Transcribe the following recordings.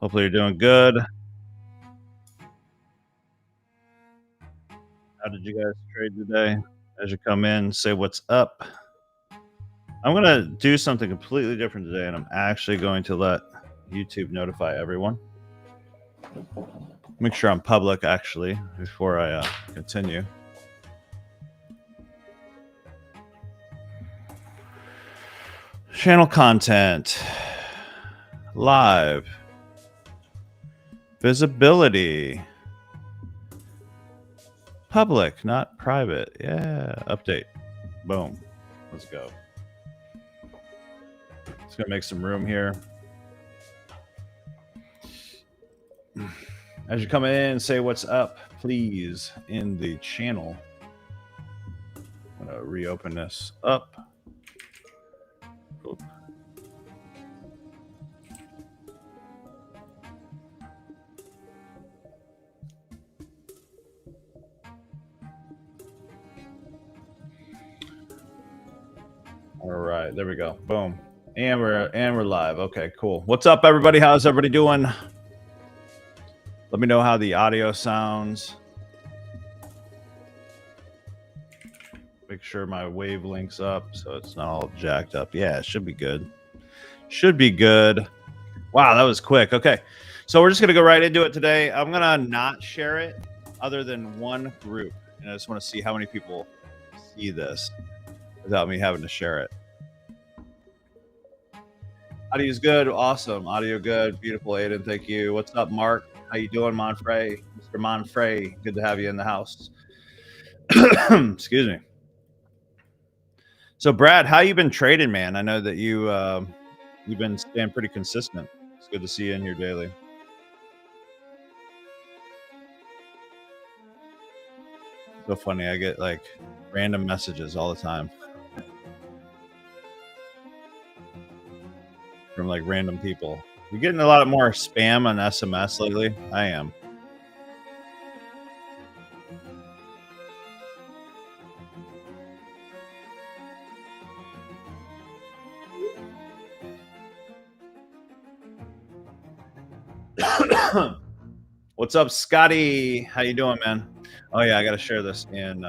Hopefully you're doing good. How did you guys trade today? As you come in, say what's up. I'm going to do something completely different today, and I'm actually going to let YouTube notify everyone. Make sure I'm public, actually, before I continue. Channel content. Live. Visibility. Public, not private. Yeah. Update. Boom. Let's go. Just gonna make some room here. As you come in, say what's up, please, in the channel. I'm gonna reopen this up. Oop. All right, there we go. Boom. And we're live. Okay, cool. What's up, everybody? How's everybody doing? Let me know how the audio sounds. Make sure my wavelength's up so it's not all jacked up. Yeah, it should be good. Should be good. Wow, that was quick. Okay, so we're just gonna go right into it today. I'm gonna not share it other than one group, and I just want to see how many people see this without me having to share it. Audio's good. Awesome. Audio good. Beautiful, Aiden. Thank you. What's up, Mark? How you doing, Monfrey? Mr. Monfrey. Good to have you in the house. Excuse me. So, Brad, how you been trading, man? I know that you've been staying pretty consistent. It's good to see you in here daily. So funny. I get like random messages all the time from like random people. You're getting a lot more spam on SMS lately. I am. What's up, Scotty? How you doing, man? Oh yeah, I gotta share this in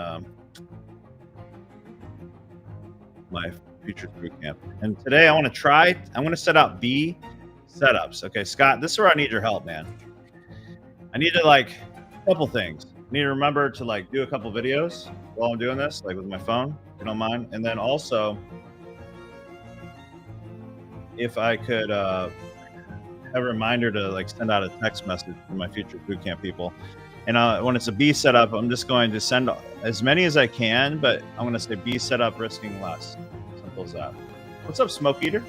my Futures Bootcamp. And today I'm gonna set out B setups. Okay, Scott, this is where I need your help, man. I need to like a couple things. I need to remember to like do a couple videos while I'm doing this, like with my phone, if you don't mind. And then also, if I could have a reminder to like send out a text message to my Future Bootcamp people. And when it's a B setup, I'm just going to send as many as I can, but I'm going to say B setup, risking less. Simple as that. What's up, Smoke Eater?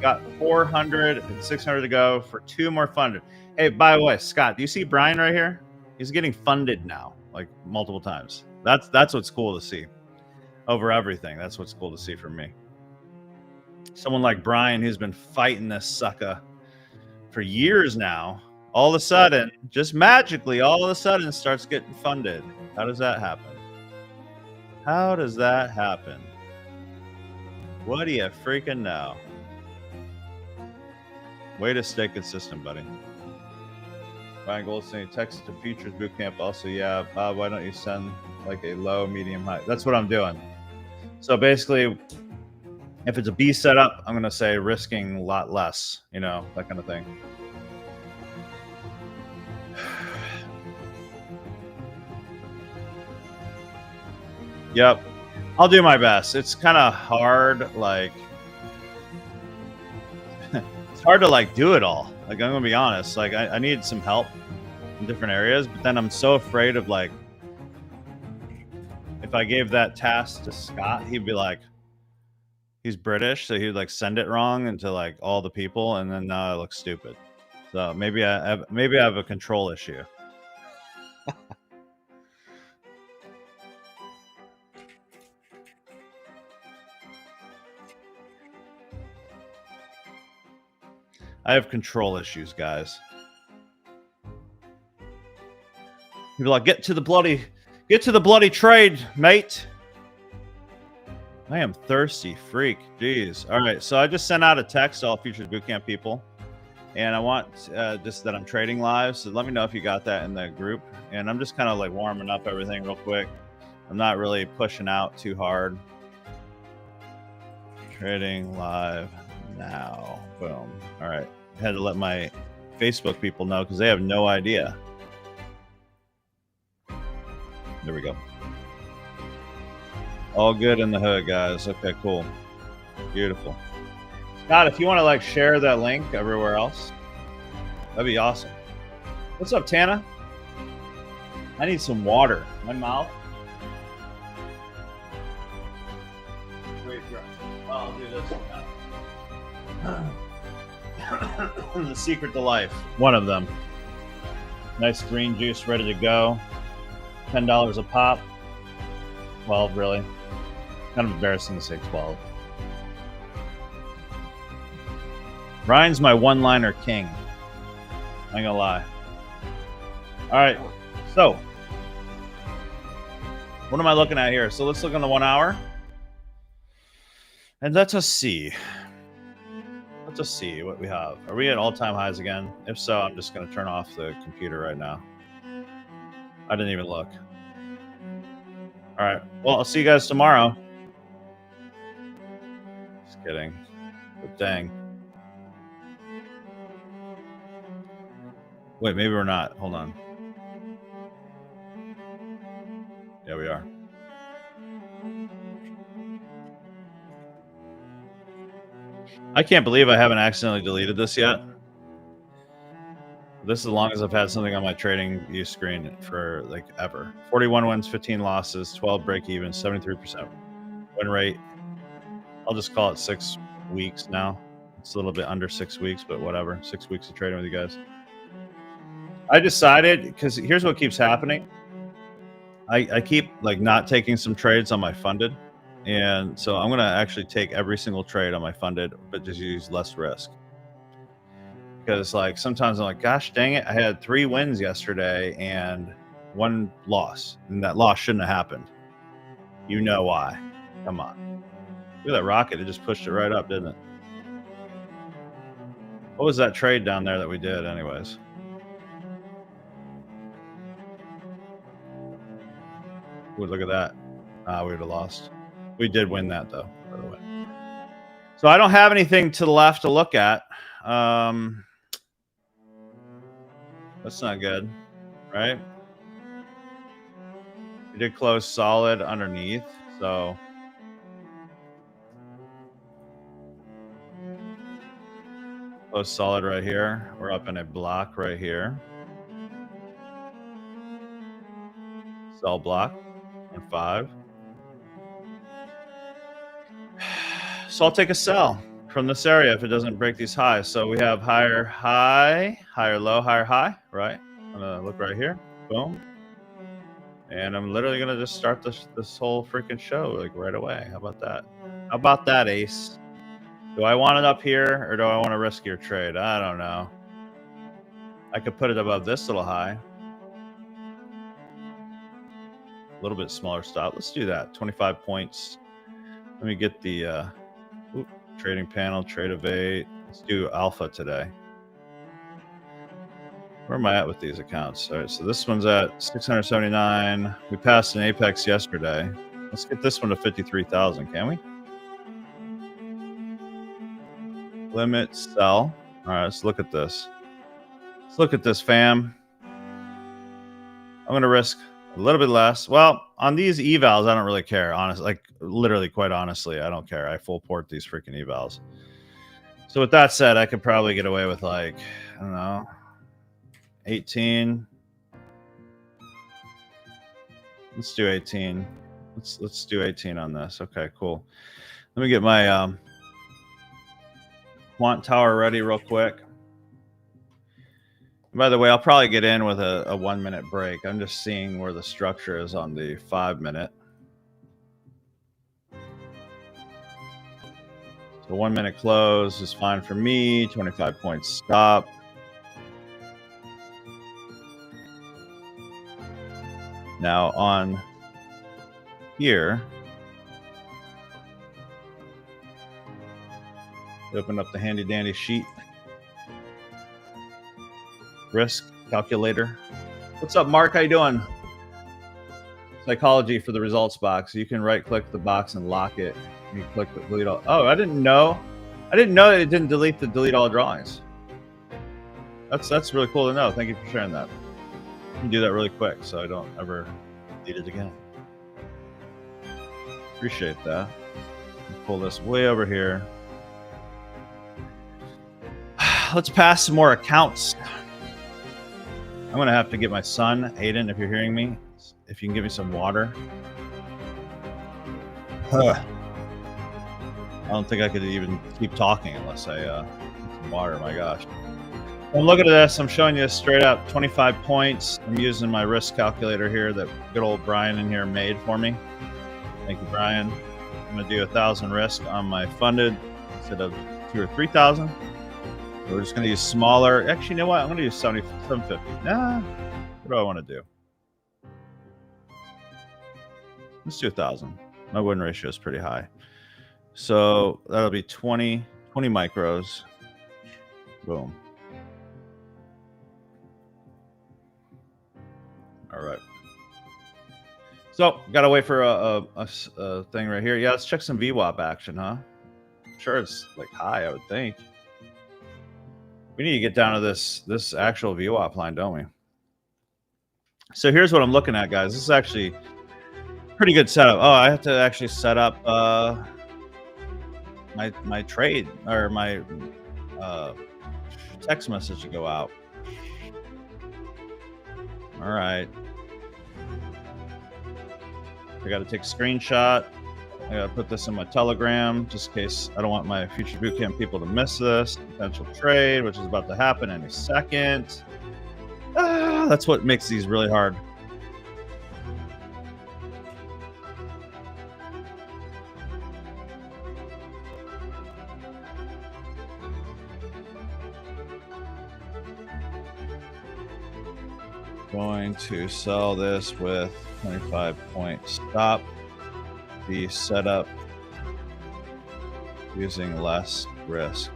Got 400 and 600 to go for 2 more funded. Hey, by the way, Scott, do you see Brian right here? He's getting funded now, like multiple times. That's what's cool to see. Over everything, that's what's cool to see for me. Someone like Brian, who's been fighting this sucker for years now, all of a sudden, just magically, all of a sudden starts getting funded. How does that happen? How does that happen? What do you freaking know? Way to stay consistent, buddy. Ryan Goldstein, text to Futures Bootcamp. Also, yeah, Bob, why don't you send like a low, medium, high? That's what I'm doing. So basically, if it's a B setup, I'm going to say risking a lot less, you know, that kind of thing. Yep. I'll do my best. It's kind of hard, like, it's hard to like do it all. Like, I'm going to be honest. Like, I need some help in different areas, but then I'm so afraid of like, if I gave that task to Scott, he'd be like, he's British, so he'd like send it wrong into like all the people, and then now I look stupid. So maybe I have a control issue. I have control issues, guys. People are like, get to the bloody trade, mate. I am thirsty, freak. Jeez. All right, so I just sent out a text to all Futures Bootcamp people. And I want just that I'm trading live. So let me know if you got that in the group. And I'm just kind of like warming up everything real quick. I'm not really pushing out too hard. Trading live now. Boom. All right. I had to let my Facebook people know because they have no idea. There we go. All good in the hood, guys. Okay, cool. Beautiful. Scott, if you want to like share that link everywhere else, that'd be awesome. What's up, Tana? I need some water. My mouth. Wait, I'll do this one. The secret to life. One of them. Nice green juice ready to go. $10 a pop. 12, really. Kind of embarrassing to say 12. Ryan's my one-liner king. I ain't gonna lie. All right, so what am I looking at here? So let's look on the 1 hour. And let us see. Let's just see what we have. Are we at all-time highs again? If so, I'm just going to turn off the computer right now. I didn't even look. All right. Well, I'll see you guys tomorrow. Just kidding. But dang. Wait, maybe we're not. Hold on. Yeah, we are. I can't believe I haven't accidentally deleted this yet. This is as long as I've had something on my trading view screen for like ever. 41 wins, 15 losses, 12 break even, 73% win rate. I'll just call it 6 weeks now. It's a little bit under 6 weeks, but whatever. 6 weeks of trading with you guys. I decided, because here's what keeps happening. I keep like not taking some trades on my funded. And so I'm going to actually take every single trade on my funded, but just use less risk. Because like sometimes I'm like, gosh, dang it. I had 3 wins yesterday and 1 loss. And that loss shouldn't have happened. You know why. Come on. Look at that rocket. It just pushed it right up, didn't it? What was that trade down there that we did anyways? Ooh, look at that. We would have lost. We did win that though, by the way. So I don't have anything to the left to look at. That's not good, right? We did close solid underneath, so close solid right here. We're up in a block right here. Sell block on 5. So I'll take a sell from this area if it doesn't break these highs. So we have higher high, higher low, higher high, right? I'm gonna look right here. Boom. And I'm literally gonna just start this whole freaking show like right away. How about that? How about that, Ace? Do I want it up here or do I want a riskier trade? I don't know. I could put it above this little high. A little bit smaller stop. Let's do that. 25 points. Let me get the trading panel, trade of 8. Let's do alpha today. Where am I at with these accounts? All right, so this one's at 679. We passed an apex yesterday. Let's get this one to 53,000, can we? Limit, sell. All right, let's look at this. Let's look at this, fam. I'm going to risk a little bit less. Well, on these evals, I don't really care. Honestly, like literally, quite honestly, I don't care. I full port these freaking evals. So with that said, I could probably get away with like, I don't know, 18. Let's do 18. Let's do 18 on this. Okay, cool. Let me get my quant tower ready real quick. By the way, I'll probably get in with a 1 minute break. I'm just seeing where the structure is on the 5 minute. So 1 minute close is fine for me. 25 points stop. Now on here, open up the handy dandy sheet. risk calculator. What's up, Mark? How you doing? Psychology for the results box. You can right click the box and lock it. You click the delete all. Oh, I didn't know that it didn't delete the delete all drawings. That's really cool to know. Thank you for sharing that. You can do that really quick so I don't ever delete it again. Appreciate that. Pull this way over here. Let's pass some more accounts. I'm gonna have to get my son, Aiden, if you're hearing me, if you can give me some water. I don't think I could even keep talking unless I get some water. My gosh. I'm looking at this. I'm showing you straight up 25 points. I'm using my risk calculator here that good old Brian in here made for me. Thank you, Brian. I'm gonna do 1,000 risk on my funded instead of 2,000 or 3,000. So we're just gonna use smaller. Actually, you know what? I'm gonna use 750. Nah. What do I want to do? Let's do 1,000. My win ratio is pretty high. So that'll be 20 micros. Boom. All right. So gotta wait for a thing right here. Yeah, let's check some VWAP action, huh? Sure, it's like high, I would think. We need to get down to this actual VWAP line, don't we? So here's what I'm looking at, guys. This is actually pretty good setup. Oh, I have to actually set up my trade or my text message to go out. All right. I got to take a screenshot. I got to put this in my Telegram just in case I don't want my future bootcamp people to miss this potential trade, which is about to happen any second. That's what makes these really hard. Going to sell this with 25 point stop. The setup using less risk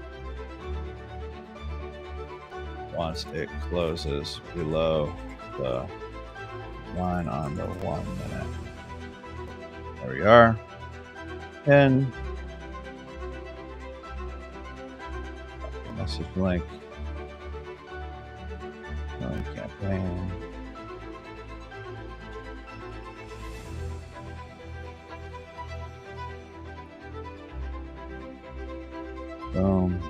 once it closes below the line on the 1 minute. There we are. And message link. Campaign. Boom.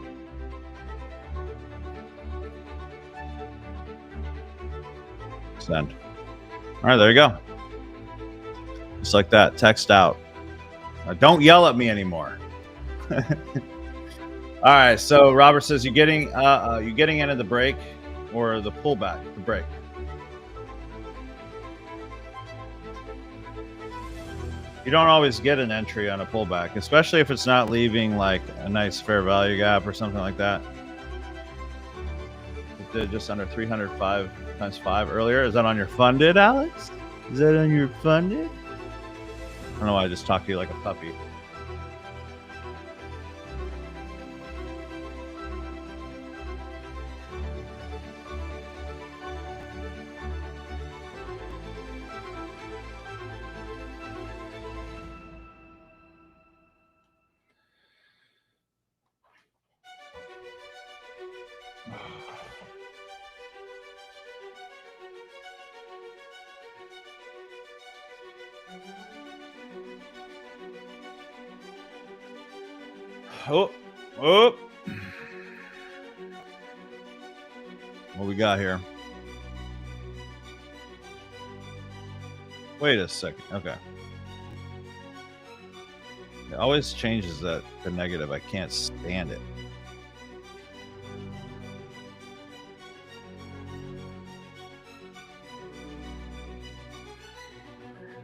Send. All right, there you go. Just like that, text out. Don't yell at me anymore. All right, so Robert says you're getting into the break or the pullback, the break. You don't always get an entry on a pullback, especially if it's not leaving like a nice fair value gap or something like that. It did just under 305 times 5 earlier. Is that on your funded, Alex? Is that on your funded? I don't know why I just talked to you like a puppy. Oh. What we got here? Wait a second. Okay. It always changes that to negative. I can't stand it.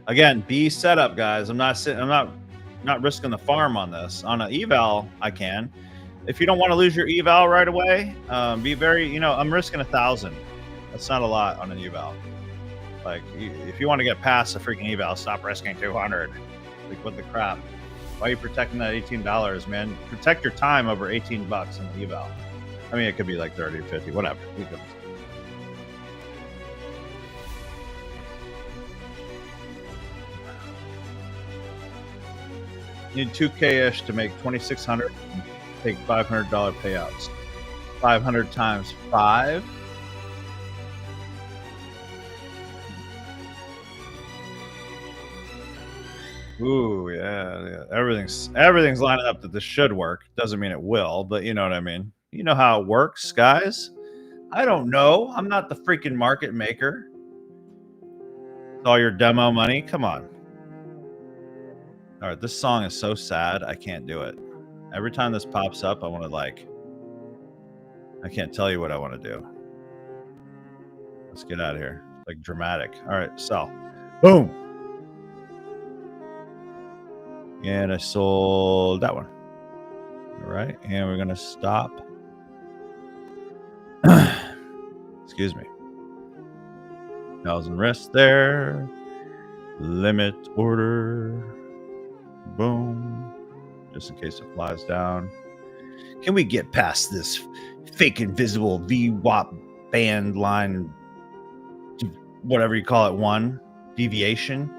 Again, be setup, guys. I'm not risking the farm on this. On an eval, I can. If you don't want to lose your eval right away, be very, I'm risking 1,000. That's not a lot on an eval. Like, if you want to get past the freaking eval, stop risking 200. Like, what the crap? Why are you protecting that $18, man? Protect your time over $18 in the eval. I mean, it could be like 30 or 50, whatever. You need 2K-ish to make 2,600 and take $500 payouts. 500 times 5. Ooh, yeah. Everything's lining up that this should work. Doesn't mean it will, but you know what I mean. You know how it works, guys. I don't know. I'm not the freaking market maker. It's all your demo money. Come on. All right, this song is so sad. I can't do it. Every time this pops up, I want to I can't tell you what I want to do. Let's get out of here. Like dramatic. All right, sell. Boom. And I sold that one. All right, and we're gonna stop. Excuse me. 1,000 risks there. Limit order. Boom. Just in case it flies down. Can we get past this fake invisible VWAP band line, whatever you call it, one deviation?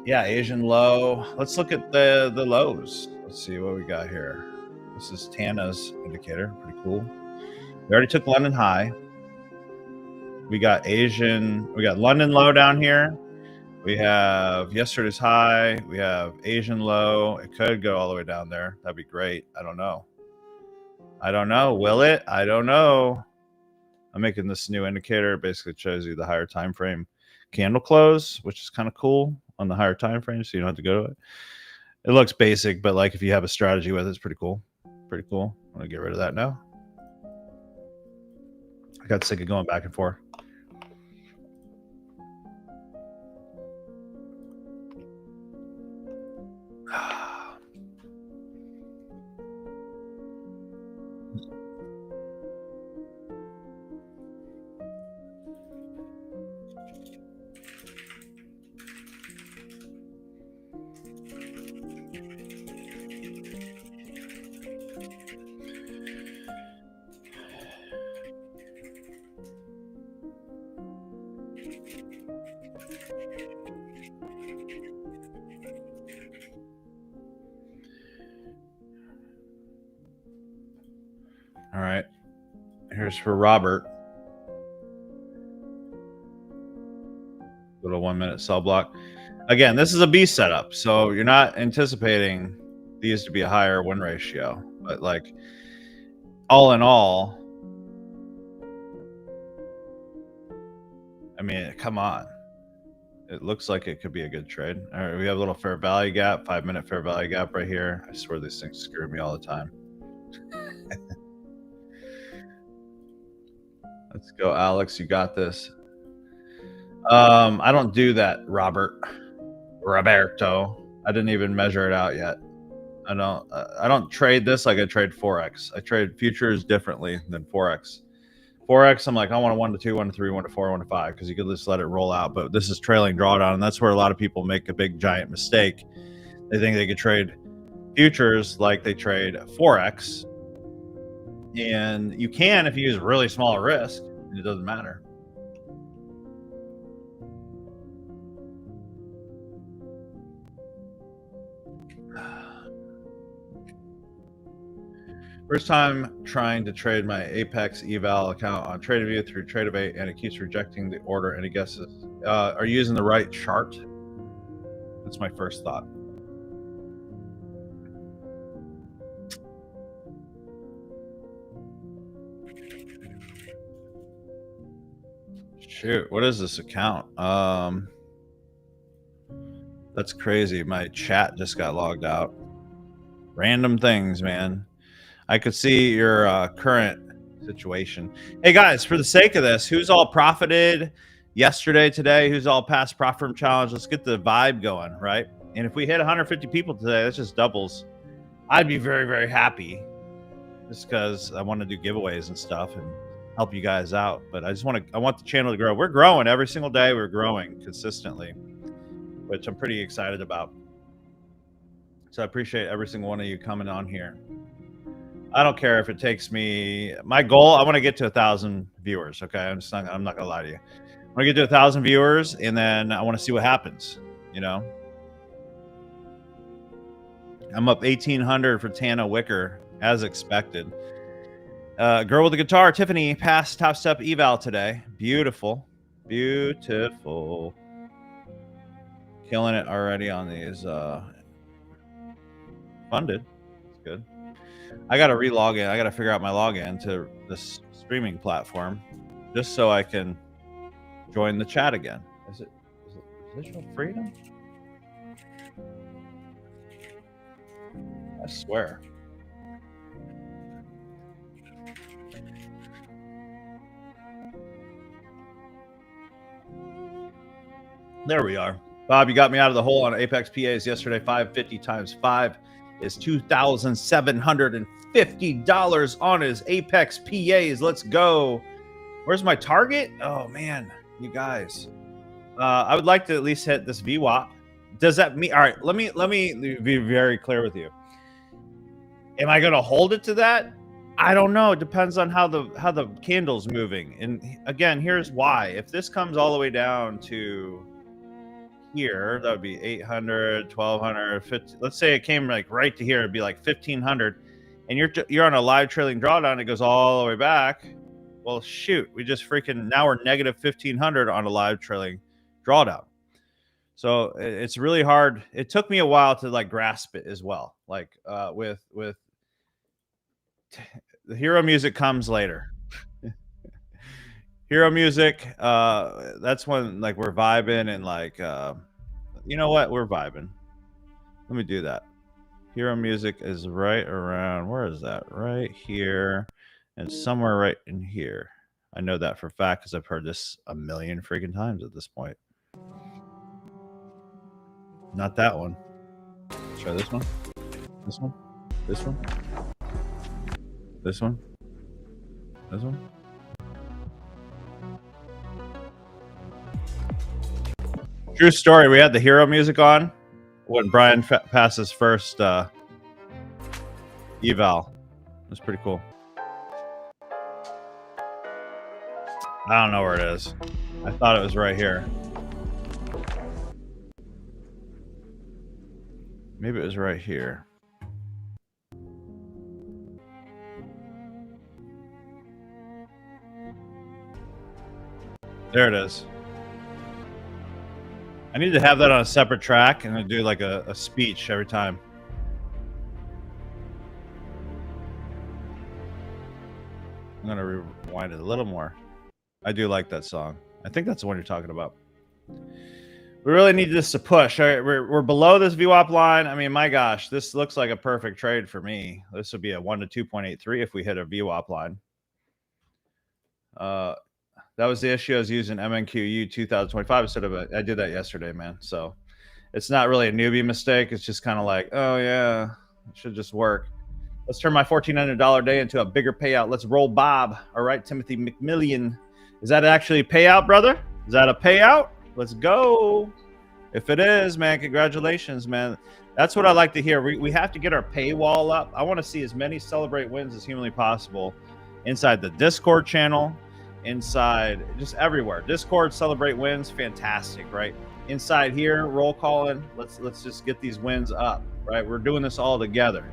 Yeah, Asian low. Let's look at the lows. Let's see what we got here. This is Tana's indicator. Pretty cool. We already took London high. We got London low down here. We have yesterday's high. We have Asian low. It could go all the way down there. That'd be great. I don't know. Will it? I don't know. I'm making this new indicator. It basically shows you the higher time frame candle close, which is kind of cool on the higher time frame, so you don't have to go to it. It looks basic, but like if you have a strategy with it, it's pretty cool. Pretty cool. I'm gonna get rid of that now. I got sick of going back and forth. All right, here's for Robert. Little 1 minute sell block. Again, this is a B setup, so you're not anticipating these to be a higher win ratio, but like all in all, I mean, come on. It looks like it could be a good trade. All right, we have a little fair value gap, 5 minute fair value gap right here. I swear these things screw me all the time. Let's go, Alex. You got this. I don't do that, Roberto. I didn't even measure it out yet. I don't trade this like I trade Forex. I trade futures differently than Forex. Forex, I'm like, I want a 1 to 2, 1 to 3, 1 to 4, 1 to 5, because you could just let it roll out. But this is trailing drawdown, and that's where a lot of people make a big giant mistake. They think they could trade futures like they trade Forex, and you can if you use really small risk, and it doesn't matter. First time trying to trade my Apex eval account on TradeView through TradeAway, and it keeps rejecting the order. Any guesses? Are you using the right chart? That's my first thought. Shoot, what is this account? That's crazy. My chat just got logged out. Random things, man. I could see your current situation. Hey guys, for the sake of this, who's all profited yesterday, today? Who's all past profit from challenge? Let's get the vibe going, right? And if we hit 150 people today, that's just doubles. I'd be very, very happy, just because I want to do giveaways and stuff and help you guys out. But I want the channel to grow. We're growing every single day. We're growing consistently, which I'm pretty excited about. So I appreciate every single one of you coming on here. I don't care if it takes me, my goal, I want to get to 1,000 viewers. Okay. I'm not going to lie to you. I want to get to 1,000 viewers, and then I want to see what happens. you know. I'm up 1,800 for Tana Wicker, as expected. Girl with the guitar, Tiffany, passed Top Step eval today. Beautiful. Beautiful. Killing it already on these funded. That's good. I got to re-log in. I got to figure out my login to this streaming platform just so I can join the chat again. Is it Visual Freedom? I swear. There we are. Bob, you got me out of the hole on Apex PAs yesterday. 550 times 5 is $2,750 on his Apex PAs. Let's go. Where's my target? Oh man, you guys. I would like to at least hit this VWAP. Does that mean? All right, let me be very clear with you. Am I going to hold it to that? I don't know. It depends on how the candle's moving. And again, here's why. If this comes all the way down to here, that would be 800, 1200, 50. Let's say it came like right to here, it'd be like 1500, and you're on a live trailing drawdown. It goes all the way back. Well, shoot, we just now we're negative 1500 on a live trailing drawdown. So it's really hard. It took me a while to like grasp it as well. Like with the hero music comes later. Hero music, that's when like we're vibing and like you know what, we're vibing. Let me do that. Hero music is right around, where is that? Right here and somewhere right in here. I know that for a fact because I've heard this a million freaking times at this point. Not that one. Try this one. This one. This one. This one. This one. True story. We had the hero music on when Brian passed his first eval. It was pretty cool. I don't know where it is. I thought it was right here. Maybe it was right here. There it is. I need to have that on a separate track and do like a speech every time. I'm going to rewind it a little more. I do like that song. I think that's the one you're talking about. We really need this to push. All right, we're below this VWAP line. I mean, my gosh, this looks like a perfect trade for me. This would be a 1 to 2.83 if we hit a VWAP line. That was the issue. I was using MNQU 2025 instead of I did that yesterday, man. So it's not really a newbie mistake. It's just kind of like, oh yeah, it should just work. Let's turn my $1,400 day into a bigger payout. Let's roll Bob. All right, Timothy McMillian. Is that actually a payout, brother? Is that a payout? Let's go. If it is, man, congratulations, man. That's what I like to hear. We have to get our paywall up. I want to see as many celebrate wins as humanly possible inside the Discord channel, inside just everywhere. Discord, celebrate wins, fantastic, right? Inside here, roll calling. Let's just get these wins up, right? We're doing this all together.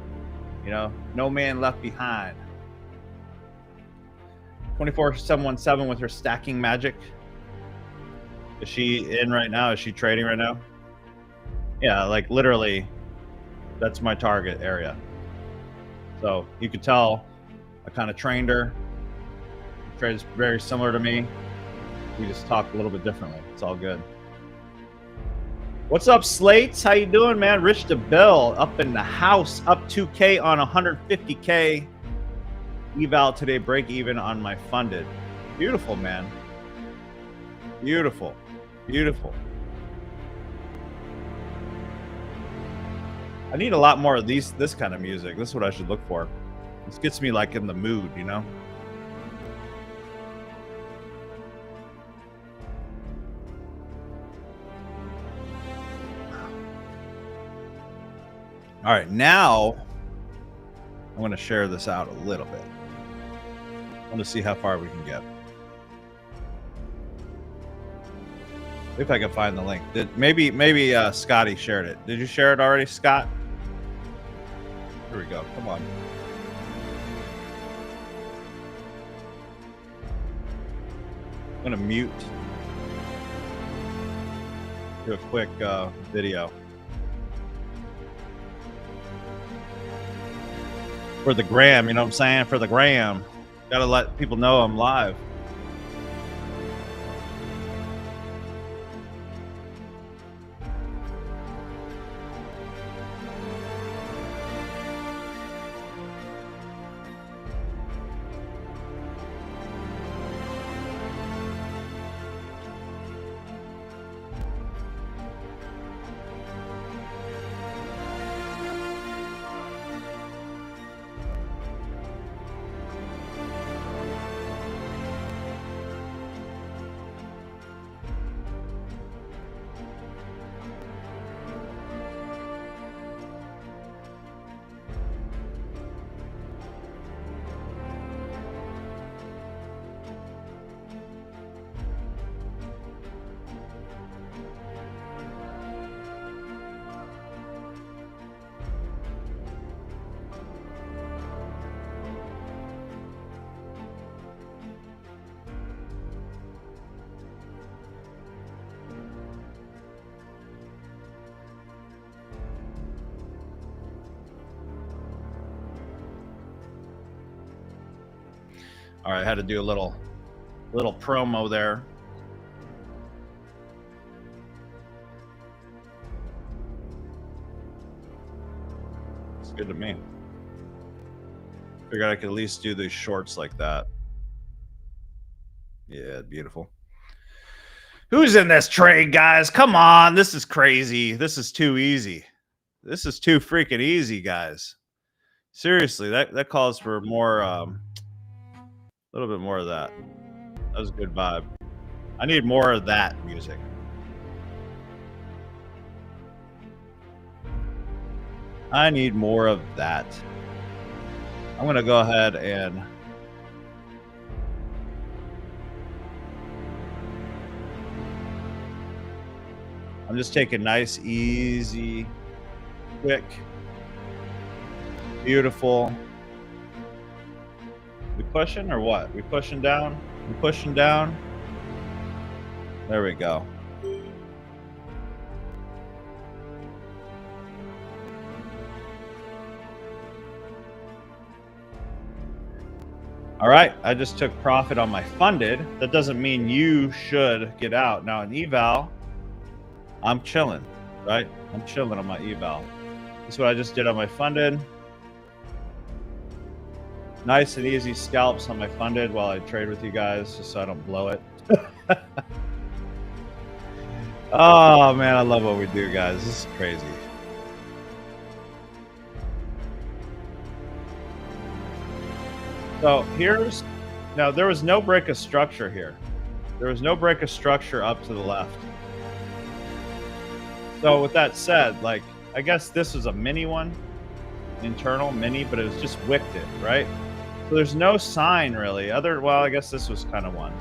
You know, no man left behind. 24717 with her stacking magic. Is she in right now? Is she trading right now? Yeah, like literally, that's my target area. So you could tell I kind of trained her. Trades very similar to me. We just talk a little bit differently. It's all good. What's up, Slates? How you doing, man? Rich DeBill up in the house, up 2K on 150K. Eval today, break even on my funded. Beautiful, man. Beautiful. Beautiful. I need a lot more of this kind of music. This is what I should look for. This gets me like in the mood, you know? All right, now I'm going to share this out a little bit. I want to see how far we can get. If I can find the link. Maybe Scotty shared it. Did you share it already, Scott? Here we go. Come on. I'm gonna mute. Do a quick video for the gram. You know what I'm saying? For the gram, gotta let people know I'm live. All right, I had to do a little promo there. It's good to me. Figured I could at least do these shorts like that. Yeah, beautiful. Who's in this trade, guys? Come on, this is crazy. This is too easy. This is too freaking easy, guys. Seriously, that calls for more, a little bit more of that. That was a good vibe. I need more of that music. I need more of that. I'm going to go ahead and I'm just taking nice, easy, quick, beautiful. We pushing or what? We pushing down? We pushing down? There we go. All right, I just took profit on my funded. That doesn't mean you should get out. Now in eval, I'm chilling, right? I'm chilling on my eval. This is what I just did on my funded. Nice and easy scalps on my funded while I trade with you guys, just so I don't blow it. Oh man, I love what we do, guys. This is crazy. So here's, now there was no break of structure here. There was no break of structure up to the left. So with that said, like, I guess this was a mini one, internal mini, but it was just wicked, right? So there's no sign really other, well, I guess this was kind of one.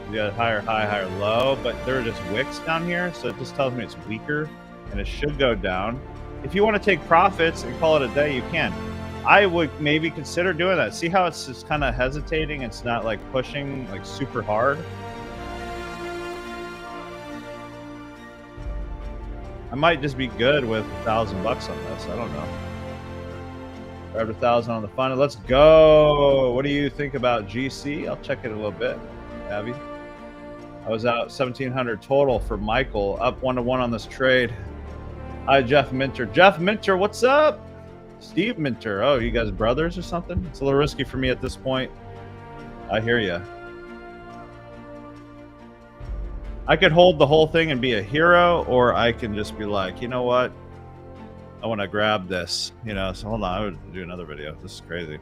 You got higher high, higher low, but there are just wicks down here. So it just tells me it's weaker and it should go down. If you want to take profits and call it a day, you can. I would maybe consider doing that. See how it's just kind of hesitating? It's not like pushing like super hard. I might just be good with $1,000 on this. I don't know. Grab 1,000 on the fund. Let's go. What do you think about GC? I'll check it a little bit. Abby, I was out 1,700 total for Michael. Up 1-1 on this trade. Hi, Jeff Minter. Jeff Minter, what's up? Steve Minter. Oh, you guys brothers or something? It's a little risky for me at this point. I hear you. I could hold the whole thing and be a hero, or I can just be like, you know what? I want to grab this, you know. So hold on, I would do another video. This is crazy.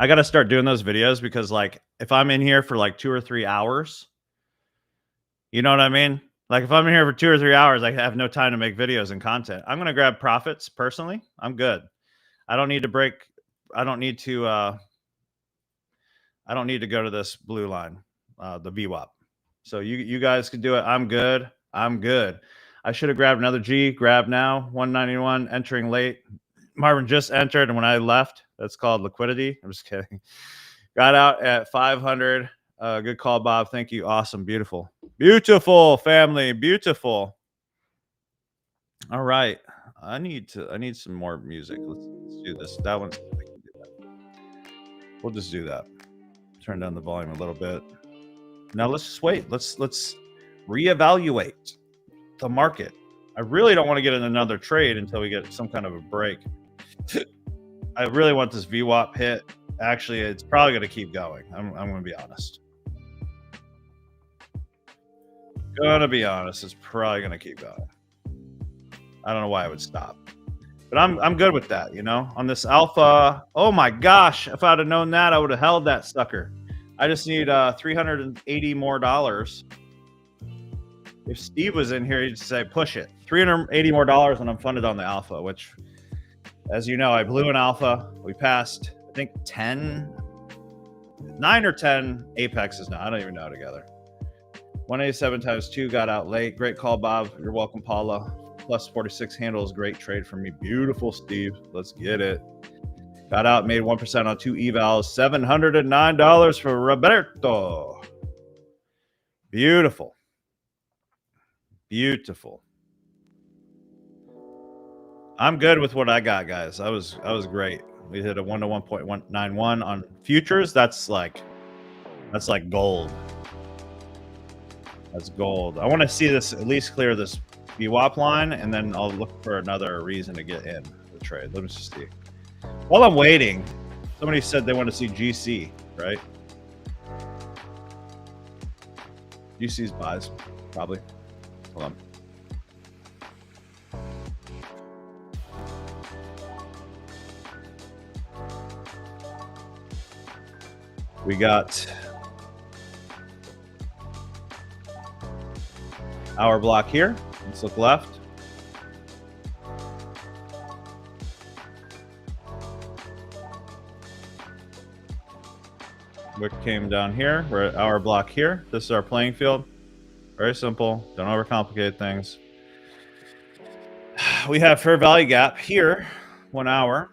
I got to start doing those videos because like if I'm in here for like 2 or 3 hours, you know what I mean? Like if I'm in here for 2 or 3 hours, I have no time to make videos and content. I'm going to grab profits personally. I'm good. I don't need to break. I don't need to. I don't need to go to this blue line, the VWAP. So you guys can do it. I'm good. I'm good. I should have grabbed another G. Grab now. 191. Entering late. Marvin just entered, and when I left, that's called liquidity. I'm just kidding. Got out at 500. Good call, Bob. Thank you. Awesome. Beautiful. Beautiful family. Beautiful. All right. I need some more music. Let's do this. That one. We'll just do that. Turn down the volume a little bit. Now let's just wait. Let's reevaluate the market. I really don't want to get in another trade until we get some kind of a break. I really want this VWAP hit. Actually, it's probably going to keep going. I'm going to be honest. It's probably going to keep going. I don't know why it would stop. But I'm good with that, you know. On this alpha, oh my gosh, if I'd have known that, I would have held that sucker. I just need $380 more. If Steve was in here, he'd say push it. $380 more, and I'm funded on the alpha, which, as you know, I blew an alpha. We passed, I think 9 or 10 apexes now. I don't even know together. 187 times 2 got out late. Great call, Bob. You're welcome, Paula. Plus 46 handles. Great trade for me. Beautiful, Steve. Let's get it. Got out, made 1% on 2 evals. $709 for Roberto. Beautiful. Beautiful. I'm good with what I got, guys. I was great. We hit a 1 to 1.191 on futures. That's like gold. That's gold. I want to see this at least clear this VWAP line, and then I'll look for another reason to get in the trade. Let me just see. While I'm waiting, somebody said they want to see GC, right? GC's buys, probably. Hold on. We got our block here. Let's look left. Wick came down here. We're at our block here. This is our playing field. Very simple. Don't overcomplicate things. We have fair value gap here, 1 hour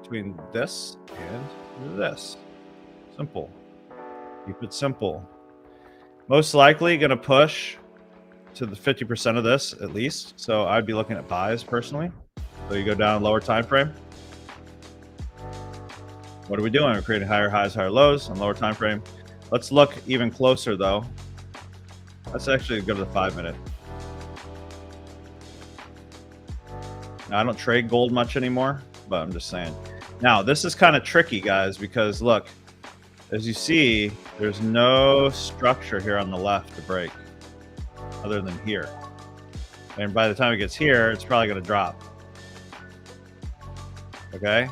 between this and this. Simple. Keep it simple. Most likely going to push to the 50% of this at least. So I'd be looking at buys personally. So you go down lower time frame. What are we doing? We're creating higher highs, higher lows on lower time frame. Let's look even closer though. Let's actually go to the 5-minute. Now, I don't trade gold much anymore, but I'm just saying. Now, this is kind of tricky, guys, because look, as you see, there's no structure here on the left to break other than here. And by the time it gets here, it's probably going to drop. Okay?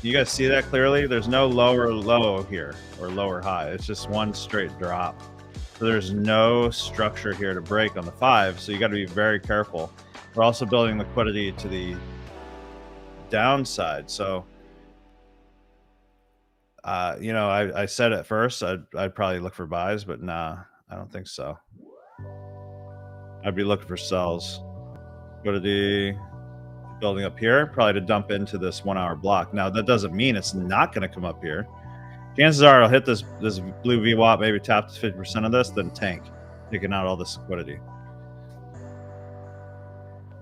You guys see that clearly? There's no lower low here or lower high. It's just one straight drop. So there's no structure here to break on the 5. So you got to be very careful. We're also building liquidity to the downside. So, you know, I said at first I'd probably look for buys, but nah, I don't think so. I'd be looking for sells. Liquidity building up here, probably to dump into this 1 hour block. Now, that doesn't mean it's not going to come up here. Chances are it'll hit this blue VWAP, maybe tap to 50% of this, then tank, taking out all this liquidity.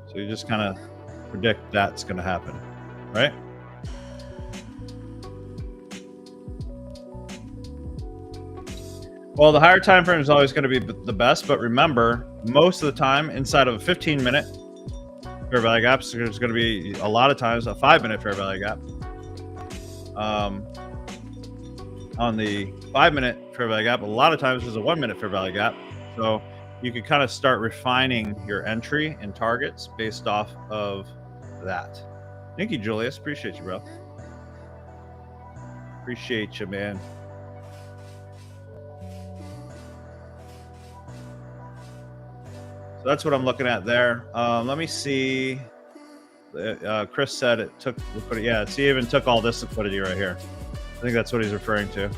So you just kind of predict that's going to happen, right? Well, the higher time frame is always going to be the best, but remember, most of the time inside of a 15-minute fair value gap, so there's going to be a lot of times a 5-minute fair value gap. On the 5-minute fair value gap, a lot of times there's a 1-minute fair value gap. So you can kind of start refining your entry and targets based off of that. Thank you, Julius. Appreciate you, bro. Appreciate you, man. So that's what I'm looking at there. Let me see. Chris said it took liquidity. Yeah, see, even took all this liquidity right here. I think that's what he's referring to.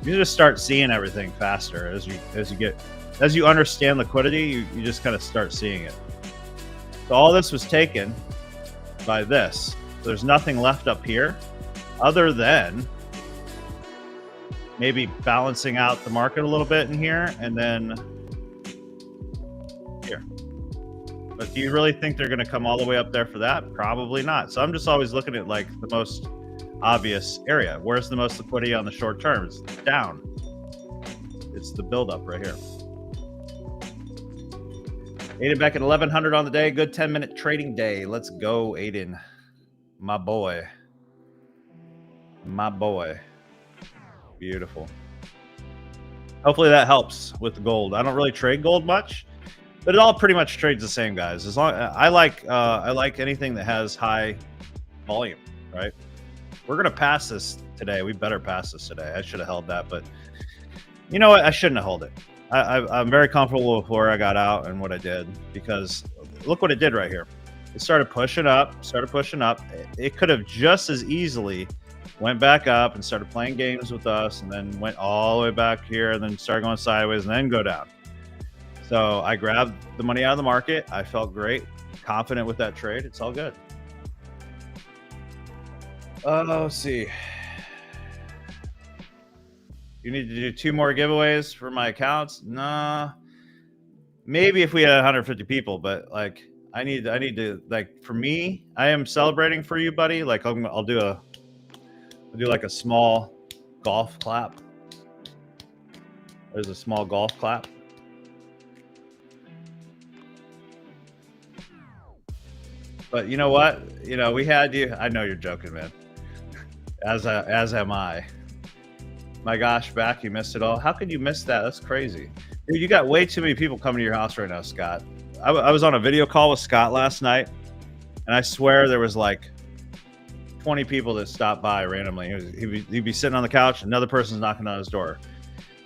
You just start seeing everything faster as you understand liquidity. You just kind of start seeing it. So all this was taken by this. There's nothing left up here other than maybe balancing out the market a little bit in here and then here. But do you really think they're going to come all the way up there for that? Probably not. So I'm just always looking at like the most obvious area. Where's the most liquidity on the short term? It's down. It's the buildup right here. Aiden back at 1100 on the day. Good 10-minute trading day. Let's go, Aiden. My boy. My boy. Beautiful. Hopefully that helps with the gold. I don't really trade gold much, but it all pretty much trades the same, guys. As long I like anything that has high volume, right? We're gonna pass this today. We better pass this today. I should have held that, but you know what? I shouldn't have held it. I'm very comfortable with where I got out and what I did, because look what it did right here. It started pushing up. It could have just as easily went back up and started playing games with us, and then went all the way back here, and then started going sideways, and then go down. So I grabbed the money out of the market. I felt great, confident with that trade. It's all good. Let's see. You need to do 2 more giveaways for my accounts? Nah. Maybe if we had 150 people, but like I need to, like, for me, I am celebrating for you, buddy. Like I'll do like a small golf clap. There's a small golf clap. But you know what? You know, we had you. I know you're joking, man. As am I. My gosh, back, you missed it all. How could you miss that? That's crazy. Dude, you got way too many people coming to your house right now, Scott. I was on a video call with Scott last night, and I swear there was like 20 people that stopped by randomly. He'd be sitting on the couch, another person's knocking on his door.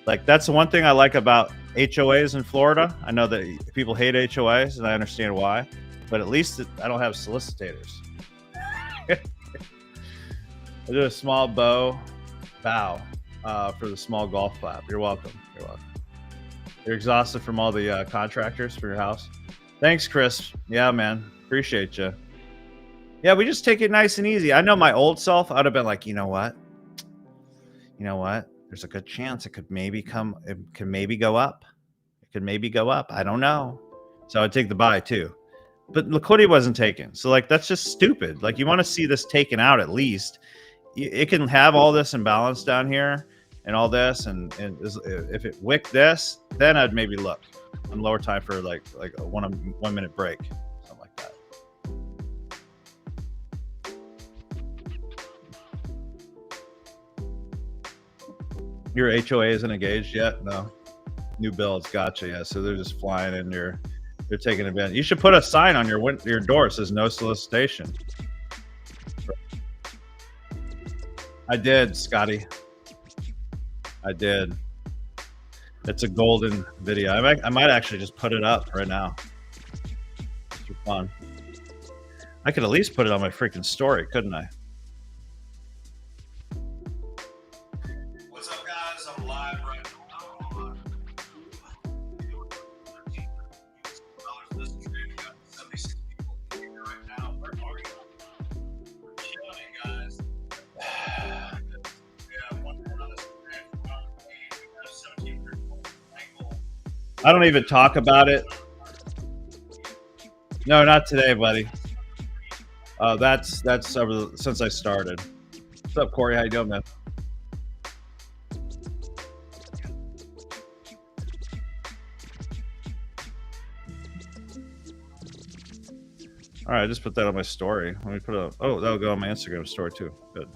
Like, that's the one thing I like about HOAs in Florida. I know that people hate HOAs, and I understand why, but at least I don't have solicitators. I did a small bow for the small golf clap. You're welcome. You're welcome. You're exhausted from all the contractors for your house. Thanks, Chris. Yeah, man. Appreciate you. Yeah, we just take it nice and easy. I know my old self, I'd have been like, you know what? There's a good chance it could maybe go up. It could maybe go up. I don't know. So I'd take the buy too. But liquidity wasn't taken. So like, that's just stupid. Like, you want to see this taken out at least. It can have all this imbalance down here and all this, and if it wicked this, then I'd maybe look on lower time for like a 1 minute break, something like that. Your HOA isn't engaged yet? No. New builds, gotcha. Yeah, so they're just flying in. They're taking advantage. You should put a sign on your door that says no solicitation. I did, Scotty. I did. It's a golden video. I might actually just put it up right now. It's for fun. I could at least put it on my freaking story, couldn't I? What's up, guys? I'm live right now. I don't even talk about it. No, not today, buddy. That's since I started. What's up, Corey? How you doing, man? All right, I just put that on my story. Let me put it. Oh, that'll go on my Instagram story too. Good.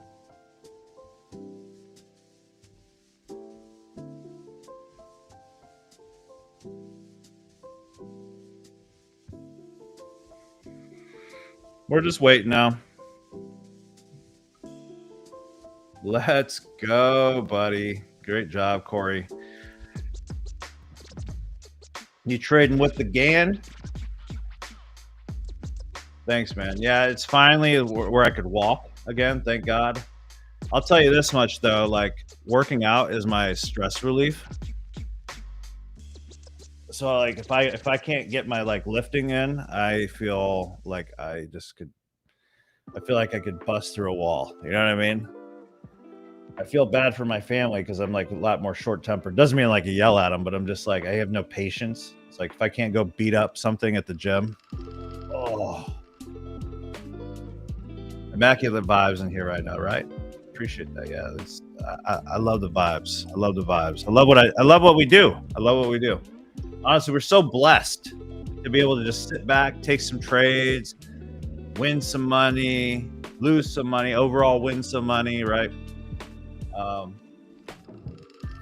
We're just waiting now. Let's go, buddy. Great job, Corey. You trading with the GAN? Thanks, man. Yeah, it's finally where I could walk again. Thank God. I'll tell you this much though, like working out is my stress relief. So like if I can't get my like lifting in, I feel like I feel like I could bust through a wall. You know what I mean? I feel bad for my family because I'm like a lot more short tempered. Doesn't mean like I yell at them, but I'm just like I have no patience. It's like if I can't go beat up something at the gym, oh, immaculate vibes in here right now, right? Appreciate that. Yeah, I love the vibes. I love the vibes. I love what we do. I love what we do. Honestly, we're so blessed to be able to just sit back, take some trades, win some money, lose some money, overall win some money, right?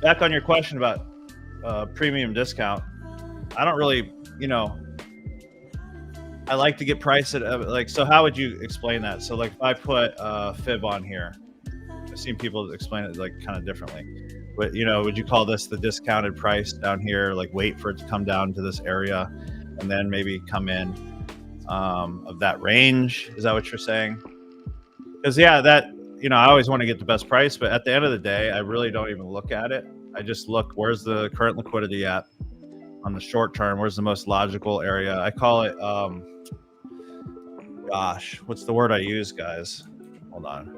Back on your question about premium discount, I don't really, I like to get priced at like. So how would you explain that? So like if I put fib on here, I've seen people explain it like kind of differently. But would you call this the discounted price down here? Like wait for it to come down to this area, and then maybe come in of that range. Is that what you're saying? Because that I always want to get the best price, but at the end of the day, I really don't even look at it. I just look where's the current liquidity at on the short term. Where's the most logical area? I call it. Gosh, what's the word I use, guys? Hold on.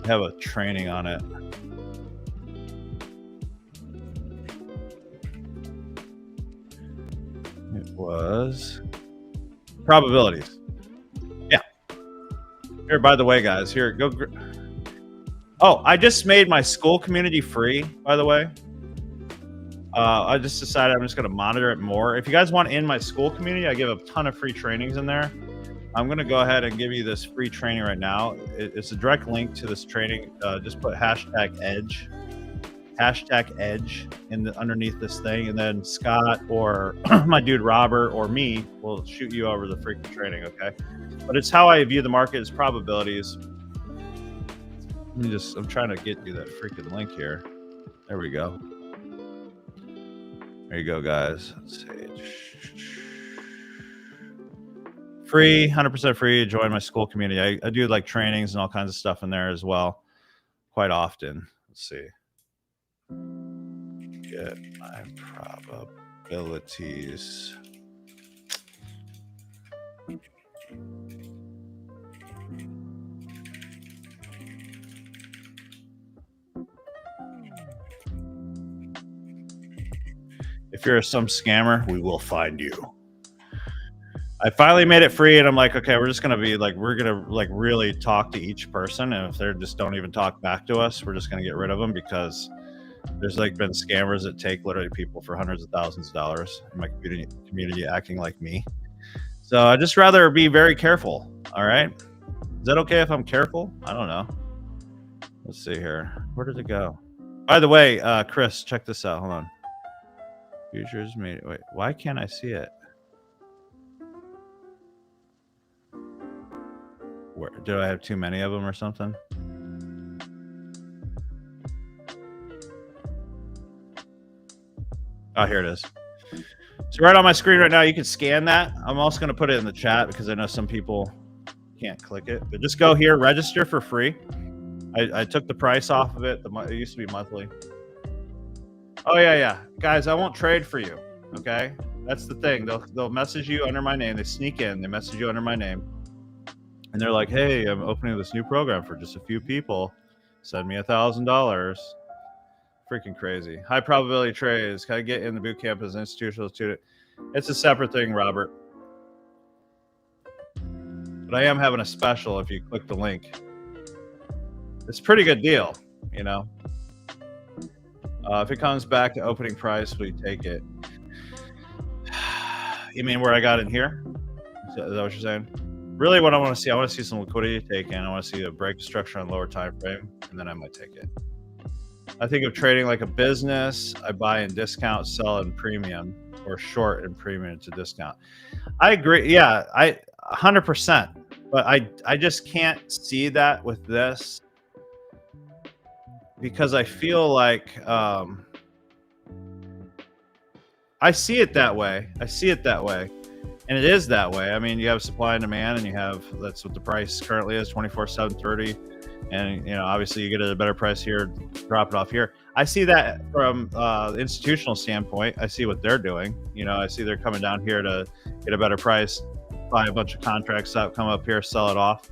I have a training on it. It was probabilities. Yeah. Here, by the way, guys, here, go. Oh, I just made my school community free, by the way. I just decided I'm just going to monitor it more. If you guys want in my school community, I give a ton of free trainings in there. I'm going to go ahead and give you this free training right now. It's a direct link to this training. Just put hashtag edge underneath this thing, and then Scott or my dude Robert or me will shoot you over the freaking training. Okay, but it's how I view the market is probabilities. I'm trying to get you that freaking link here. There we go. There you go, guys. Let's see. Free, 100% free. Join my school community. I do like trainings and all kinds of stuff in there as well, quite often. Let's see. Get my probabilities. If you're some scammer, we will find you. I finally made it free, and I'm like, okay, we're gonna really talk to each person, and if they just don't even talk back to us, we're just gonna get rid of them, because there's like been scammers that take literally people for hundreds of thousands of dollars in my community acting like me. So I just rather be very careful. All right, is that okay if I'm careful? I don't know. Let's see here. Where did it go? By the way, Chris, check this out. Hold on. Futures made. Wait, why can't I see it? Where did I have too many of them or something? Oh, here it is. So right on my screen right now, you can scan that. I'm also going to put it in the chat because I know some people can't click it. But just go here, register for free. I took the price off of it. It used to be monthly. Oh, yeah. Guys, I won't trade for you, okay? That's the thing. They'll message you under my name. They sneak in. They message you under my name. And they're like, hey, I'm opening this new program for just a few people. Send me $1,000. Freaking crazy. High probability trades. Can I get in the boot camp as an institutional student? It's a separate thing, Robert. But I am having a special if you click the link. It's a pretty good deal, If it comes back to opening price, we take it. You mean where I got in here? Is that what you're saying? Really, what I want to see some liquidity taken. I want to see a break structure on lower time frame, and then I might take it. I think of trading like a business. I buy in discount, sell in premium. or short in premium to discount. I agree. Yeah, I 100%. But I just can't see that with this because I feel like I see it that way. I see it that way. And it is that way. I mean, you have supply and demand, and you have, that's what the price currently is, 24/7/30. And, you know, obviously you get it at a better price here, drop it off here. I see that from institutional standpoint. I see what they're doing. You know, I see they're coming down here to get a better price, buy a bunch of contracts up, come up here, sell it off.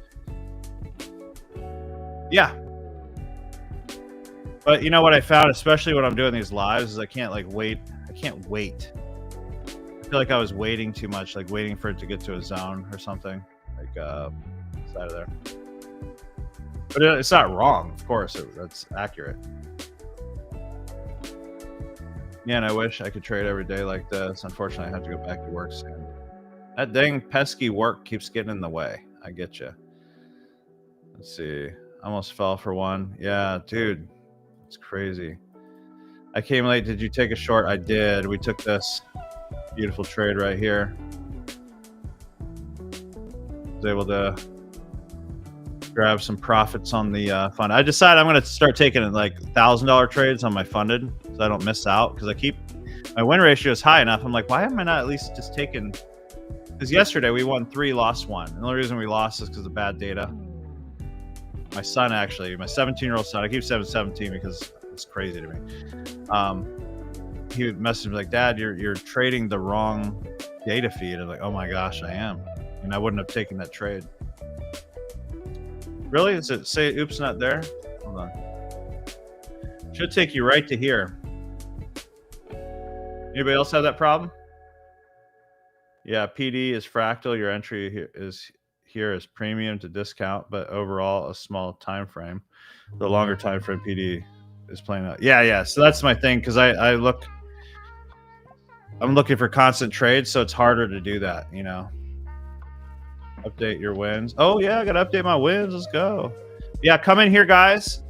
Yeah. But you know what I found, especially when I'm doing these lives, is I can't wait. I can't wait. I feel like I was waiting too much, like waiting for it to get to a zone or something, like side of there. But it's not wrong, of course. That's accurate. Yeah, and I wish I could trade every day like this. Unfortunately, I have to go back to work soon. That dang pesky work keeps getting in the way. I get you. Let's see. Almost fell for one. Yeah, dude, it's crazy. I came late. Did you take a short? I did. We took this beautiful trade right here. Was able to grab some profits on the fund. I decided I'm going to start taking like $1,000 trades on my funded so I don't miss out, because I keep my win ratio is high enough. I'm like, why am I not at least just taking? Because yesterday we won 3, lost 1. And the only reason we lost is because of bad data. My son, actually, my 17-year-old son, I keep saying 17 because it's crazy to me. He messaged me like, Dad, you're trading the wrong data feed. I'm like, oh my gosh, I am. And I wouldn't have taken that trade. Really? Does it say oops, not there? Hold on. Should take you right to here. Anybody else have that problem? Yeah, PD is fractal. Your entry here is premium to discount, but overall a small time frame. The longer time frame PD is playing out. Yeah. So that's my thing, because I'm looking for constant trades, so it's harder to do that, you know. Update your wins. Oh yeah, I gotta update my wins. Let's go. Yeah, come in here, guys.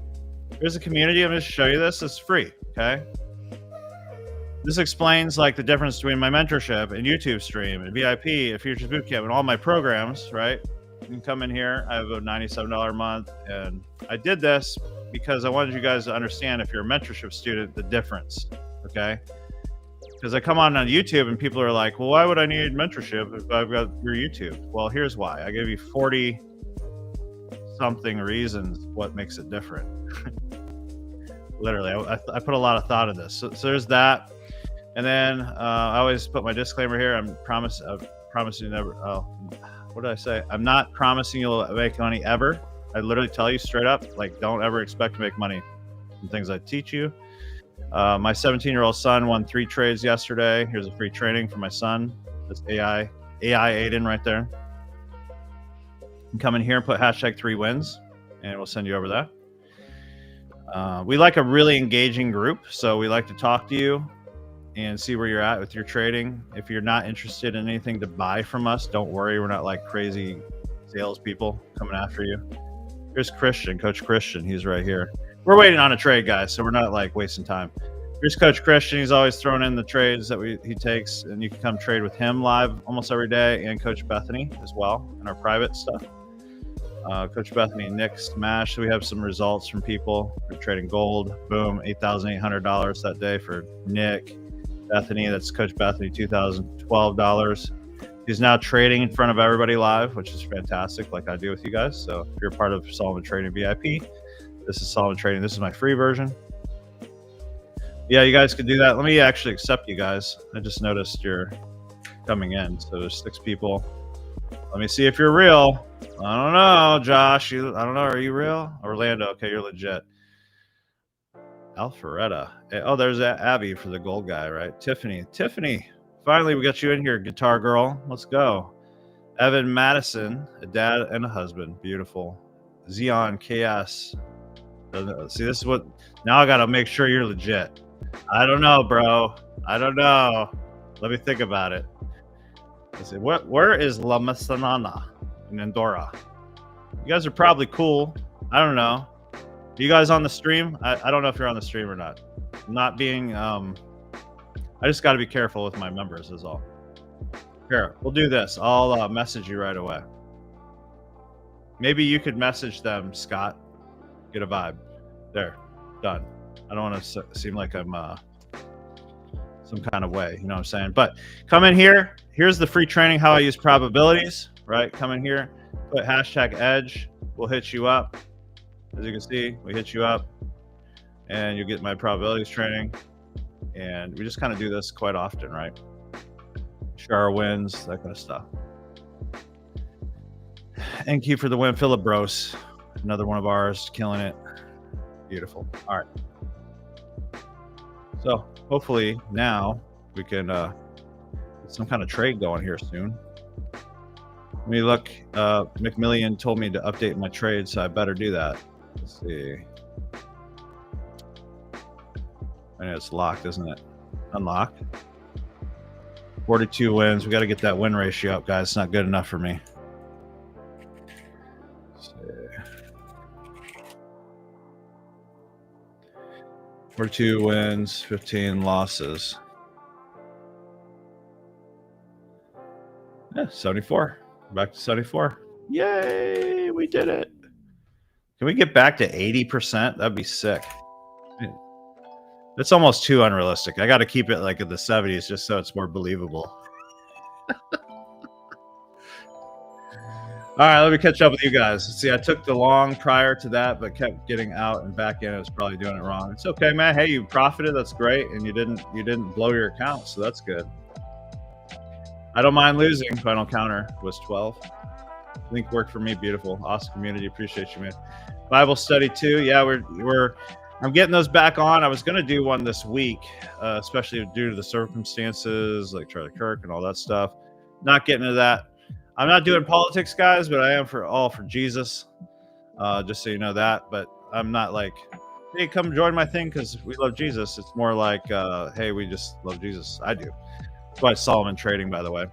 There's a community. I'm gonna show you this. It's free. Okay. This explains like the difference between my mentorship and YouTube stream and VIP and Futures Bootcamp and all my programs, right? You can come in here. I have a $97 a month, and I did this because I wanted you guys to understand, if you're a mentorship student, the difference. Okay. Because I come on YouTube and people are like, well, why would I need mentorship if I've got your YouTube? Well, here's why. I gave you 40 something reasons what makes it different. Literally, I put a lot of thought in this. So there's that. And then I always put my disclaimer here. I'm promising never. Oh, what did I say? I'm not promising you'll make money ever. I literally tell you straight up, like, don't ever expect to make money from things I teach you. My 17-year-old son won 3 trades yesterday. Here's a free training for my son. This AI Aiden right there. You can come in here and put #3wins, and we'll send you over that. We like a really engaging group, so we like to talk to you and see where you're at with your trading. If you're not interested in anything to buy from us, don't worry. We're not like crazy salespeople coming after you. Here's Christian, Coach Christian. He's right here. We're waiting on a trade, guys, so we're not like wasting time. Here's Coach Christian. He's always throwing in the trades that he takes, and you can come trade with him live almost every day, and Coach Bethany as well in our private stuff. Coach Bethany, Nick Smash. So we have some results from people. We're trading gold. Boom, $8,800 that day for Nick. Bethany, that's Coach Bethany, $2,012. He's now trading in front of everybody live, which is fantastic, like I do with you guys. So if you're part of Solomon Trading VIP, this is Solomon Trading. This is my free version. Yeah, you guys could do that. Let me actually accept you guys. I just noticed you're coming in. So there's 6 people. Let me see if you're real. I don't know, Josh. I don't know. Are you real? Orlando. Okay, you're legit. Alpharetta. Oh, there's Abby for the gold guy, right? Tiffany. Finally, we got you in here, guitar girl. Let's go. Evan Madison, a dad and a husband. Beautiful. Xeon KS. See, this is what. Now I got to make sure you're legit. I don't know, bro. I don't know. Let me think about it. Let's see. Where is La Masanana in Andorra? You guys are probably cool. I don't know. Are you guys on the stream? I don't know if you're on the stream or not. I'm not being. I I just got to be careful with my members is all. Here, we'll do this. I'll message you right away. Maybe you could message them, Scott. Get a vibe. There, done. I don't want to seem like I'm some kind of way, you know what I'm saying? But come in here. Here's the free training, how I use probabilities, right? Come in here, put hashtag edge. We'll hit you up. As you can see, we hit you up and you get my probabilities training. And we just kind of do this quite often, right? Share our wins, that kind of stuff. Thank you for the win, Philip Bros. Another one of ours, killing it. Beautiful. All right. So hopefully now we can get some kind of trade going here soon. Let me look. McMillian told me to update my trade, so I better do that. Let's see. I know it's locked, isn't it? Unlock. 42 wins. We got to get that win ratio up, guys. It's not good enough for me. 42 wins, 15 losses. Yeah, 74. Back to 74. Yay, we did it. Can we get back to 80%? That'd be sick. It's almost too unrealistic. I got to keep it like in the 70s just so it's more believable. All right, let me catch up with you guys. See, I took the long prior to that, but kept getting out and back in. I was probably doing it wrong. It's okay, man. Hey, you profited. That's great, and you didn't blow your account, so that's good. I don't mind losing. Final counter was 12. Link worked for me. Beautiful, awesome community. Appreciate you, man. Bible study too. Yeah, I'm getting those back on. I was gonna do one this week, especially due to the circumstances, like Charlie Kirk and all that stuff. Not getting into that. I'm not doing politics, guys, but I am for Jesus. Just so you know that. But I'm not like, hey, come join my thing because we love Jesus. It's more like, hey, we just love Jesus. I do. That's why Solomon Trading, by the way.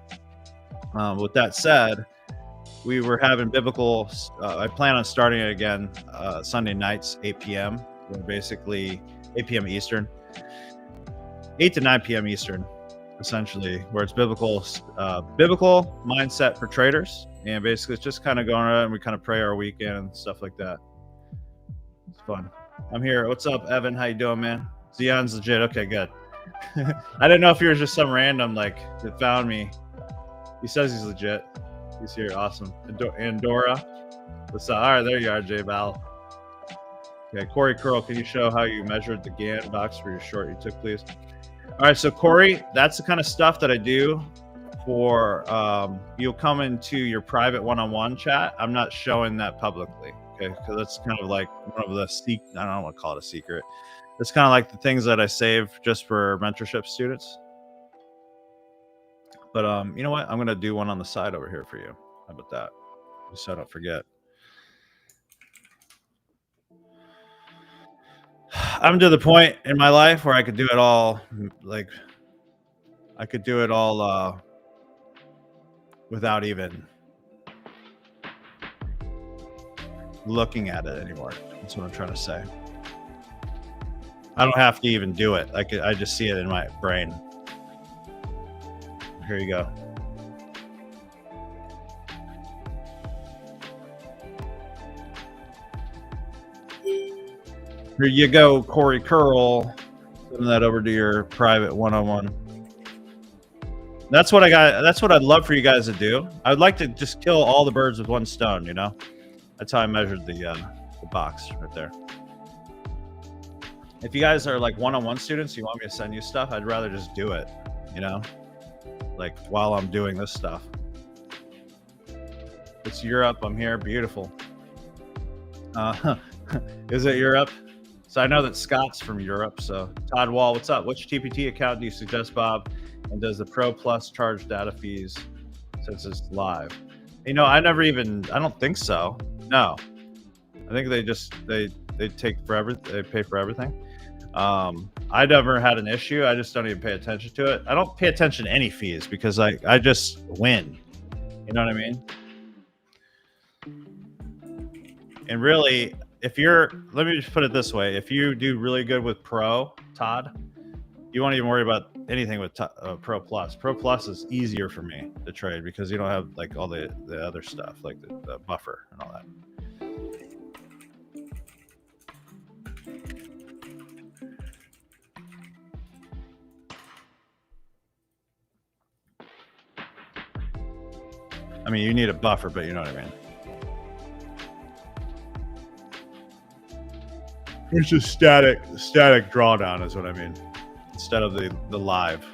With that said, we were having biblical. I plan on starting it again Sunday nights, 8 p.m. Basically 8 p.m. Eastern, 8 to 9 p.m. Eastern. Essentially, where it's biblical mindset for traders, and basically it's just kind of going around and we kind of pray our weekend and stuff like that. It's fun. I'm here. What's up, Evan? How you doing, man? Zion's legit. Okay, good. I didn't know if you were just some random like that found me. He says he's legit. He's here. Awesome. Andorra. What's up? All right, there you are, J Val. Okay, Corey Curl, can you show how you measured the Gann box for your short you took, please? All right, so Corey, that's the kind of stuff that I do for, you'll come into your private one-on-one chat. I'm not showing that publicly, okay? Because that's kind of like one of the, I don't want to call it a secret. It's kind of like the things that I save just for mentorship students. But you know what? I'm going to do one on the side over here for you. How about that? Just so I don't forget. I'm to the point in my life where I could do it all, like I could do it all without even looking at it anymore. That's what I'm trying to say. I don't have to even do it. I just see it in my brain. Here you go. Here you go, Corey Curl. Send that over to your private one-on-one. That's what I got. That's what I'd love for you guys to do. I'd like to just kill all the birds with one stone, you know? That's how I measured the box right there. If you guys are like one-on-one students, you want me to send you stuff, I'd rather just do it, you know? Like while I'm doing this stuff. It's Europe. I'm here. Beautiful. Is it Europe? So I know that Scott's from Europe. So Todd Wall, what's up? Which TPT account do you suggest, Bob? And does the Pro Plus charge data fees since it's live? You know, I don't think so. No, I think they take forever. They pay for everything. I never had an issue. I just don't even pay attention to it. I don't pay attention to any fees because I just win. You know what I mean? And really, let me just put it this way. If you do really good with Pro, Todd, you won't even worry about anything with Pro Plus. Pro Plus is easier for me to trade because you don't have like all the other stuff, like the buffer and all that. I mean, you need a buffer, but you know what I mean. It's just static drawdown is what I mean, instead of the live.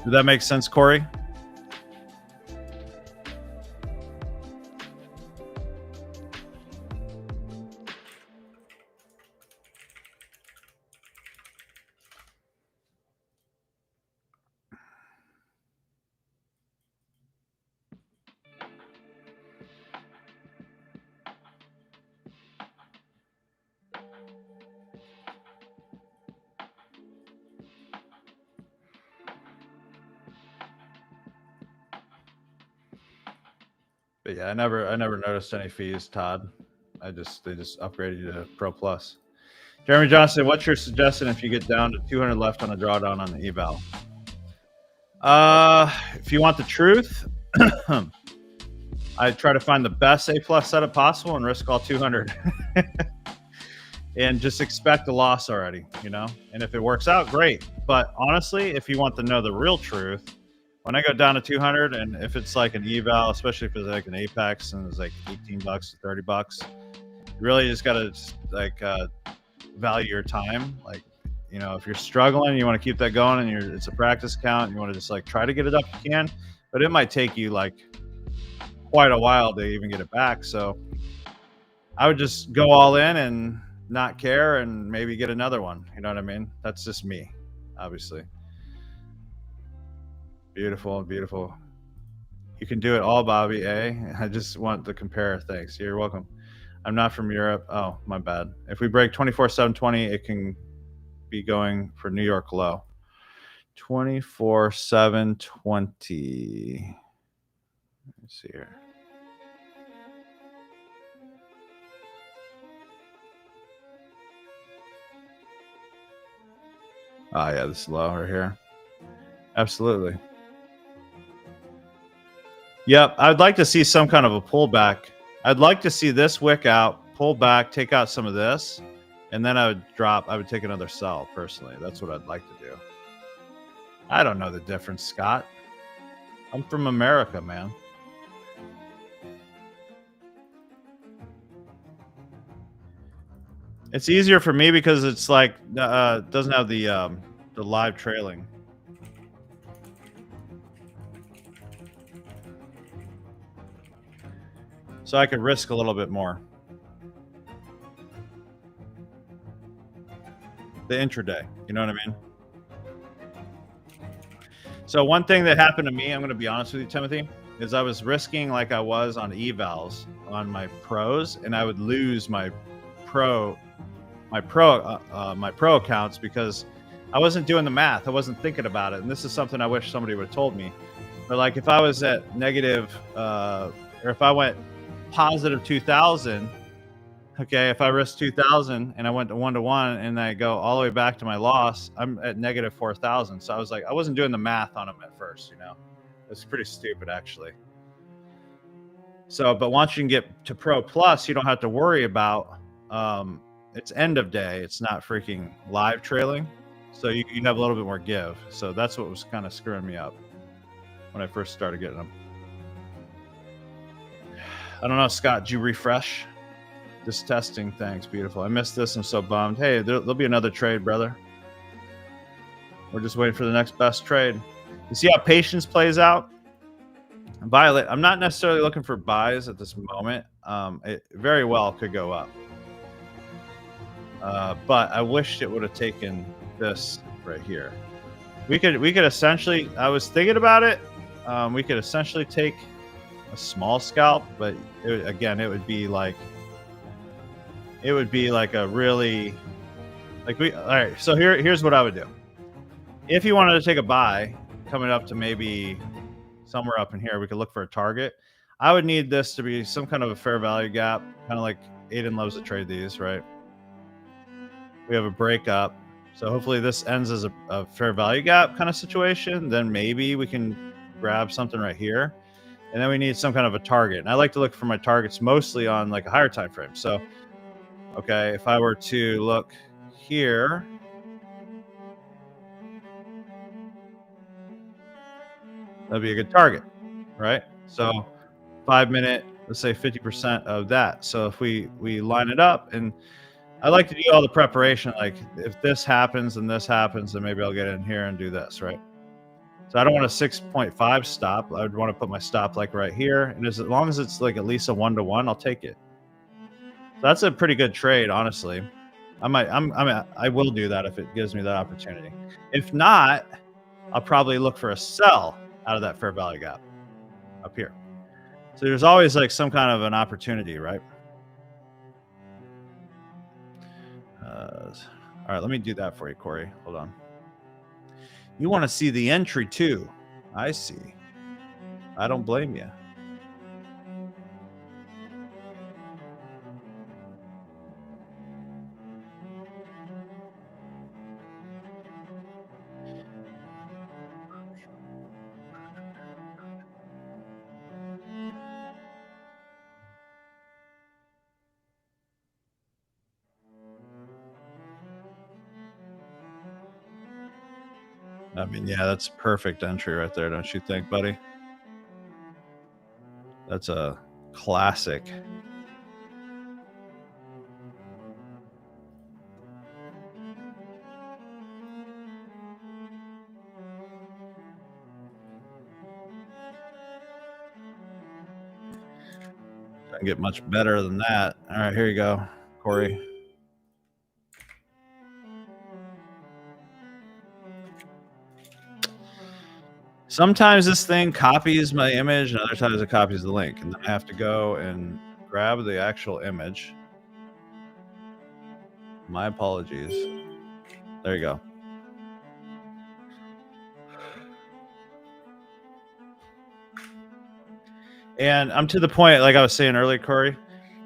Did that make sense, Corey? But yeah, I never noticed any fees, Todd. They just upgraded you to Pro Plus. Jeremy Johnson, what's your suggestion if you get down to 200 left on a drawdown on the eval? If you want the truth, I try to find the best A+ setup possible and risk all 200. And just expect a loss already, you know? And if it works out, great. But honestly, if you want to know the real truth, when I go down to 200, and if it's like an eval, especially if it's like an Apex and it's like $18 to $30, you really just gotta like value your time. Like, you know, if you're struggling, you want to keep that going, and it's a practice account, you want to just like try to get it up if you can, but it might take you like quite a while to even get it back. So I would just go all in and not care, and maybe get another one. You know what I mean? That's just me, obviously. Beautiful, beautiful. You can do it all, Bobby. I just want to compare. Thanks. You're welcome. I'm not from Europe. Oh, my bad. If we break 24/7/20, it can be going for New York low. 24/7/20. Let's see here. Oh yeah, this is low right here. Absolutely. Yep, I'd like to see some kind of a pullback. I'd like to see this wick out, pull back, take out some of this, and then I would take another sell personally. That's what I'd like to do. I don't know the difference, Scott. I'm from America, man. It's easier for me because it's like doesn't have the live trailing. So I could risk a little bit more. The intraday, you know what I mean? So one thing that happened to me, I'm going to be honest with you, Timothy, is I was risking like I was on evals on my pros, and I would lose my pro accounts because I wasn't doing the math. I wasn't thinking about it. And this is something I wish somebody would have told me. But like if I was at negative, or if I went positive 2,000, okay, if I risked 2,000 and I went to 1-to-1 and I go all the way back to my loss, I'm at negative 4,000. So I was like, I wasn't doing the math on them at first, you know? It's pretty stupid actually. So, but once you can get to Pro Plus, you don't have to worry about, it's end of day. It's not freaking live trailing. So you have a little bit more give. So that's what was kind of screwing me up when I first started getting them. I don't know, Scott, did you refresh? Just testing. Thanks. Beautiful. I missed this. I'm so bummed. Hey, there'll be another trade, brother. We're just waiting for the next best trade. You see how patience plays out? Violet, I'm not necessarily looking for buys at this moment. It very well could go up. But I wished it would have taken this right here. We could essentially, I was thinking about it. We could essentially take a small scalp, but again, it would be like a really all right. So here's what I would do. If you wanted to take a buy coming up to maybe somewhere up in here, we could look for a target. I would need this to be some kind of a fair value gap, kind of like Aiden loves to trade these, right? We have a breakup. So hopefully this ends as a fair value gap kind of situation. Then maybe we can grab something right here. And then we need some kind of a target. And I like to look for my targets mostly on like a higher time frame. So, okay, if I were to look here, that'd be a good target, right? So 5 minute, let's say 50% of that. So if we line it up, and I like to do all the preparation, like if this happens and this happens, then maybe I'll get in here and do this, right? So I don't want a 6.5 stop. I would want to put my stop like right here. And as long as it's like at least a 1-to-1, I'll take it. So that's a pretty good trade, honestly. I will do that if it gives me that opportunity. If not, I'll probably look for a sell out of that fair value gap up here. So there's always like some kind of an opportunity, right? All right, let me do that for you, Corey. Hold on. You want to see the entry too. I see. I don't blame you. I mean, yeah, that's a perfect entry right there, don't you think, buddy? That's a classic. Doesn't get much better than that. All right, here you go, Corey. Sometimes this thing copies my image, and other times it copies the link, and then I have to go and grab the actual image. My apologies. There you go. And I'm to the point, like I was saying earlier, Corey,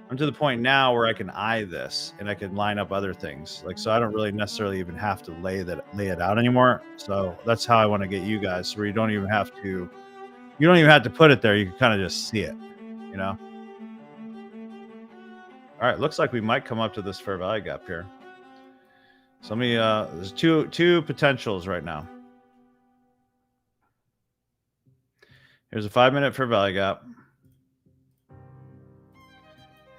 I'm to the point now where I can eye this and I can line up other things. Like, so I don't really necessarily even have to lay it out anymore. So that's how I want to get you guys, where you don't even have to put it there. You can kind of just see it, you know? All right. Looks like we might come up to this fair value gap here. So let me, there's two potentials right now. Here's a 5-minute fair value gap.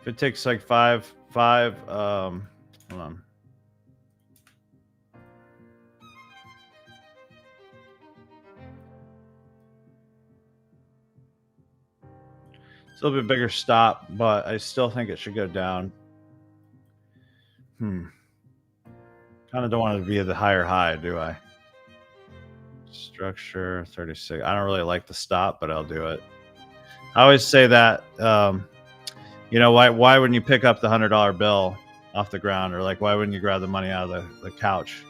If it takes like hold on. It's a little bit bigger stop, but I still think it should go down. Kind of don't want it to be at the higher high, do I? Structure 36. I don't really like the stop, but I'll do it. I always say that, you know, why wouldn't you pick up the $100 bill off the ground, or like why wouldn't you grab the money out of the couch?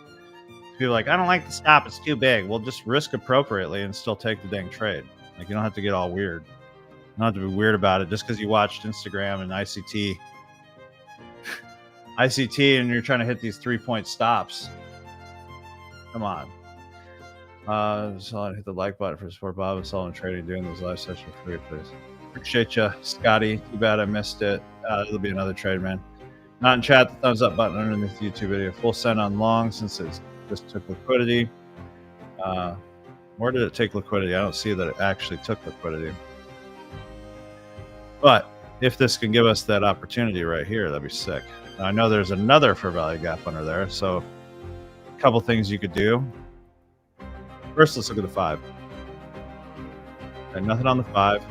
People are like, I don't like the stop, it's too big. Well, just risk appropriately and still take the dang trade. Like, you don't have to get all weird. You don't have to be weird about it just because you watched Instagram and ICT and you're trying to hit these 3-point stops. Come on. So I hit the like button for support Bob and Solomon Trading doing this live session for you, please. Appreciate you, Scotty. Too bad I missed it. It'll be another trade, man. Not in chat, the thumbs up button underneath the YouTube video. Full send on long since it just took liquidity. Where did it take liquidity? I don't see that it actually took liquidity. But if this can give us that opportunity right here, that'd be sick. Now, I know there's another fair value gap under there, so a couple things you could do. First, let's look at the 5. Okay, nothing on the 5.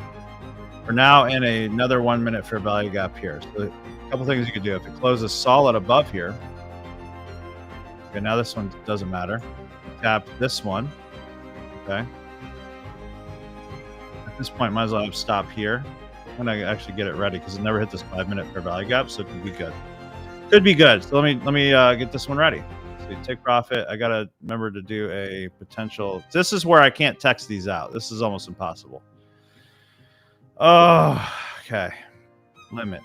We're now in another 1-minute fair value gap here. So a couple things you could do. If it closes solid above here, okay, now this one doesn't matter. Tap this one, okay. At this point, might as well have stop here. I'm gonna actually get it ready because it never hit this 5-minute fair value gap, so it could be good. Could be good. So let me get this one ready. So you take profit. I gotta remember to do a potential. This is where I can't text these out. This is almost impossible. Oh, okay. Limit.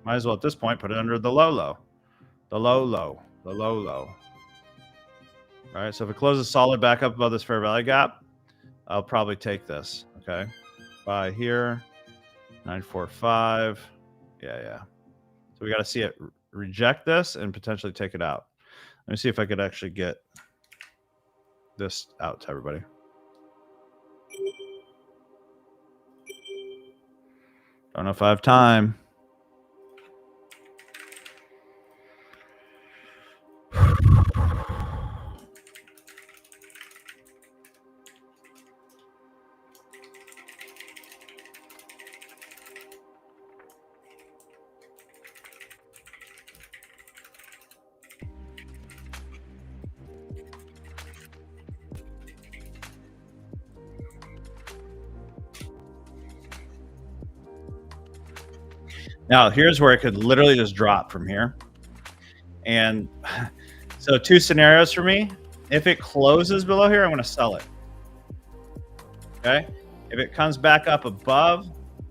Might as well at this point put it under the low low. The low low. The low low. All right, so if it closes solid back up above this fair value gap, I'll probably take this. Okay. Buy here. 945. Yeah. So we got to see it reject this and potentially take it out. Let me see if I could actually get this out to everybody. Don't know if I have time. Now, here's where it could literally just drop from here. And so 2 scenarios for me. If it closes below here, I'm going to sell it. Okay. If it comes back up above,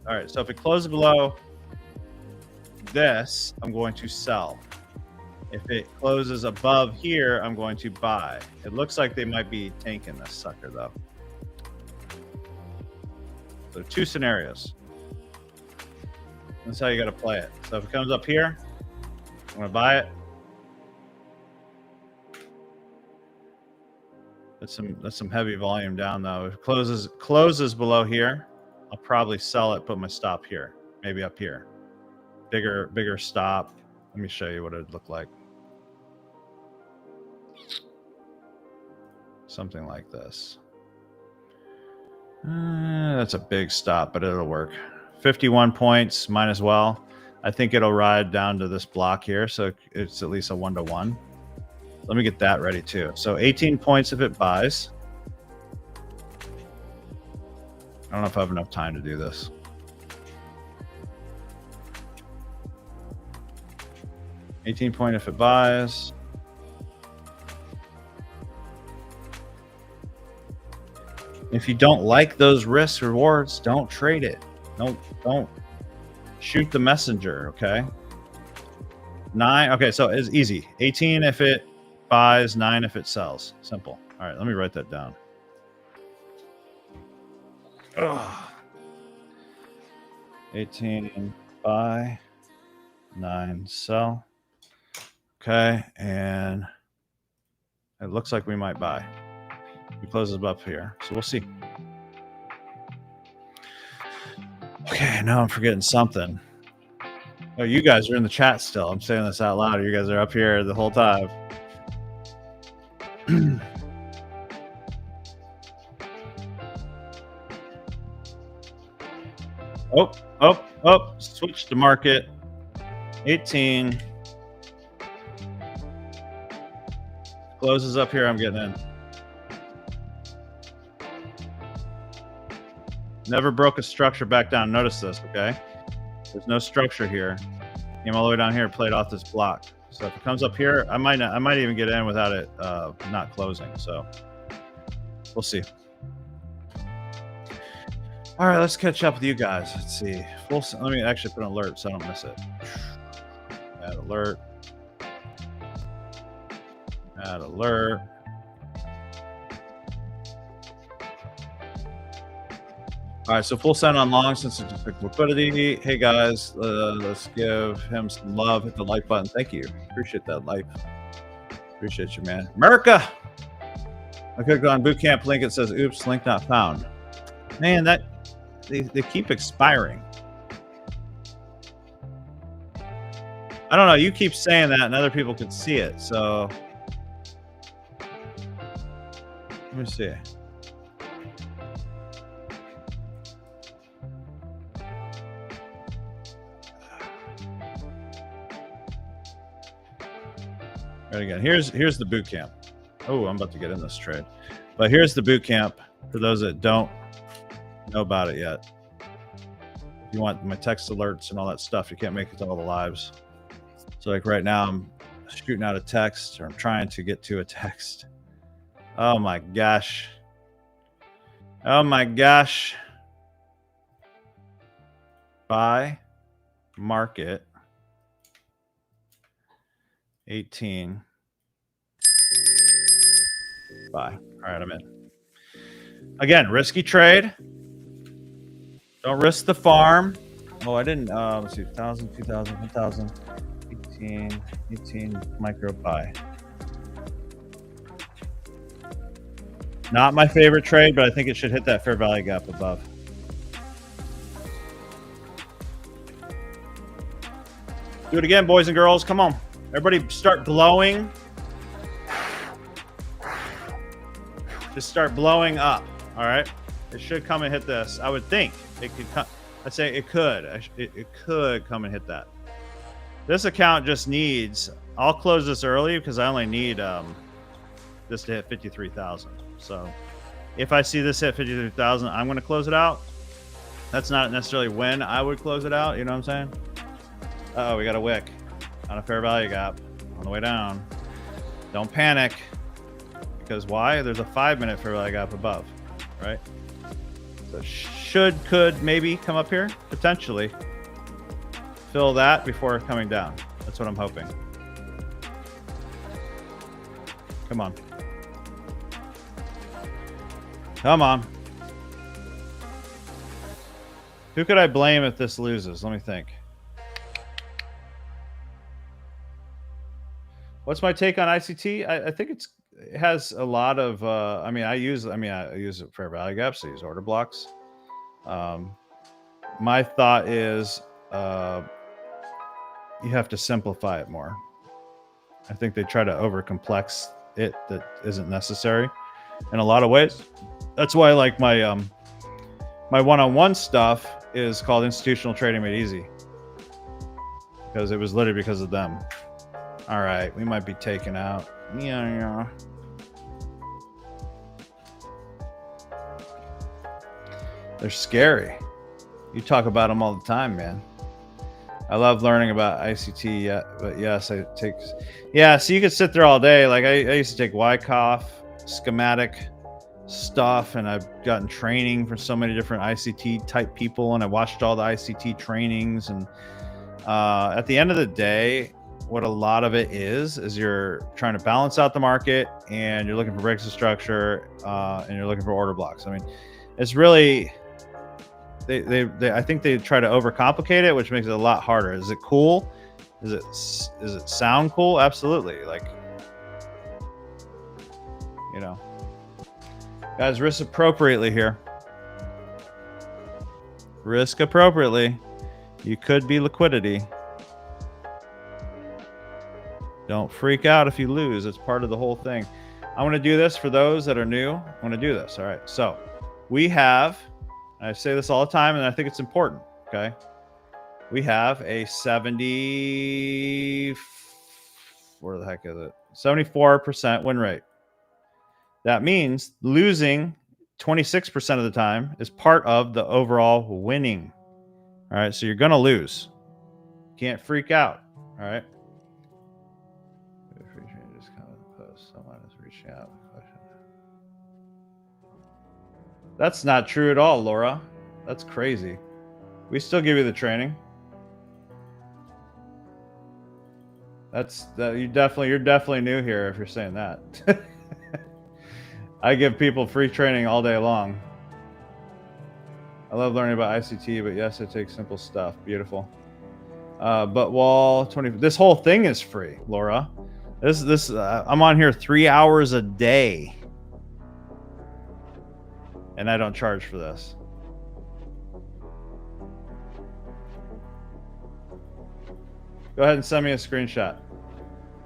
all right. So if it closes below this, I'm going to sell. If it closes above here, I'm going to buy. It looks like they might be tanking this sucker though. So 2 scenarios. That's how you got to play it. So if it comes up here, I'm going to buy it. That's some heavy volume down though. If it closes below here, I'll probably sell it, put my stop here, maybe up here. Bigger stop. Let me show you what it'd look like. Something like this. That's a big stop, but it'll work. 51 points, might as well. I think it'll ride down to this block here, so it's at least a 1-to-1. Let me get that ready too. So 18 points if it buys. I don't know if I have enough time to do this. $18 if it buys. If you don't like those risk rewards, don't trade it. Don't shoot the messenger, okay? 9, okay, so it's easy. 18 if it buys, 9 if it sells. Simple. All right, let me write that down. Ugh. 18 buy, 9 sell. Okay, and it looks like we might buy. It closes up here, so we'll see. Okay, now I'm forgetting something. Oh, you guys are in the chat still. I'm saying this out loud. You guys are up here the whole time. Oh, switch to market. 18. Closes up here, I'm getting in. Never broke a structure back down. Notice this, okay? There's no structure here. Came all the way down here, played off this block. So if it comes up here, I might even get in without it not closing. So we'll see. All right, let's catch up with you guys. Let's see. Let me actually put an alert so I don't miss it. Add alert. Add alert. All right, so full send on long since it's just liquidity. Hey guys, let's give him some love. Hit the like button. Thank you. Appreciate that like. Appreciate you, man. America. I clicked on bootcamp link. It says, "Oops, link not found." Man, that they keep expiring. I don't know. You keep saying that, and other people can see it. So let me see. Right again. Here's the boot camp. Oh, I'm about to get in this trade, but here's the boot camp for those that don't know about it yet. If you want my text alerts and all that stuff, you can't make it to all the lives. So like right now, I'm shooting out a text, or I'm trying to get to a text. Oh my gosh. Oh my gosh. Buy, market, 18. Buy. All right, I'm in. Again, risky trade. Don't risk the farm. Oh, I didn't. Let's see. 1,000, 2,000, 1,000, 18 micro buy. Not my favorite trade, but I think it should hit that fair value gap above. Do it again, boys and girls. Come on. Everybody start glowing. Just start blowing up. All right. It should come and hit this. I would think it could come. I'd say it could. It could come and hit that. This account just needs. I'll close this early because I only need this to hit 53,000. So if I see this hit 53,000, I'm going to close it out. That's not necessarily when I would close it out. You know what I'm saying? Uh-oh, we got a wick on a fair value gap on the way down. Don't panic. Because why? There's a 5-minute fair value gap above, right? So could maybe come up here, potentially. Fill that before coming down. That's what I'm hoping. Come on. Come on. Who could I blame if this loses? Let me think. What's my take on ICT? I think it has a lot of. I use it fair value gaps. I use order blocks. My thought is you have to simplify it more. I think they try to overcomplex it that isn't necessary in a lot of ways. That's why I like my my one-on-one stuff is called Institutional Trading Made Easy, because it was literally because of them. All right, we might be taken out. Yeah. They're scary. You talk about them all the time, man. I love learning about ICT, but yes, it takes. Yeah, so you could sit there all day. Like I used to take Wyckoff schematic stuff, and I've gotten training for so many different ICT type people, and I watched all the ICT trainings. And at the end of the day, what a lot of it is you're trying to balance out the market, and you're looking for breaks of structure, and you're looking for order blocks. I mean, it's really. I think they try to overcomplicate it, which makes it a lot harder. Is it cool? Is it sound cool? Absolutely. Like, you know, guys, risk appropriately here. Risk appropriately. You could be liquidity. Don't freak out if you lose. It's part of the whole thing. I'm going to do this for those that are new. I'm going to do this. All right. So we have. I say this all the time, and I think it's important, okay? We have a 74% win rate. That means losing 26% of the time is part of the overall winning. All right, so you're going to lose. Can't freak out, all right? Someone is reaching out. That's not true at all, Laura. That's crazy. We still give you the training. You're definitely new here if you're saying that. I give people free training all day long. I love learning about ICT, but yes, it takes simple stuff. Beautiful. But wall 20. This whole thing is free, Laura. I'm on here 3 hours a day. And I don't charge for this. Go ahead and send me a screenshot.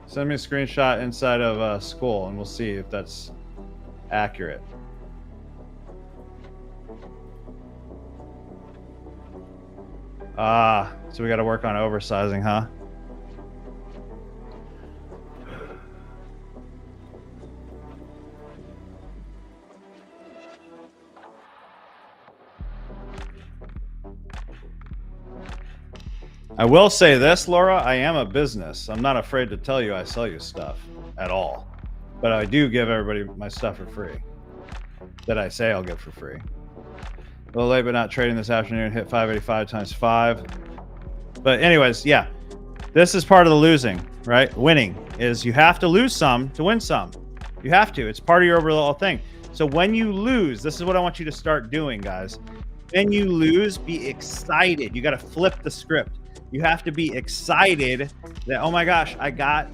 Send me a screenshot inside of School, and we'll see if that's accurate. So we got to work on oversizing, huh? I will say this, Laura, I am a business. I'm not afraid to tell you I sell you stuff at all. But I do give everybody my stuff for free. That I say I'll give for free. A little late, but not trading this afternoon. Hit 585 times 5. But anyways, yeah. This is part of the losing, right? Winning is you have to lose some to win some. You have to. It's part of your overall thing. So when you lose, this is what I want you to start doing, guys. When you lose, be excited. You got to flip the script. You have to be excited that, oh my gosh, I got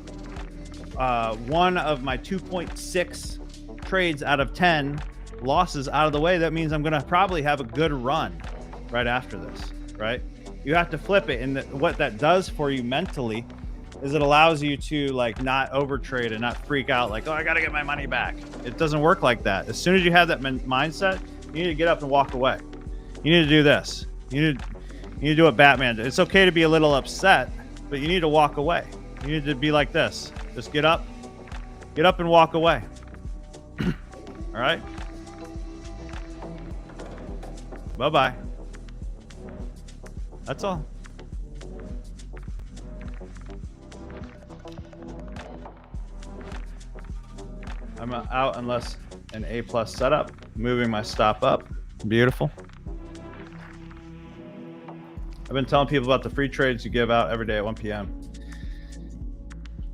one of my 2.6 trades out of 10 losses out of the way. That means I'm going to probably have a good run right after this, right? You have to flip it. And what that does for you mentally is it allows you to like not overtrade and not freak out like, oh, I got to get my money back. It doesn't work like that. As soon as you have that mindset, you need to get up and walk away. You need to do this. You need to do what Batman did. It's okay to be a little upset, but you need to walk away. You need to be like this. Just get up and walk away. All right. Bye-bye. That's all. I'm out unless an A+ setup. Moving my stop up. Beautiful. I've been telling people about the free trades you give out every day at 1 p.m.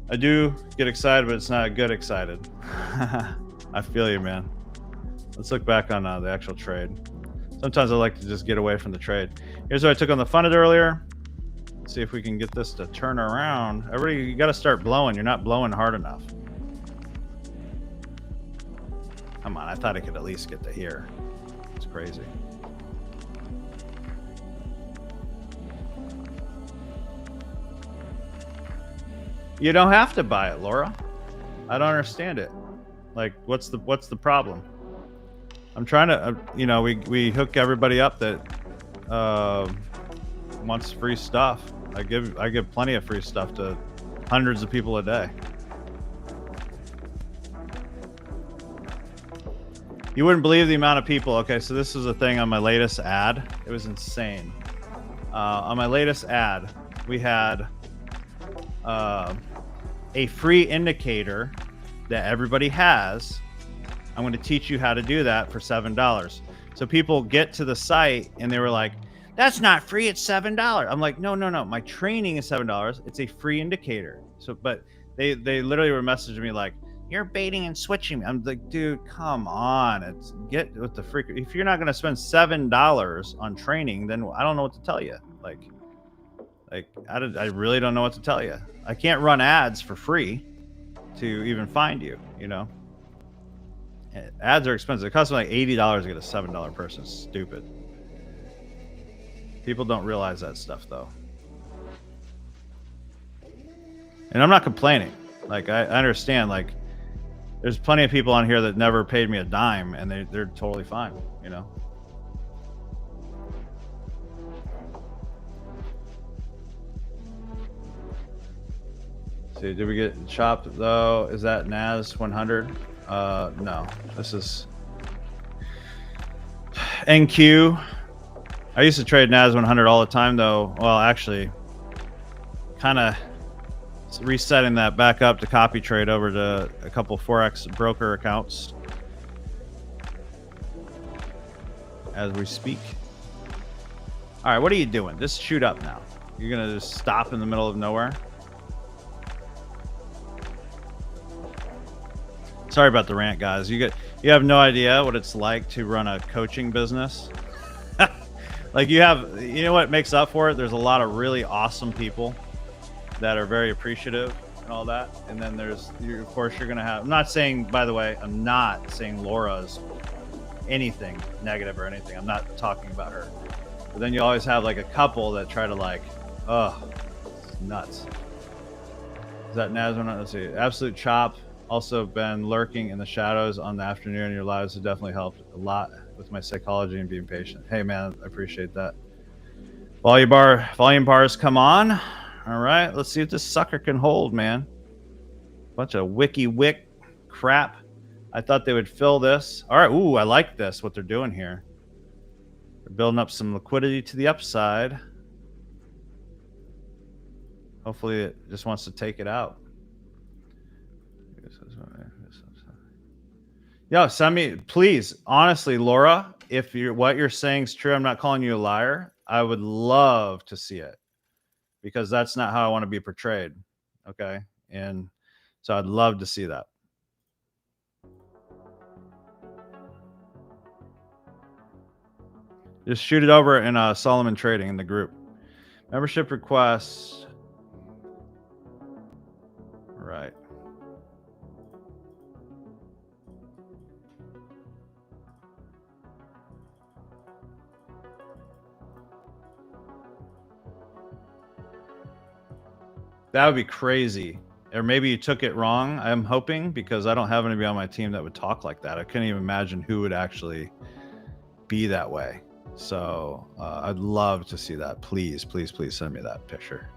I do get excited, but it's not good excited. I feel you, man. Let's look back on the actual trade. Sometimes I like to just get away from the trade. Here's what I took on the funded earlier. Let's see if we can get this to turn around. Everybody, you got to start blowing. You're not blowing hard enough. Come on, I thought I could at least get to here. It's crazy. You don't have to buy it, Laura. I don't understand it. Like, what's the problem? I'm trying to, we hook everybody up that wants free stuff. I give plenty of free stuff to hundreds of people a day. You wouldn't believe the amount of people. Okay, so this is a thing on my latest ad. It was insane. On my latest ad, we had a free indicator that everybody has. I'm going to teach you how to do that for $7. So people get to the site and they were like, that's not free, it's $7. I'm like, no. My training is $7. It's a free indicator. So, but they literally were messaging me like, you're baiting and switching me. I'm like, dude, come on. Get with the freak. If you're not going to spend $7 on training, then I don't know what to tell you. Like I really don't know what to tell you. I can't run ads for free to even find you, Ads are expensive. It costs me like $80 to get a $7 person. It's stupid. People don't realize that stuff though. And I'm not complaining. Like I understand, like there's plenty of people on here that never paid me a dime and they're totally fine, See, did we get chopped though? Is that NAS 100? No, this is NQ. I used to trade NAS 100 all the time though. Well, actually, kind of resetting that back up to copy trade over to a couple Forex broker accounts as we speak. All right, what are you doing? Just shoot up now. You're gonna just stop in the middle of nowhere. Sorry about the rant, guys. You have no idea what it's like to run a coaching business. Like you know what makes up for it? There's a lot of really awesome people that are very appreciative and all that. And then of course you're going to have, I'm not saying, by the way, I'm not saying Laura's anything negative or anything. I'm not talking about her. But then you always have like a couple that try to like, oh, it's nuts. Is that NAS? Let's see. Absolute chop. Also been lurking in the shadows on the afternoon. Your lives have definitely helped a lot with my psychology and being patient. Hey man, I appreciate that. Volume bars come on. All right, let's see if this sucker can hold, man. Bunch of wick crap. I thought they would fill this. All right, ooh, I like this, what they're doing here. They're building up some liquidity to the upside. Hopefully it just wants to take it out. Yo, send me, please, honestly, Laura, if what you're saying is true, I'm not calling you a liar. I would love to see it because that's not how I want to be portrayed. Okay. And so I'd love to see that. Just shoot it over in Solomon Trading in the group. Membership requests. Right. That would be crazy. Or maybe you took it wrong, I'm hoping, because I don't have anybody on my team that would talk like that. I couldn't even imagine who would actually be that way. So I'd love to see that. Please, please, please send me that picture.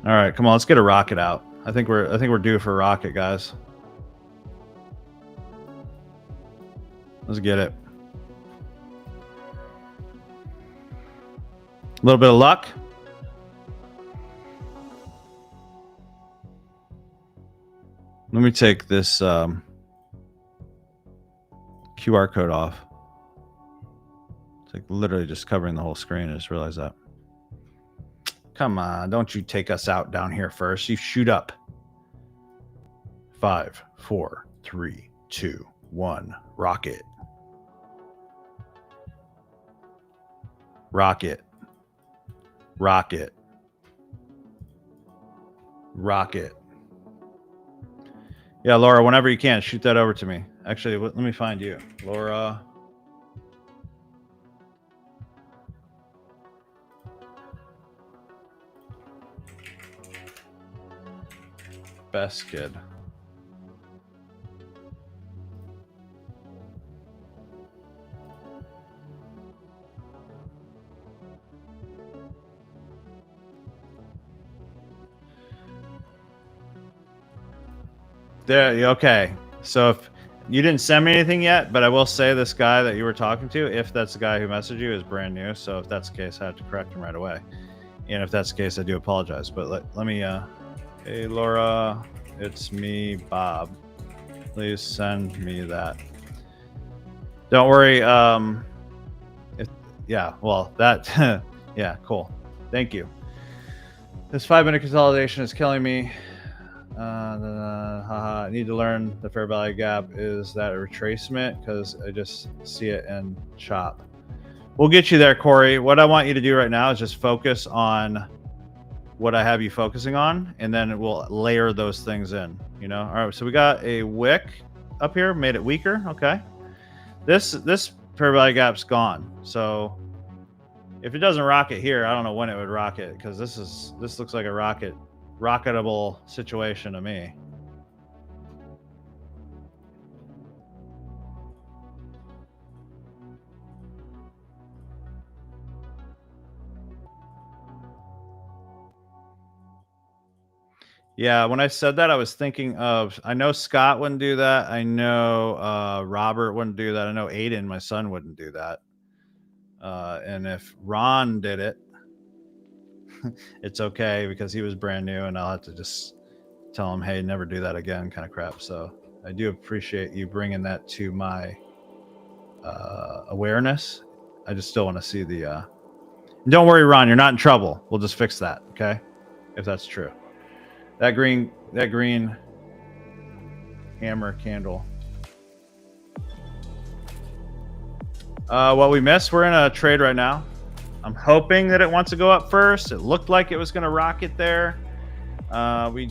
All right, come on, let's get a rocket out. I think we're due for a rocket, guys. Let's get it. A little bit of luck. Let me take this QR code off. It's like literally just covering the whole screen. I just realized that. Come on, don't you take us out down here first. You shoot up. 5, 4, 3, 2, 1. Rocket. Rocket. Rocket. Rocket. Yeah, Laura, whenever you can, shoot that over to me. Actually, let me find you. Laura. Best kid. There, okay. So if you didn't send me anything yet, but I will say this guy that you were talking to, if that's the guy who messaged you, is brand new. So if that's the case, I have to correct him right away. And if that's the case, I do apologize. But let me, hey, Laura, it's me, Bob. Please send me that. Don't worry. Yeah, well, that, yeah, cool. Thank you. This 5-minute consolidation is killing me. I need to learn the fair value gap. Is that a retracement? Because I just see it in chop. We'll get you there, Corey. What I want you to do right now is just focus on what I have you focusing on, and then we'll layer those things in. You know. All right. So we got a wick up here, made it weaker. Okay. This fair value gap's gone. So if it doesn't rocket here, I don't know when it would rocket, because this looks like a rocketable situation to me. Yeah, when I said that, I was thinking of, I know Scott wouldn't do that. I know Robert wouldn't do that. I know Aiden, my son, wouldn't do that. And if Ron did it, it's okay, because he was brand new, and I'll have to just tell him, hey, never do that again, kind of crap. So I do appreciate you bringing that to my awareness. I just still want to see the don't worry, Ron, you're not in trouble. We'll just fix that, okay? If that's true. That green hammer candle. What we missed, we're in a trade right now. I'm hoping that it wants to go up first. It looked like it was going to rocket there. We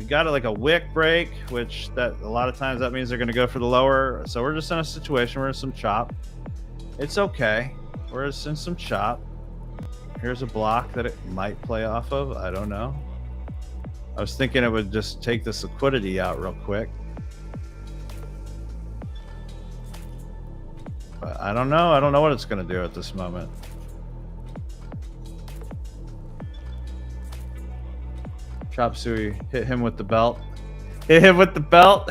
got it like a wick break, which that a lot of times that means they're going to go for the lower. So we're just in a situation where there's some chop. It's okay. We're just in some chop. Here's a block that it might play off of. I don't know. I was thinking it would just take this liquidity out real quick. But I don't know. I don't know what it's going to do at this moment. Chop Suey, hit him with the belt. Hit him with the belt.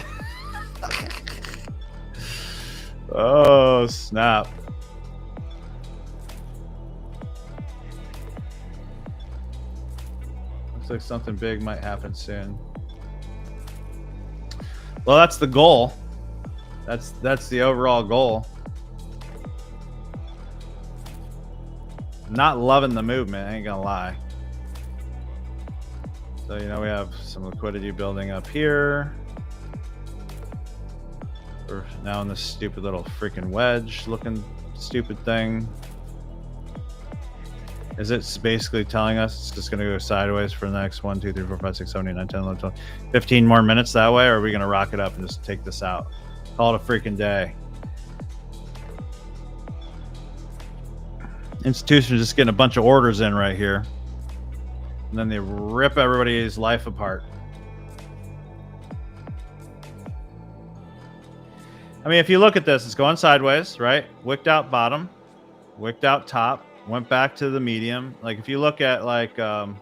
Oh, snap. Looks like something big might happen soon. Well, that's the goal. That's the overall goal. Not loving the movement, I ain't gonna lie. So, you know, we have some liquidity building up here. We're now in this stupid little freaking wedge looking stupid thing. Is it basically telling us it's just going to go sideways for the next 1, 2, 3, 4, 5, 6, 7, 8, 9, 10, 11, 12, 15 more minutes that way? Or are we going to rock it up and just take this out? Call it a freaking day. Institutions just getting a bunch of orders in right here. And then they rip everybody's life apart. I mean, if you look at this, it's going sideways, right? Wicked out bottom, wicked out top, went back to the medium. Like if you look at like the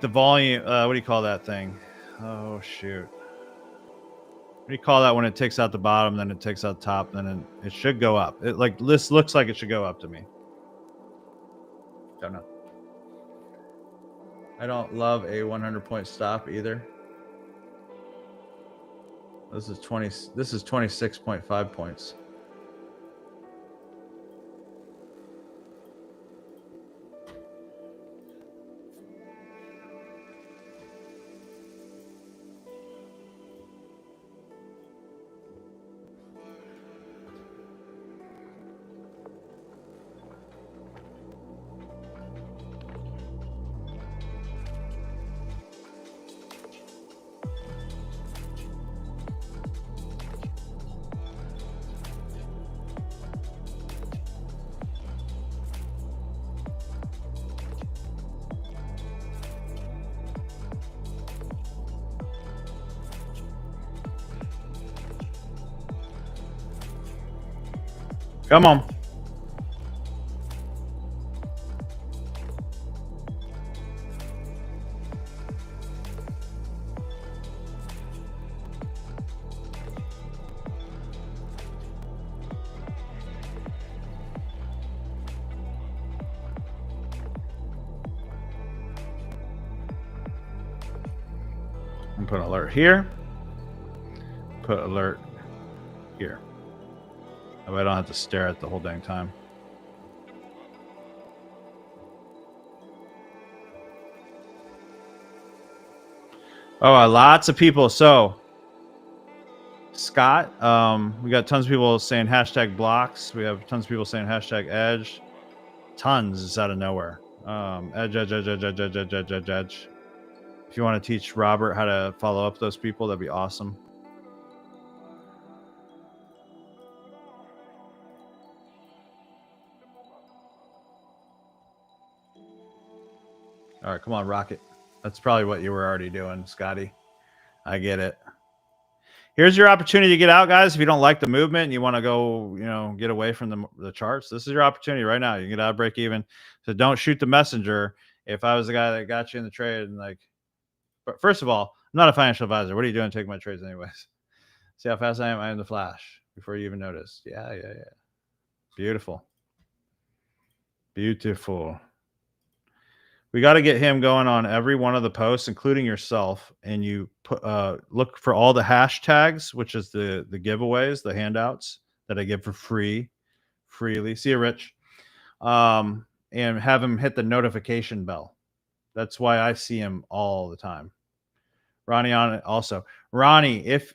volume, what do you call that thing? Oh shoot. What do you call that when it takes out the bottom, then it takes out the top, then it should go up. It like this looks like it should go up to me. Don't know. I don't love a 100-point stop either. This is 26.5 points. Come on. And put alert here. Put alert here. That way I don't have to stare at the whole dang time. Oh, lots of people. So, Scott, we got tons of people saying hashtag blocks. We have tons of people saying hashtag edge. Tons is out of nowhere. Edge. If you want to teach Robert how to follow up those people, that'd be awesome. All right, come on, Rocket. That's probably what you were already doing, Scotty. I get it. Here's your opportunity to get out, guys. If you don't like the movement and you want to go, you know, get away from the charts, this is your opportunity right now. You can get out of break even. So don't shoot the messenger. If I was the guy that got you in the trade and like, but first of all, I'm not a financial advisor. What are you doing taking my trades anyways? See how fast I am? I am the flash before you even notice. Yeah. Beautiful. Beautiful. We got to get him going on every one of the posts, including yourself. And you put look for all the hashtags, which is the giveaways, the handouts that I give for freely. See you, Rich. And have him hit the notification bell. That's why I see him all the time. Ronnie on it also. Ronnie, if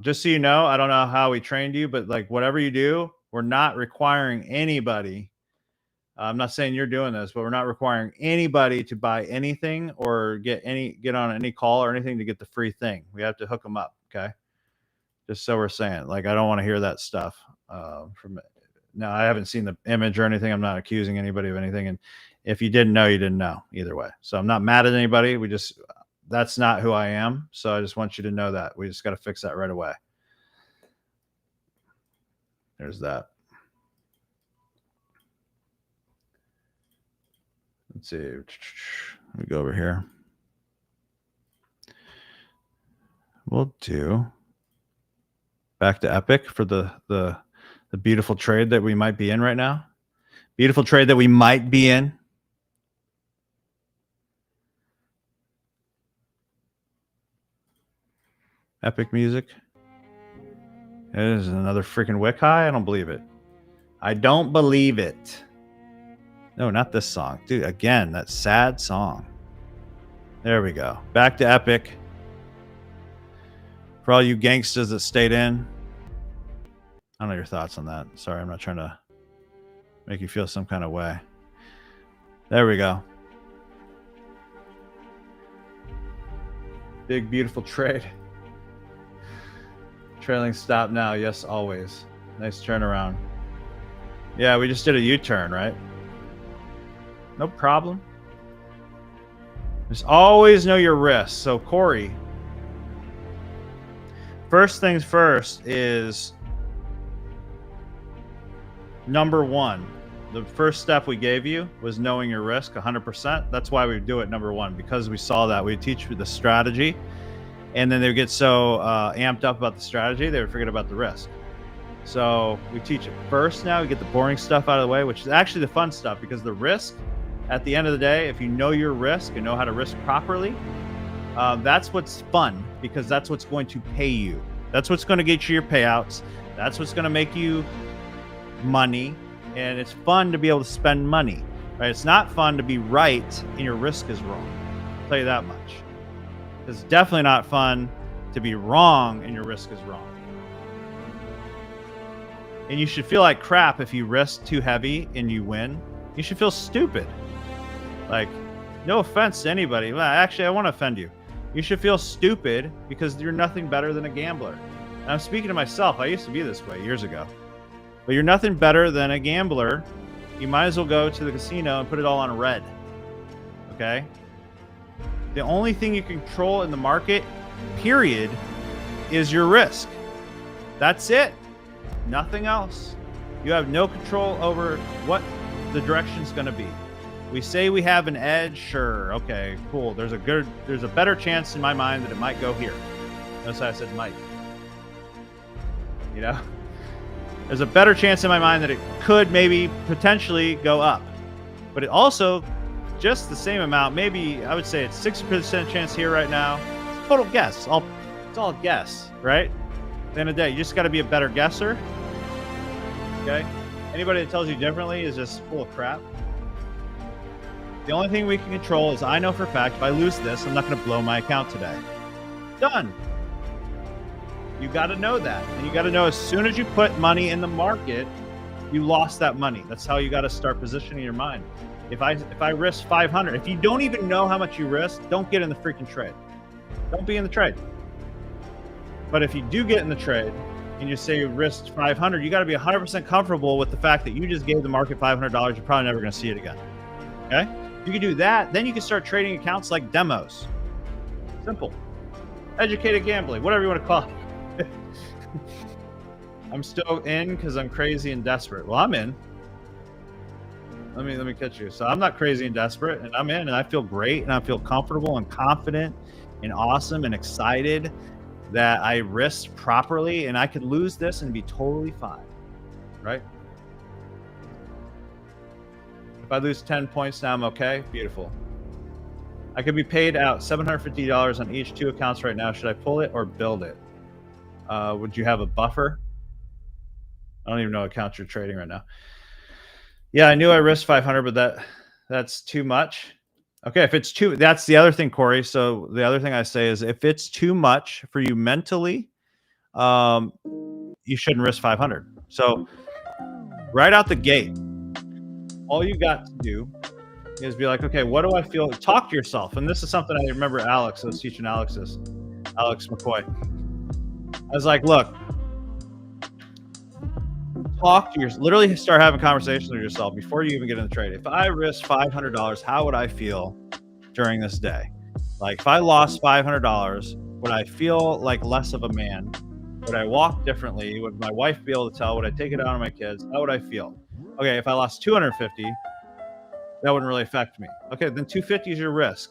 just so you know, I don't know how we trained you, but like whatever you do, we're not requiring anybody. I'm not saying you're doing this, but we're not requiring anybody to buy anything or get on any call or anything to get the free thing. We have to hook them up. Okay. Just so we're saying, like, I don't want to hear that stuff from now. I haven't seen the image or anything. I'm not accusing anybody of anything. And if you didn't know, you didn't know either way. So I'm not mad at anybody. That's not who I am. So I just want you to know that we just got to fix that right away. There's that. Let's see. Let me go over here. We'll do back to Epic for the beautiful trade that we might be in right now. Beautiful trade that we might be in. Epic music. It is another freaking wick high. I don't believe it. I don't believe it. No, not this song. Dude, again, that sad song. There we go. Back to Epic. For all you gangsters that stayed in. I don't know your thoughts on that. Sorry, I'm not trying to make you feel some kind of way. There we go. Big, beautiful trade. Trailing stop now. Yes, always. Nice turnaround. Yeah, we just did a U-turn, right? No problem. Just always know your risks. So, Corey, first things first is number one. The first step we gave you was knowing your risk 100%. That's why we do it number one, because we saw that. We teach you the strategy, and then they would get so amped up about the strategy, they would forget about the risk. So we teach it first now. We get the boring stuff out of the way, which is actually the fun stuff, because the risk, at the end of the day, if you know your risk and know how to risk properly, that's what's fun, because that's what's going to pay you. That's what's going to get you your payouts. That's what's going to make you money. And it's fun to be able to spend money, right? It's not fun to be right and your risk is wrong. I'll tell you that much. It's definitely not fun to be wrong and your risk is wrong. And you should feel like crap if you risk too heavy and you win. You should feel stupid. Like, no offense to anybody. Well, actually, I want to offend you. You should feel stupid because you're nothing better than a gambler. And I'm speaking to myself. I used to be this way years ago. But you're nothing better than a gambler. You might as well go to the casino and put it all on red. Okay? The only thing you control in the market, period, is your risk. That's it. Nothing else. You have no control over what the direction's going to be. We say we have an edge. Sure. Okay, cool. There's a better chance in my mind that it might go here. Notice I said might. You know? There's a better chance in my mind that it could maybe potentially go up. But it also, just the same amount, maybe I would say it's 60% chance here right now. It's a total guess. It's all a guess, right? At the end of the day, you just got to be a better guesser. Okay? Anybody that tells you differently is just full of crap. The only thing we can control is I know for a fact if I lose this, I'm not going to blow my account today. Done. You got to know that. And you got to know as soon as you put money in the market, you lost that money. That's how you got to start positioning your mind. If I risk 500, if you don't even know how much you risk, don't get in the freaking trade. Don't be in the trade. But if you do get in the trade and you say you risked 500, you got to be 100% comfortable with the fact that you just gave the market $500. You're probably never going to see it again. Okay? If you can do that, then you can start trading accounts like demos. Simple. Educated gambling, whatever you want to call it. I'm still in because I'm crazy and desperate. Well, I'm in. Let me catch you. So I'm not crazy and desperate, and I'm in, and I feel great, and I feel comfortable and confident and awesome and excited that I risked properly, and I could lose this and be totally fine, right? If I lose 10 points now, I'm okay. Beautiful. I could be paid out $750 on each 2 accounts right now. Should I pull it or build it? Would you have a buffer? I don't even know what account you're trading right now. Yeah, I knew I risked 500, but that's too much. Okay, if it's too, that's the other thing, Corey. So the other thing I say is if it's too much for you mentally, you shouldn't risk 500. So right out the gate, all you got to do is be like, okay, what do I feel? Talk to yourself. And this is something I remember I was teaching Alex McCoy. I was like, look, literally start having conversations with yourself before you even get in the trade. If I risk $500, how would I feel during this day? Like if I lost $500, would I feel like less of a man? Would I walk differently? Would my wife be able to tell? Would I take it out on my kids? How would I feel? Okay, if I lost 250, that wouldn't really affect me. Okay, then 250 is your risk.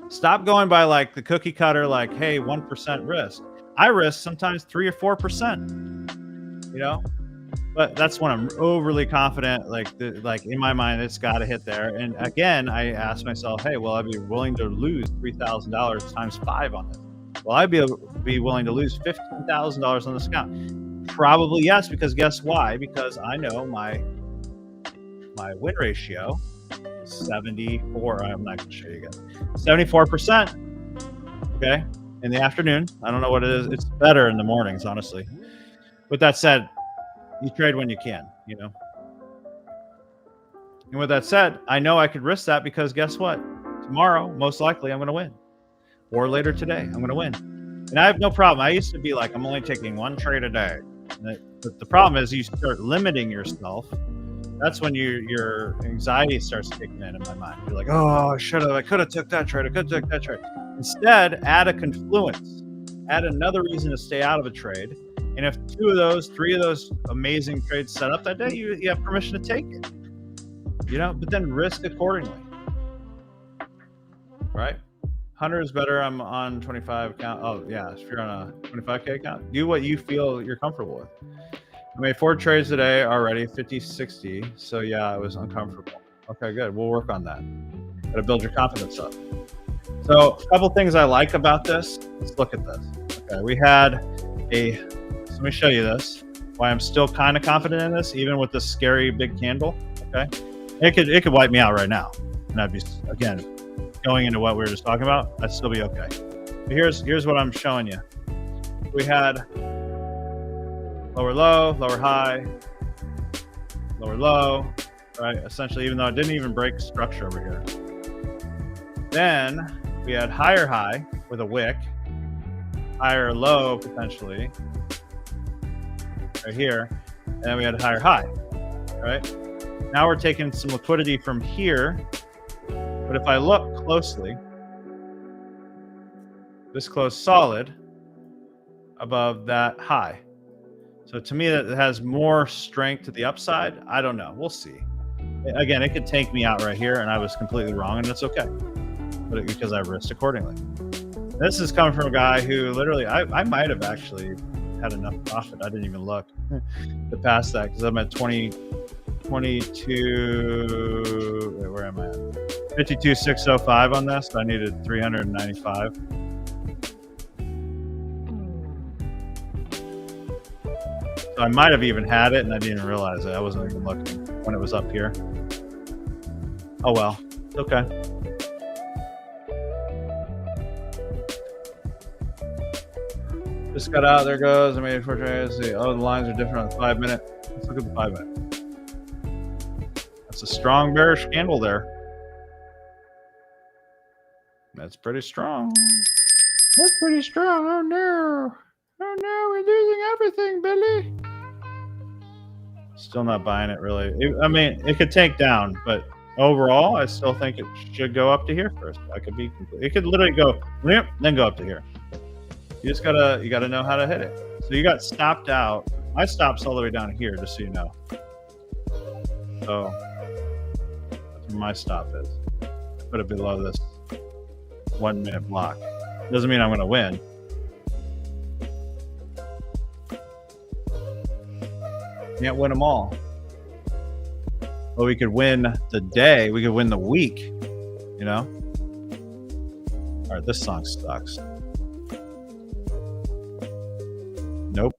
Stop going by like the cookie cutter, like, hey, 1% risk. I risk sometimes 3 or 4%, you know, but that's when I'm overly confident. Like in my mind, it's got to hit there. And again, I ask myself, hey, well, I'd be willing to lose $3,000 times 5 on this. Will I be willing to lose $15,000 on this account? Probably yes, because guess why? Because I know my win ratio is 74. I'm not going to show you guys. 74%. Okay, in the afternoon. I don't know what it is. It's better in the mornings, honestly. With that said, you trade when you can, you know. And with that said, I know I could risk that because guess what? Tomorrow, most likely, I'm going to win. Or later today, I'm going to win. And I have no problem. I used to be like, I'm only taking one trade a day. But the problem is you start limiting yourself. That's when your anxiety starts kicking in my mind. You're like, oh, I could have took that trade. I could have took that trade. Instead, add a confluence. Add another reason to stay out of a trade. And if 2 of those, 3 of those amazing trades set up that day, you have permission to take it. You know, but then risk accordingly. Right? 100 is better. I'm on 25 account. Oh, yeah. If you're on a 25K account, do what you feel you're comfortable with. I made 4 trades today already, 50, 60. So, yeah, I was uncomfortable. Okay, good. We'll work on that. Got to build your confidence up. So, a couple things I like about this. Let's look at this. Okay, we had so let me show you this. Why I'm still kind of confident in this, even with this scary big candle. Okay, it could wipe me out right now, and I'd be, again, going into what we were just talking about. I'd still be okay. But here's what I'm showing you. We had lower low, lower high, lower low, right? Essentially, even though it didn't even break structure over here. Then we had higher high with a wick, higher low potentially right here, and then we had a higher high, right? Now we're taking some liquidity from here, but if I look closely, this closed solid above that high. So to me, that has more strength to the upside. I don't know. We'll see. Again, it could take me out right here, and I was completely wrong, and it's okay. But because I risked accordingly. This is coming from a guy who literally, I might have actually had enough profit. I didn't even look to pass that because I'm at 22. Wait, where am I at? 52,605 on this. I needed 395. So I might have even had it, and I didn't even realize it. I wasn't even looking when it was up here. Oh well, it's okay. Just got out. There goes. I made 4 trades. Oh, the lines are different on the 5-minute. Let's look at the 5-minute. That's a strong bearish candle there. That's pretty strong. That's pretty strong. Oh no. Oh no, we're losing everything, Billy. Still not buying it really. I mean, it could take down, but overall, I still think it should go up to here first. It could literally go, then go up to here. You gotta know how to hit it. So you got stopped out. My stop's all the way down here, just so you know. So that's where my stop is. Put it below this 1-minute block. Doesn't mean I'm gonna win. Can't win them all. But we could win the day. We could win the week. You know? All right, this song sucks. Nope.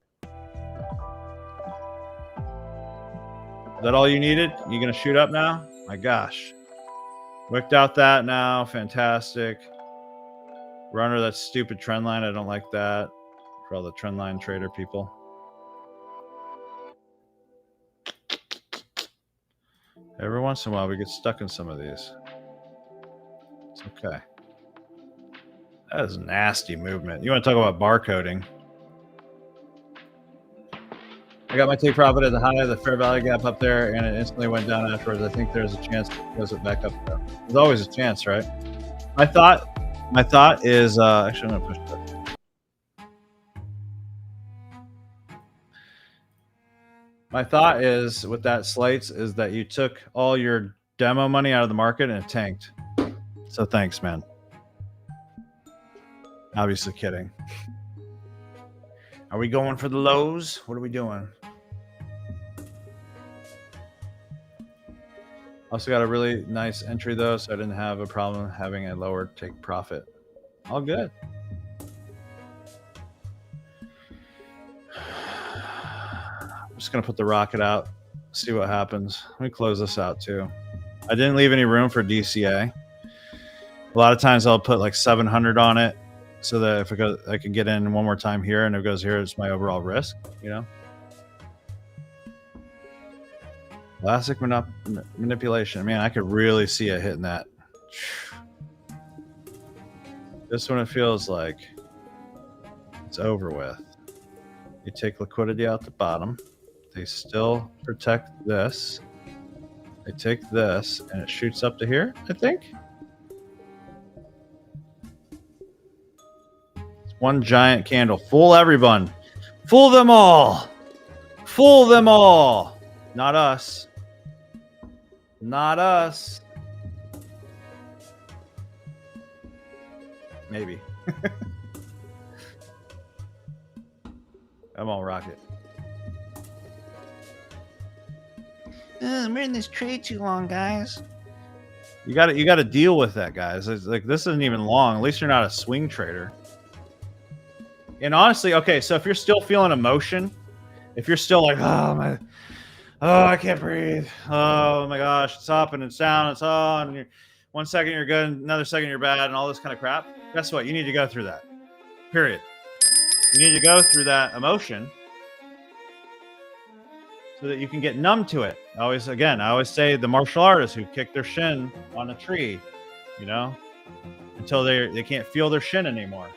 Is that all you needed? You gonna shoot up now? My gosh. Worked out that now. Fantastic. Runner, that stupid trend line. I don't like that. For all the trend line trader people. Every once in a while, we get stuck in some of these. It's okay. That is nasty movement. You want to talk about barcoding? I got my take profit at the high of the fair value gap up there, and it instantly went down afterwards. I think there's a chance it goes back up there. There's always a chance, right? My thought is actually I'm gonna push that. My thought is with that slates is that you took all your demo money out of the market and it tanked. So thanks, man. Obviously kidding. Are we going for the lows? What are we doing? Also got a really nice entry though, so I didn't have a problem having a lower take profit. All good. just going to put the rocket out, see what happens. Let me close this out too. I didn't leave any room for DCA. A lot of times I'll put like 700 on it so that if it goes, I can get in one more time here, and if it goes here, it's my overall risk, you know? Classic manipulation. Man, I could really see it hitting that. This one, it feels like it's over with. You take liquidity out the bottom. They still protect this. They take this, and it shoots up to here, I think. It's one giant candle. Fool everyone. Fool them all. Fool them all. Not us. Not us. Maybe. Come on, rocket. We're in this trade too long, guys. You got to deal with that, guys. It's like, this isn't even long. At least you're not a swing trader. And honestly, okay, so if you're still feeling emotion, if you're still like, oh, I can't breathe. Oh my gosh, it's up and it's down, it's on. And 1 second you're good, another second you're bad, and all this kind of crap. Guess what? You need to go through that. Period. You need to go through that emotion so that you can get numb to it. I always say the martial artists who kick their shin on a tree, you know, until they can't feel their shin anymore.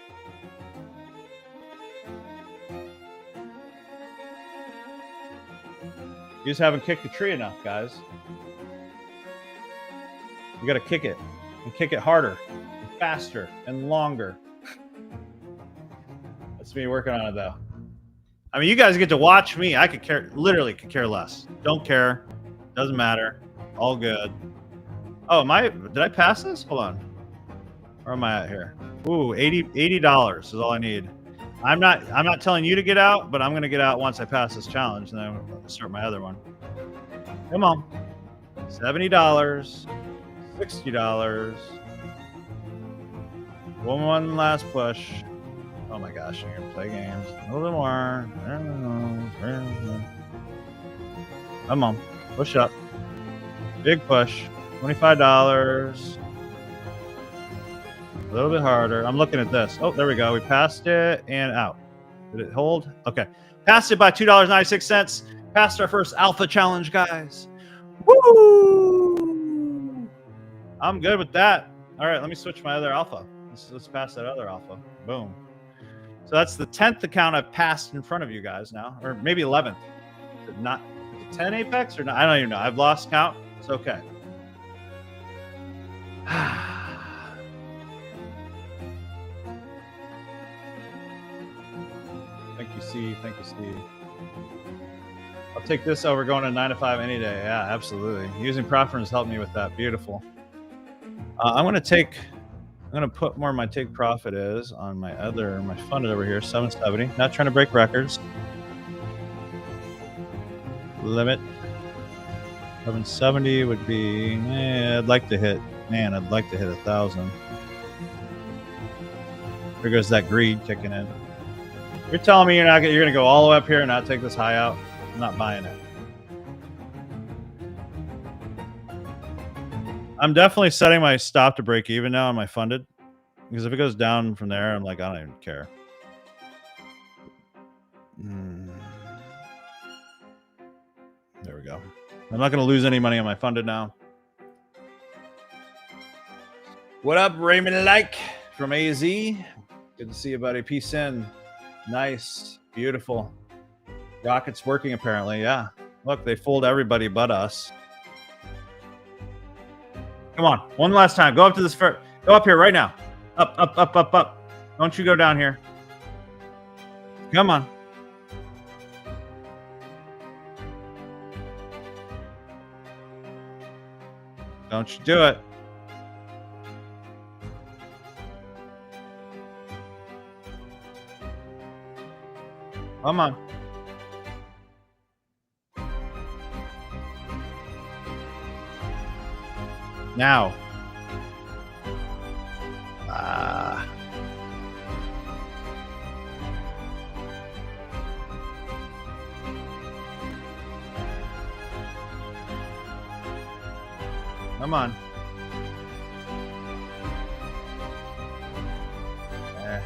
You just haven't kicked the tree enough, guys. You got to kick it, and kick it harder, and faster, and longer. That's me working on it, though. I mean, you guys get to watch me. I literally could care less. Don't care. Doesn't matter. All good. Oh, did I pass this? Hold on. Where am I at here? Ooh, $80 is all I need. I'm not telling you to get out, but I'm going to get out once I pass this challenge, and then I'm going to start my other one. Come on. $70, $60. One last push. Oh my gosh, you're going to play games. A little more. Come on. Push up. Big push. $25. A little bit harder. I'm looking at this. Oh, there we go. We passed it and out. Did it hold? Okay. Passed it by $2.96. Passed our first alpha challenge, guys. Woo! I'm good with that. All right, let me switch my other alpha. Let's pass that other alpha. Boom. So that's the 10th account I've passed in front of you guys now, or maybe 11th. Is it 10 Apex or not? I don't even know. I've lost count. It's okay. Thank you, C. Thank you, Steve. I'll take this over going to 9 to 5 any day. Yeah, absolutely. Using profit has helped me with that. Beautiful. I'm going to put where my take profit is on my funded over here, 770. Not trying to break records. Limit. 770 would be, I'd like to hit 1,000. There goes that greed kicking in. You're telling me you're going to go all the way up here and not take this high out? I'm not buying it. I'm definitely setting my stop to break even now on my funded, because if it goes down from there, I'm like, I don't even care. There we go. I'm not going to lose any money on my funded now. What up, Raymond Like from AZ? Good to see you, buddy. Peace in. Nice. Beautiful. Rocket's working, apparently. Yeah. Look, they fooled everybody but us. Come on. One last time. Go up to this first. Go up here right now. Up, up, up, up, up. Don't you go down here. Come on. Don't you do it. Come on. Now. Come on. Eh.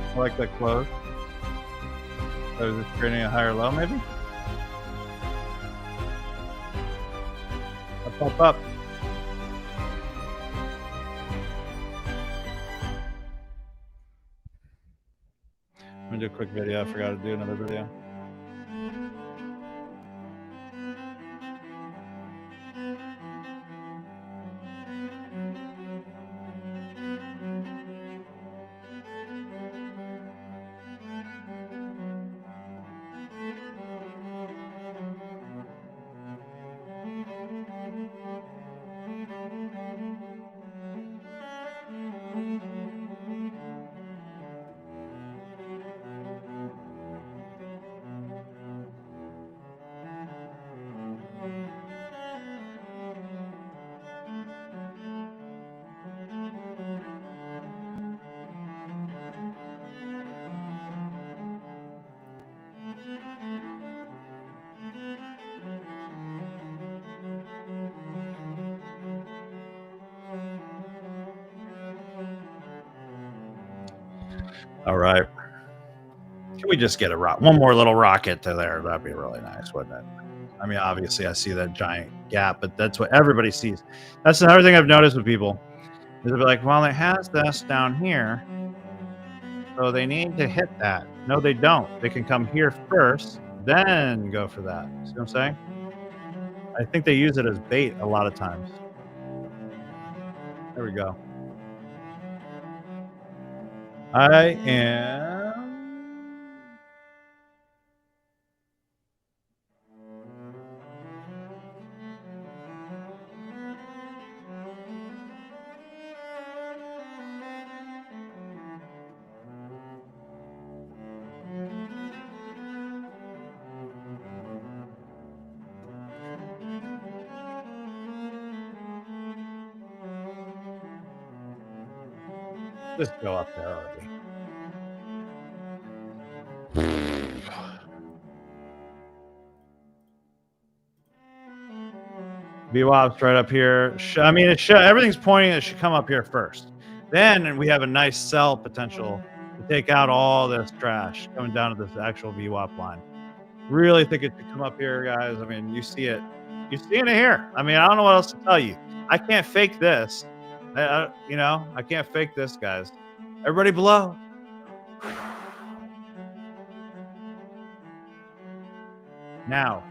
I like that close. So is it creating a higher low, maybe? I'll pop up. I'm gonna do a quick video. I forgot to do another video. All right. Can we just get one more little rocket to there? That'd be really nice, wouldn't it? I mean, obviously, I see that giant gap, but that's what everybody sees. That's another thing I've noticed with people. Is they'll be like, well, it has this down here, so they need to hit that. No, they don't. They can come here first, then go for that. See what I'm saying? I think they use it as bait a lot of times. There we go. I am... Just go up there already. VWAP's right up here. I mean, everything's pointing it should come up here first. Then we have a nice sell potential to take out all this trash coming down to this actual VWAP line. Really think it should come up here, guys. I mean, you see it. You're seeing it here. I mean, I don't know what else to tell you. I can't fake this. I can't fake this, guys. Everybody below. Now.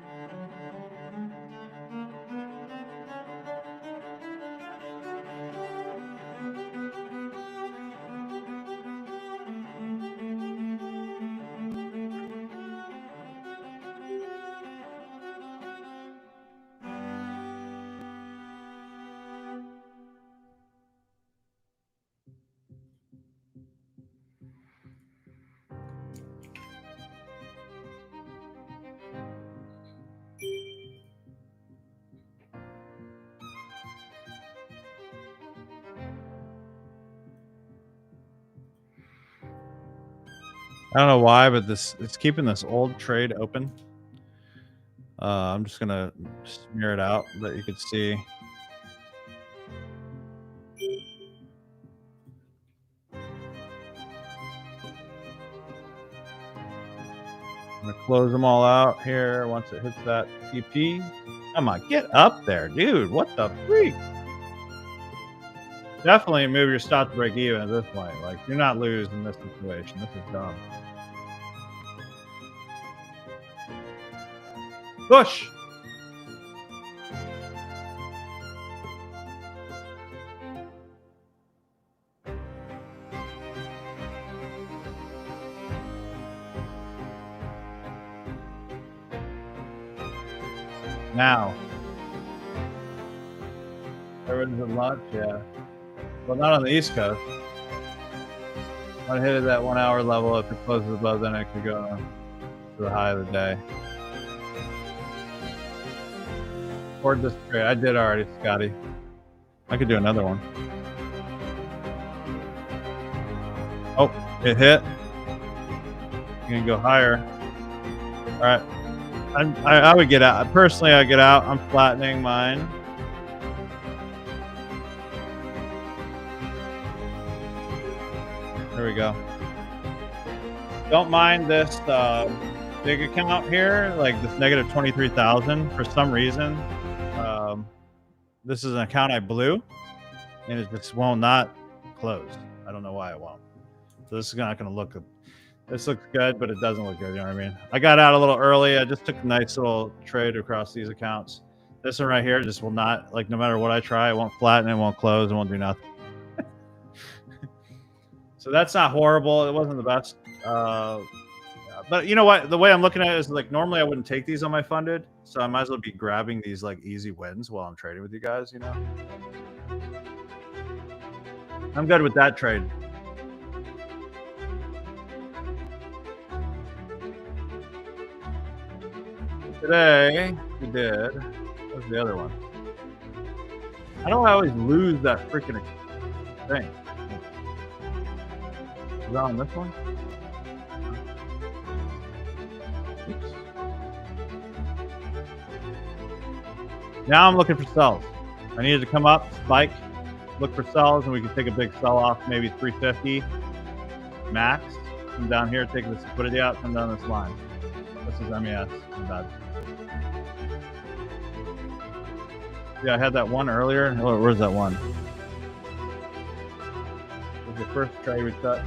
I don't know why, but it's keeping this old trade open. I'm just gonna smear it out that you could see. I'm gonna close them all out here once it hits that TP. Come on, get up there, dude. What the freak? Definitely move your stop to break even at this point. Like, do not lose in this situation. This is dumb. Push. Now. Everyone's at lunch, yeah. Well, not on the East Coast. When I hit that 1 hour level, if it closes above, then it could go to the high of the day. Toward this trade. I did already, Scotty. I could do another one. Oh, it hit. You're gonna go higher. All right. I would get out. Personally, I get out. I'm flattening mine. There we go. Don't mind this big account here, like this negative 23,000 for some reason. This is an account I blew, and it just will not close. I don't know why it won't. So this is not going to look good. This looks good, but it doesn't look good. You know what I mean? I got out a little early. I just took a nice little trade across these accounts. This one right here just will not, like, no matter what I try, it won't flatten, it won't close, it won't do nothing. So that's not horrible. It wasn't the best. But you know what? The way I'm looking at it is like normally I wouldn't take these on my funded, so I might as well be grabbing these like easy wins while I'm trading with you guys. You know, I'm good with that trade. Today we did. What was the other one? I don't always lose that freaking thing. Is that on this one? Oops. Now I'm looking for sells. I needed to come up, spike, look for sells, and we can take a big sell off, maybe 350 max. Come down here, take this liquidity out, come down this line. This is MES. Yeah, I had that one earlier. Where's that one? It was the first trade we cut.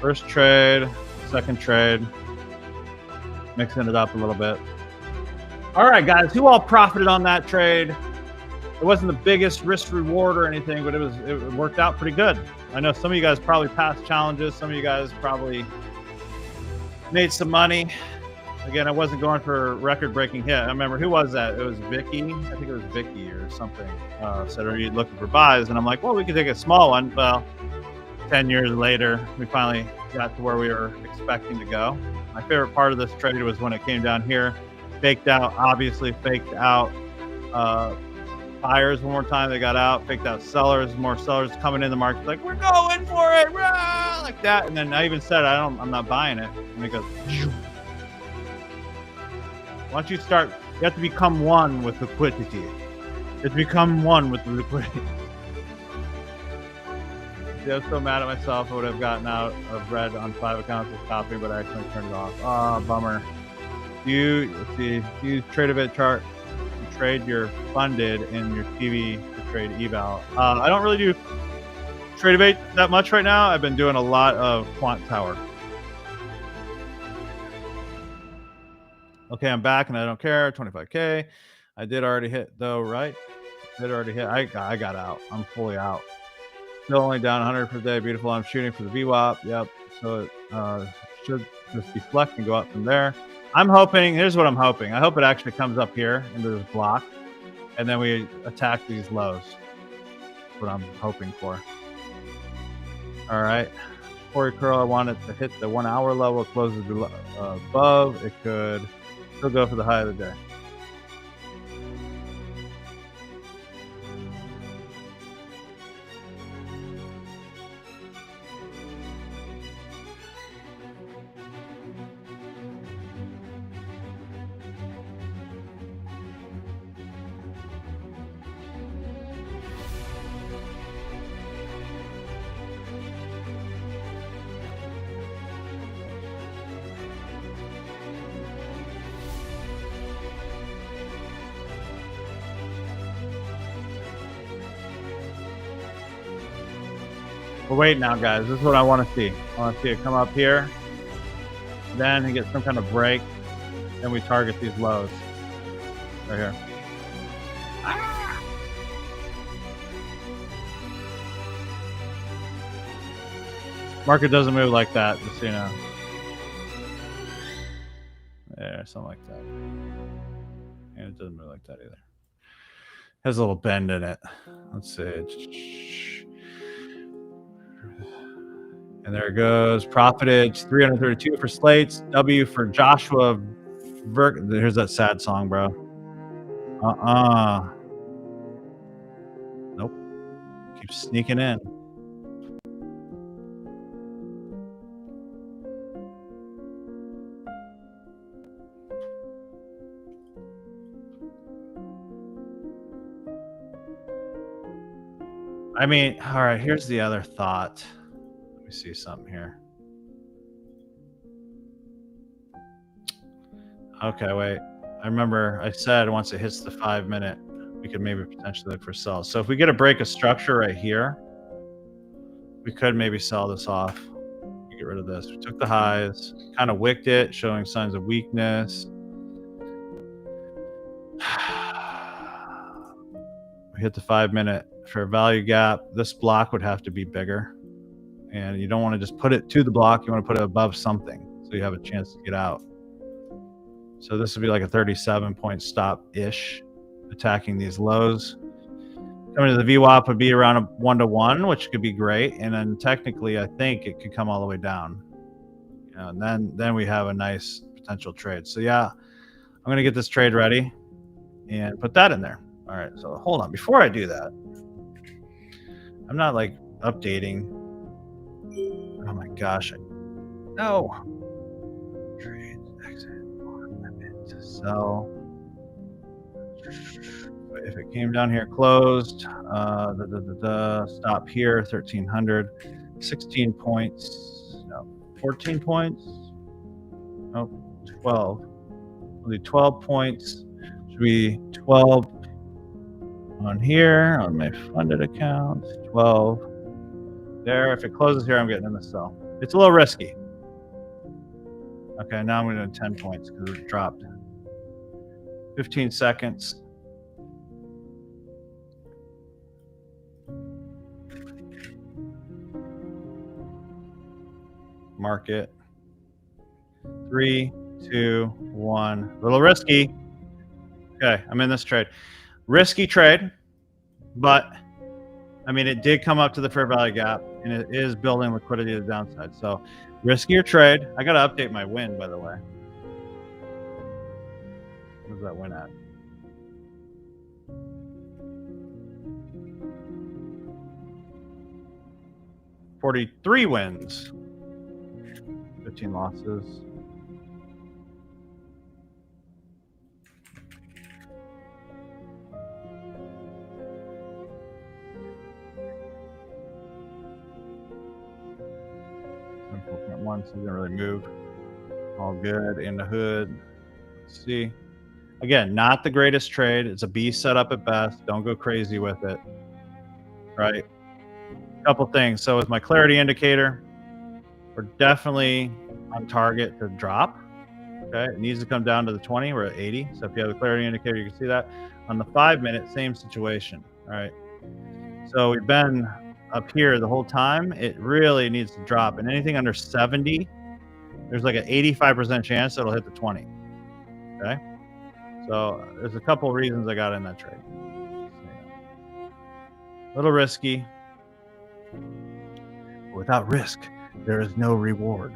First trade, second trade, mixing it up a little bit. All right, guys, who all profited on that trade? It wasn't the biggest risk reward or anything, but it worked out pretty good. I know some of you guys probably passed challenges. Some of you guys probably made some money. Again, I wasn't going for a record-breaking hit. I remember, who was that? It was Vicky. I think it was Vicky or something. Said, are you looking for buys? And I'm like, well, we could take a small one. Well, 10 years later, we finally got to where we were expecting to go. My favorite part of this trade was when it came down here, faked out, obviously faked out buyers one more time. They got out, faked out sellers, more sellers coming in the market, like, we're going for it, rah! Like that. And then I even said, I'm not buying it. And it goes, phew. Once you start, you have to become one with liquidity. You have to become one with the liquidity. See, I was so mad at myself. I would have gotten out of red on 5 accounts of copy, but I actually turned it off. Oh, bummer. Let's see, you trade a bit chart, you trade your funded in your TV to trade eval. I don't really do trade debate that much right now. I've been doing a lot of quant tower. Okay, I'm back and I don't care. 25K. I did already hit though, right? Did already hit. I got out. I'm fully out. Still only down 100 per day. Beautiful. I'm shooting for the VWAP. Yep. So it should just deflect and go up from there. I'm hoping, here's what I'm hoping. I hope it actually comes up here into this block, and then we attack these lows. That's what I'm hoping for. All right. Corey Curl, I want it to hit the 1 hour level. It closes above. It could still go for the high of the day. We're waiting now, guys. This is what I want to see. I want to see it come up here. Then he gets some kind of break. Then we target these lows. Right here. Ah! Market doesn't move like that, just so you know. There, something like that. And it doesn't move like that either. Has a little bend in it. Let's see. And there it goes. Profited 332 for Slates. W for Joshua Here's that sad song, bro. Nope. Keep sneaking in. I mean, all right, here's the other thought. Let me see something here. Okay, wait. I remember I said once it hits the 5-minute, we could maybe potentially look for sells. So if we get a break of structure right here, we could maybe sell this off. Get rid of this. We took the highs, kind of wicked it, showing signs of weakness. We hit the 5-minute fair value gap. This block would have to be bigger, and you don't want to just put it to the block. You want to put it above something so you have a chance to get out. So this would be like a 37-point stop-ish, attacking these lows. Coming to the VWAP would be around a 1-to-1, which could be great. And then technically, I think it could come all the way down. And then we have a nice potential trade. So yeah, I'm going to get this trade ready and put that in there. All right, so hold on. Before I do that, I'm not like updating. Oh my gosh. No. Trade, exit, limit, sell. If it came down here closed, stop here, 1300, 16 points, no, 14 points, no, 12. We'll do 12 points. Should be 12 on here on my funded account, 12 there. If it closes here, I'm getting in the sell. It's a little risky. Okay, now I'm going to do 10 points because it dropped. 15 seconds. Market. 3, 2, 1. A little risky. Okay, I'm in this trade. Risky trade, but I mean, it did come up to the fair value gap, and it is building liquidity to the downside. So, riskier trade. I got to update my win, by the way. Where's that win at? $43 wins. 15 losses. So didn't really move. All good in the hood. Let's see. Again, not the greatest trade. It's a B setup at best. Don't go crazy with it. Right. Couple things. So with my clarity indicator, we're definitely on target to drop. Okay, it needs to come down to the 20. We're at 80. So if you have the clarity indicator, you can see that. On the 5-minute, same situation. All right. So we've been up here the whole time. It really needs to drop, and anything under 70, there's like an 85% chance it'll hit the 20. Okay, so there's a couple reasons I got in that trade. A little risky. Without risk, there is no reward.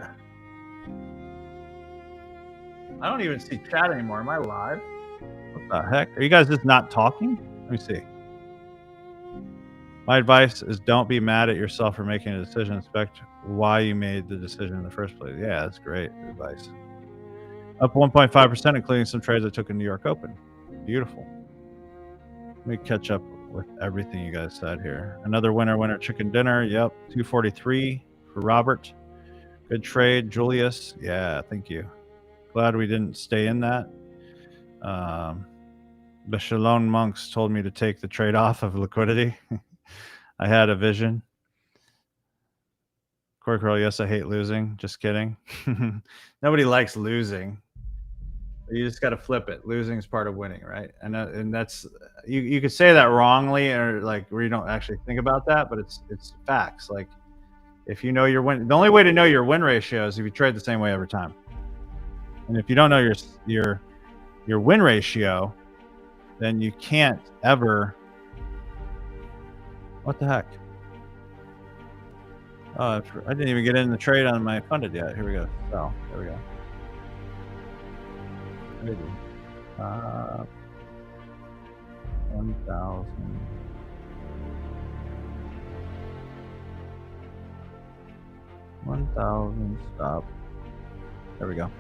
I don't even see chat anymore. Am I live? What the heck? Are you guys just not talking? Let me see. My advice is don't be mad at yourself for making a decision. Expect why you made the decision in the first place. Yeah, that's great advice. Up 1.5%, including some trades I took in New York Open. Beautiful. Let me catch up with everything you guys said here. Another winner chicken dinner. Yep, 243 for Robert. Good trade, Julius. Yeah, thank you. Glad we didn't stay in that. The Shalom monks told me to take the trade off of liquidity. I had a vision. Corey Curl, yes, I hate losing. Just kidding. Nobody likes losing. You just got to flip it. Losing is part of winning, right? And that's you could say that wrongly, or like where you don't actually think about that, but it's facts. Like if you know your win, the only way to know your win ratio is if you trade the same way every time. And if you don't know your win ratio, then you can't ever. What the heck? Oh, I didn't even get in the trade on my funded yet. Here we go. Oh, there we go. liquidity. 1,000. 1,000 stop. There we go.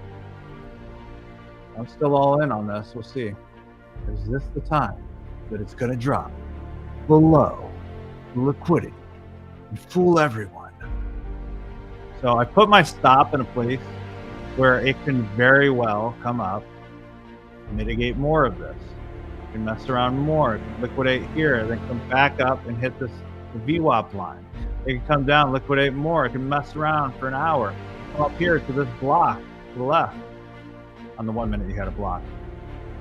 I'm still all in on this. We'll see. Is this the time that it's going to drop below the liquidity and fool everyone? So I put my stop in a place where it can very well come up, mitigate more of this. You can mess around more, liquidate here, then come back up and hit this VWAP line. It can come down, liquidate more. It can mess around for an hour. Come up here to this block to the left. On the 1 minute, you had a block.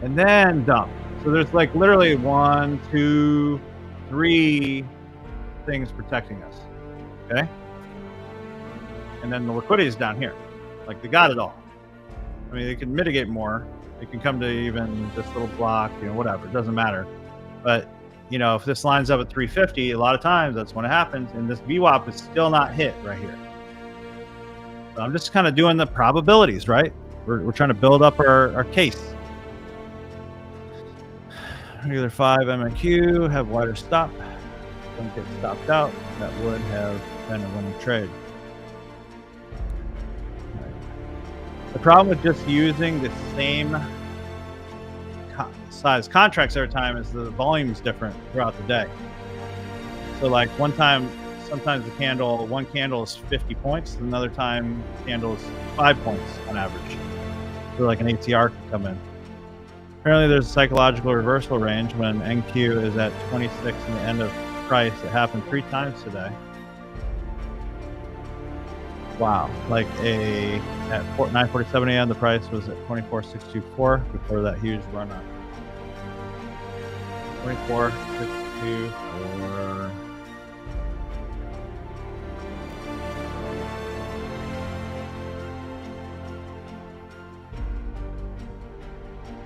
And then dump. So there's like literally 1, 2, 3 things protecting us. Okay? And then the liquidity is down here. Like they got it all. I mean, they can mitigate more. It can come to even this little block, whatever. It doesn't matter. But, if this lines up at 350, a lot of times that's when it happens. And this VWAP is still not hit right here. So I'm just kind of doing the probabilities, right? We're trying to build up our case. Regular 5 MNQ, have wider stop. Don't get stopped out. That would have been a winning trade. The problem with just using the same size contracts every time is the volume is different throughout the day. So like one time, sometimes one candle is 50 points, another time candle is 5 points on average. So like an ATR can come in. Apparently there's a psychological reversal range when NQ is at 26 and the end of price. It happened 3 times today. Wow, like at 9:47 a.m. the price was at 24.624 before that huge run up. 24.624.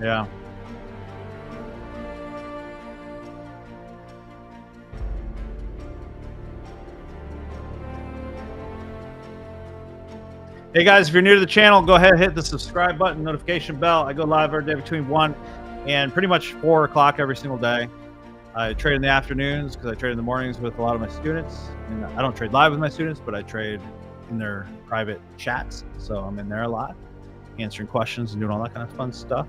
Yeah. Hey guys, if you're new to the channel, go ahead and hit the subscribe button, notification bell. I go live every day between 1 and pretty much 4 o'clock every single day. I trade in the afternoons because I trade in the mornings with a lot of my students. And I don't trade live with my students, but I trade in their private chats. So I'm in there a lot, answering questions and doing all that kind of fun stuff.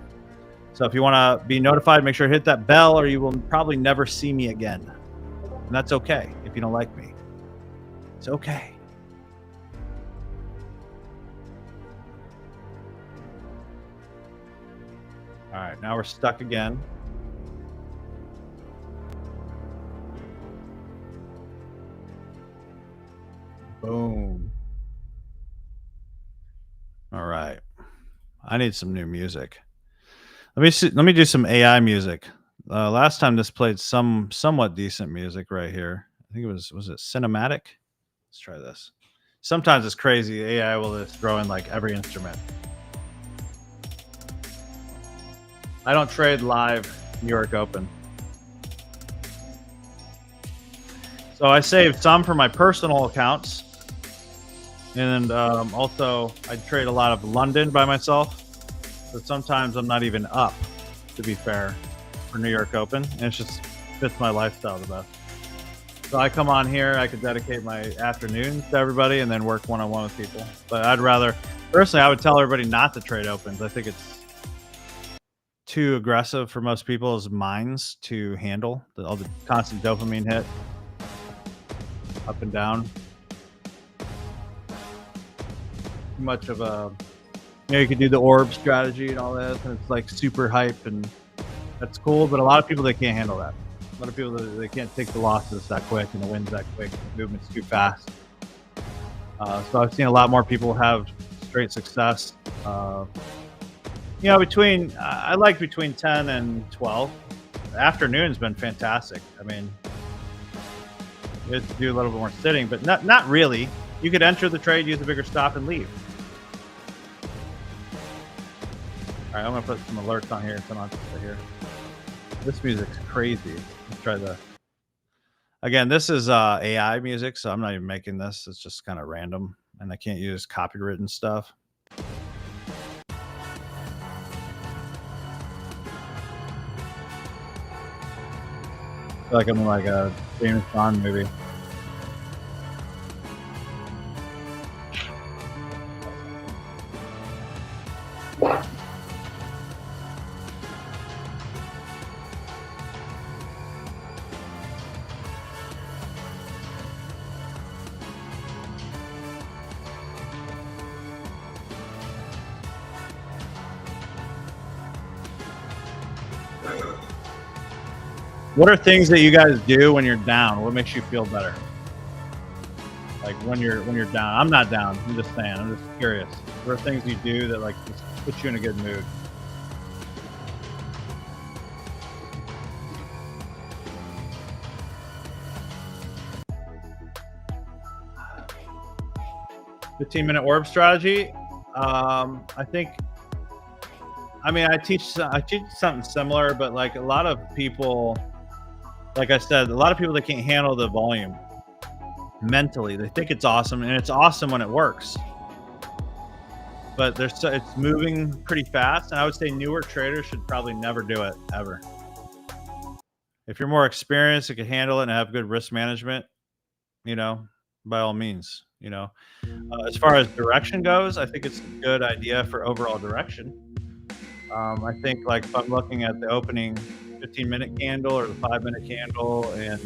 So if you want to be notified, make sure to hit that bell or you will probably never see me again. And that's okay if you don't like me. It's okay. All right, now we're stuck again. Boom. All right. I need some new music. Let me do some AI music. Last time this played somewhat decent music right here. I think it was it cinematic? Let's try this. Sometimes it's crazy. AI will just throw in like every instrument. I don't trade live New York Open. So I saved some for my personal accounts. And also I trade a lot of London by myself. But sometimes I'm not even up, to be fair, for New York Open. And it just fits my lifestyle the best. So I come on here, I could dedicate my afternoons to everybody and then work one-on-one with people. But I'd rather, personally, I would tell everybody not to trade opens. I think it's too aggressive for most people's minds to handle. All the constant dopamine hit, up and down. Too much of a, you could do the orb strategy and all that, and it's like super hype, and that's cool. But a lot of people, they can't handle that. A lot of people, they can't take the losses that quick and the wins that quick. The movement's too fast. So I've seen a lot more people have straight success. Between I like between 10 and 12. The afternoon's been fantastic. I mean, you have to do a little bit more sitting, but not really. You could enter the trade, use a bigger stop, and leave. All right, I'm gonna put some alerts on here. Come on, right here. This music's crazy. Let's try the. Again, this is AI music, so I'm not even making this. It's just kind of random, and I can't use copywritten stuff. feel like I'm in like a James Bond movie. What are things that you guys do when you're down? What makes you feel better? Like when you're down. I'm not down. I'm just saying. I'm just curious. What are things you do that like just put you in a good mood? The 15-minute orb strategy. I think. I mean, I teach something similar, but like a lot of people, like I said, a lot of people that can't handle the volume mentally. They think it's awesome, and it's awesome when it works. But it's moving pretty fast, and I would say newer traders should probably never do it ever. If you're more experienced, you can handle it and have good risk management, by all means, as far as direction goes, I think it's a good idea for overall direction. I think like if I'm looking at the opening 15-minute candle or the 5-minute candle, and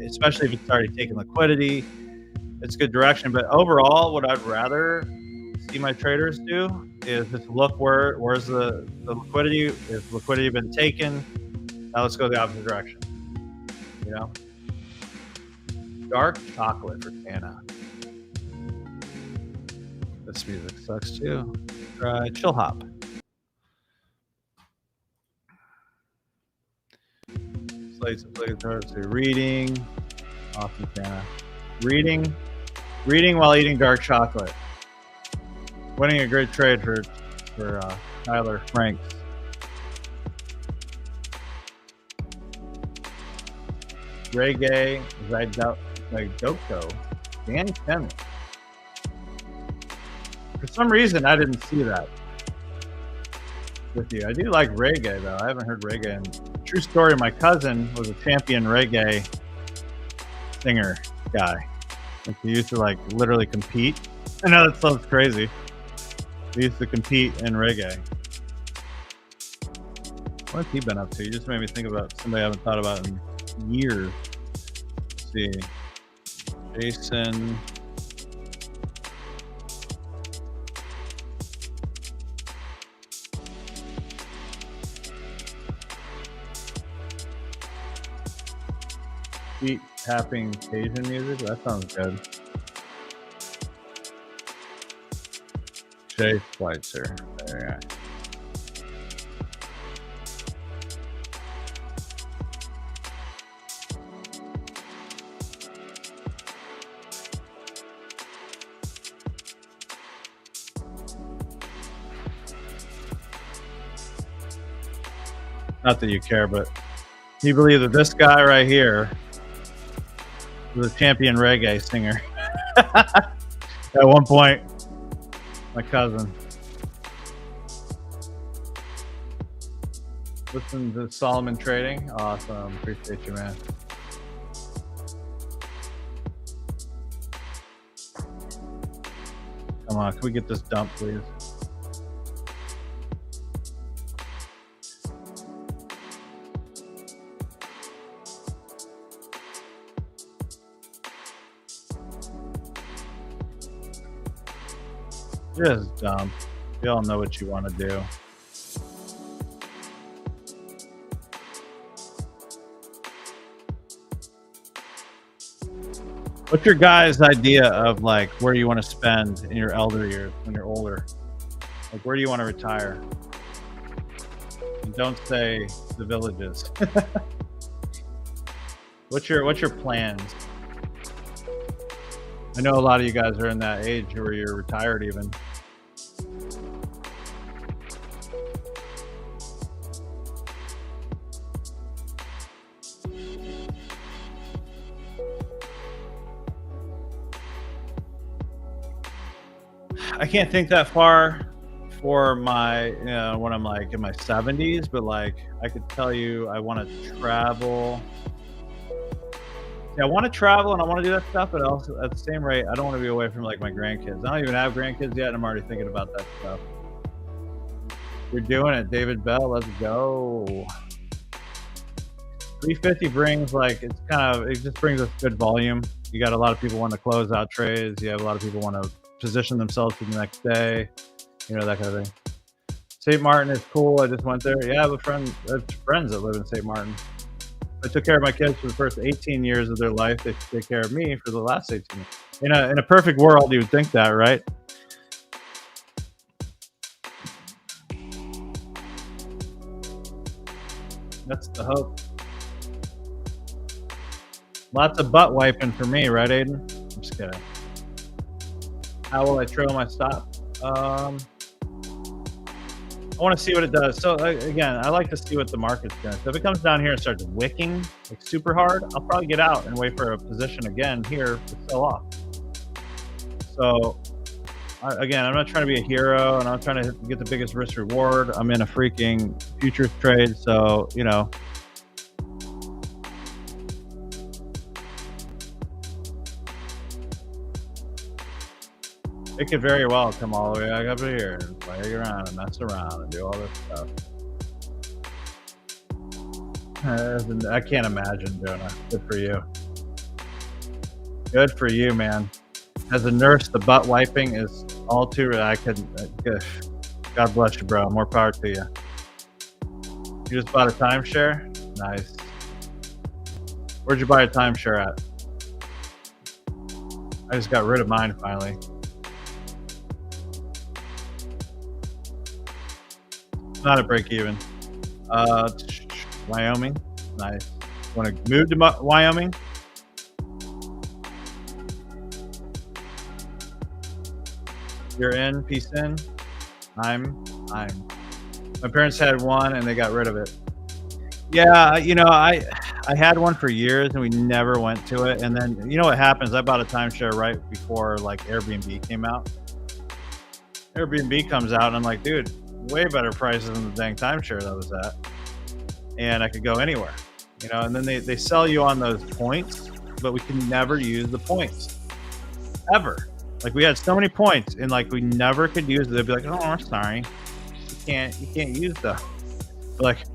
especially if it's already taken liquidity, it's good direction. But overall, what I'd rather see my traders do is just look where's the liquidity. If liquidity been taken, now let's go the opposite direction. Dark chocolate for Tana. This music sucks too. Try chill hop. Slates obligatory reading. Awesome, Tana. Reading while eating dark chocolate. Winning a great trade for Tyler Franks. Reggae Zydoko. Dan Kennedy. For some reason, I didn't see that with you. I do like reggae, though. I haven't heard reggae. True story, my cousin was a champion reggae singer guy. Like, he used to like literally compete. I know that sounds crazy. He used to compete in reggae. What's he been up to? You just made me think about somebody I haven't thought about in years. Let's see. Jason. Beat tapping Asian music? That sounds good. Jay Schweitzer. There you go. Not that you care, but you believe that this guy right here was a champion reggae singer. At one point, my cousin. Listen to Solomon Trading. Awesome. Appreciate you, man. Come on, can we get this dump, please? Just dump. You all know what you want to do. What's your guys' idea of like where you want to spend in your elder years when you're older? Like, where do you want to retire? And don't say the villages. What's your plans? I know a lot of you guys are in that age where you're retired even. I can't think that far for my, when I'm like in my 70s, but like I could tell you I want to travel Yeah, I want to travel and I want to do that stuff, but also at the same rate, I don't want to be away from like my grandkids. I don't even have grandkids yet, and I'm already thinking about that stuff. You're doing it, David Bell. Let's go. 350 brings like it just brings us good volume. You got a lot of people want to close out trades. You have a lot of people want to position themselves for the next day. That kind of thing. St. Martin is cool. I just went there. Yeah, I have friends that live in St. Martin. I took care of my kids for the first 18 years of their life. They take care of me for the last 18 years. In a perfect world, you would think that, right? That's the hope. Lots of butt wiping for me, right, Aiden? I'm just kidding. How will I trail my stop? I want to see what it does. So again, I like to see what the market's doing. So if it comes down here and starts wicking like super hard, I'll probably get out and wait for a position again here to sell off. So again, I'm not trying to be a hero and I'm not trying to get the biggest risk reward. I'm in a freaking futures trade. So, it could very well come all the way back up here and play around and mess around and do all this stuff. I can't imagine doing it. Good for you. Good for you, man. As a nurse, the butt wiping is all too. I couldn't. God bless you, bro. More power to you. You just bought a timeshare? Nice. Where'd you buy a timeshare at? I just got rid of mine finally. Not a break even. Wyoming. Nice. Want to move to Wyoming? You're in. Peace in. I'm. My parents had one and they got rid of it. Yeah, I had one for years and we never went to it. And then what happens? I bought a timeshare right before like Airbnb came out. Airbnb comes out and I'm like, dude, way better prices than the dang timeshare that was at, and I could go anywhere, and then they sell you on those points, but we can never use the points ever. Like we had so many points and like we never could use it. They'd be like, oh, I'm sorry, you can't use them. Like,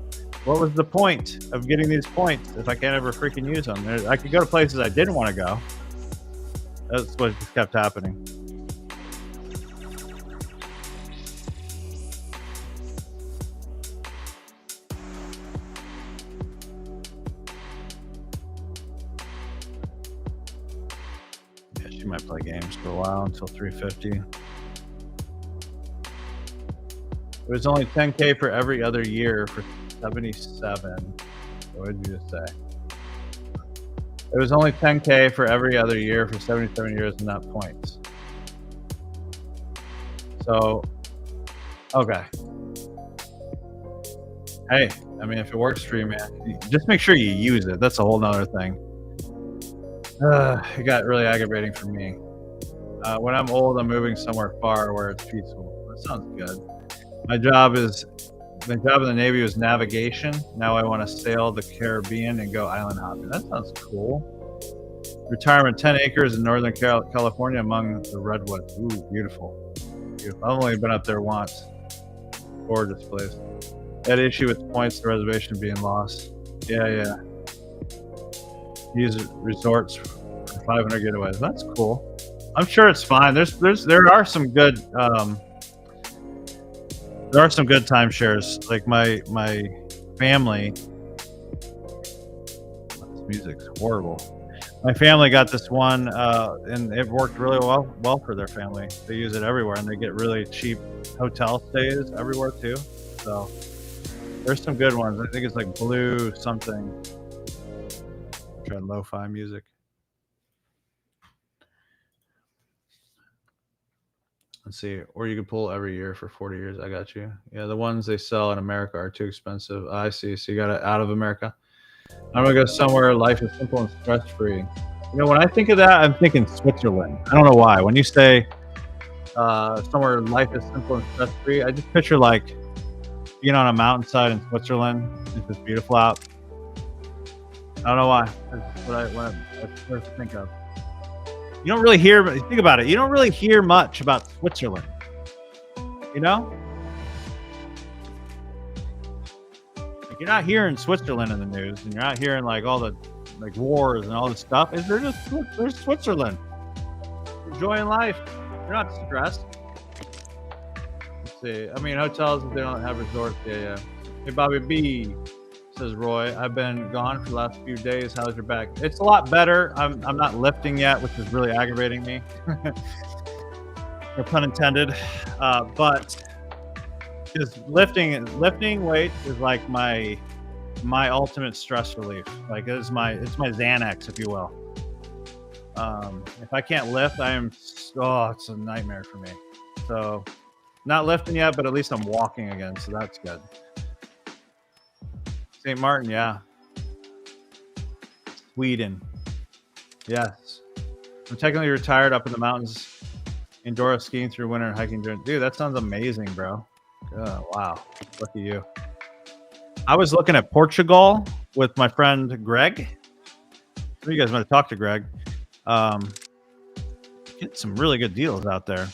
what was the point of getting these points if I can't ever freaking use them? I could go to places I didn't want to go. That's what just kept happening. You might play games for a while until 350. It was only 10K for every other year for 77. What did you just say? It was only 10K for every other year for 77 years and not points. So, okay. Hey, I mean, if it works for you, man, just make sure you use it. That's a whole nother thing. It got really aggravating for me. When I'm old, I'm moving somewhere far where it's peaceful. That sounds good. My job in the Navy was navigation. Now I want to sail the Caribbean and go island hopping. That sounds cool. Retirement, 10 acres in Northern California among the redwoods. Ooh, beautiful. Beautiful. I've only been up there once. Gorgeous place. That issue with the points, the reservation being lost. Yeah. Use resorts for 500 getaways. That's cool. I'm sure it's fine. There are some good timeshares. Like my family. This music's horrible. My family got this one, and it worked really well for their family. They use it everywhere, and they get really cheap hotel stays everywhere too. So there's some good ones. I think it's like Blue something. Try lo-fi music. Let's see, or you can pull every year for 40 years. I got you. Yeah, the ones they sell in America are too expensive. I see. So you got it out of America. I'm gonna go somewhere life is simple and stress-free. When I think of that, I'm thinking Switzerland. I don't know why. When you say somewhere life is simple and stress-free, I just picture like being on a mountainside in Switzerland. It's just beautiful out. I don't know why. That's what I first think of. You don't really hear. Think about it. You don't really hear much about Switzerland. You know, like you're not hearing Switzerland in the news, and you're not hearing like all the like wars and all this stuff. There's Switzerland enjoying life. You're not stressed. Let's see. I mean, hotels they don't have resorts. Yeah. Hey, Bobby B. Says Roy, I've been gone for the last few days. How's your back? It's a lot better. I'm not lifting yet, which is really aggravating me. No pun intended. But just lifting weights is like my ultimate stress relief. Like it's my Xanax, if you will. If I can't lift, it's a nightmare for me. So not lifting yet, but at least I'm walking again, so that's good. St. Martin, yeah. Sweden. Yes. I'm technically retired up in the mountains, indoor skiing through winter and hiking during. Dude, that sounds amazing, bro. Oh, wow. Lucky you. I was looking at Portugal with my friend Greg. Some of you guys might have talked to Greg. Get some really good deals out there.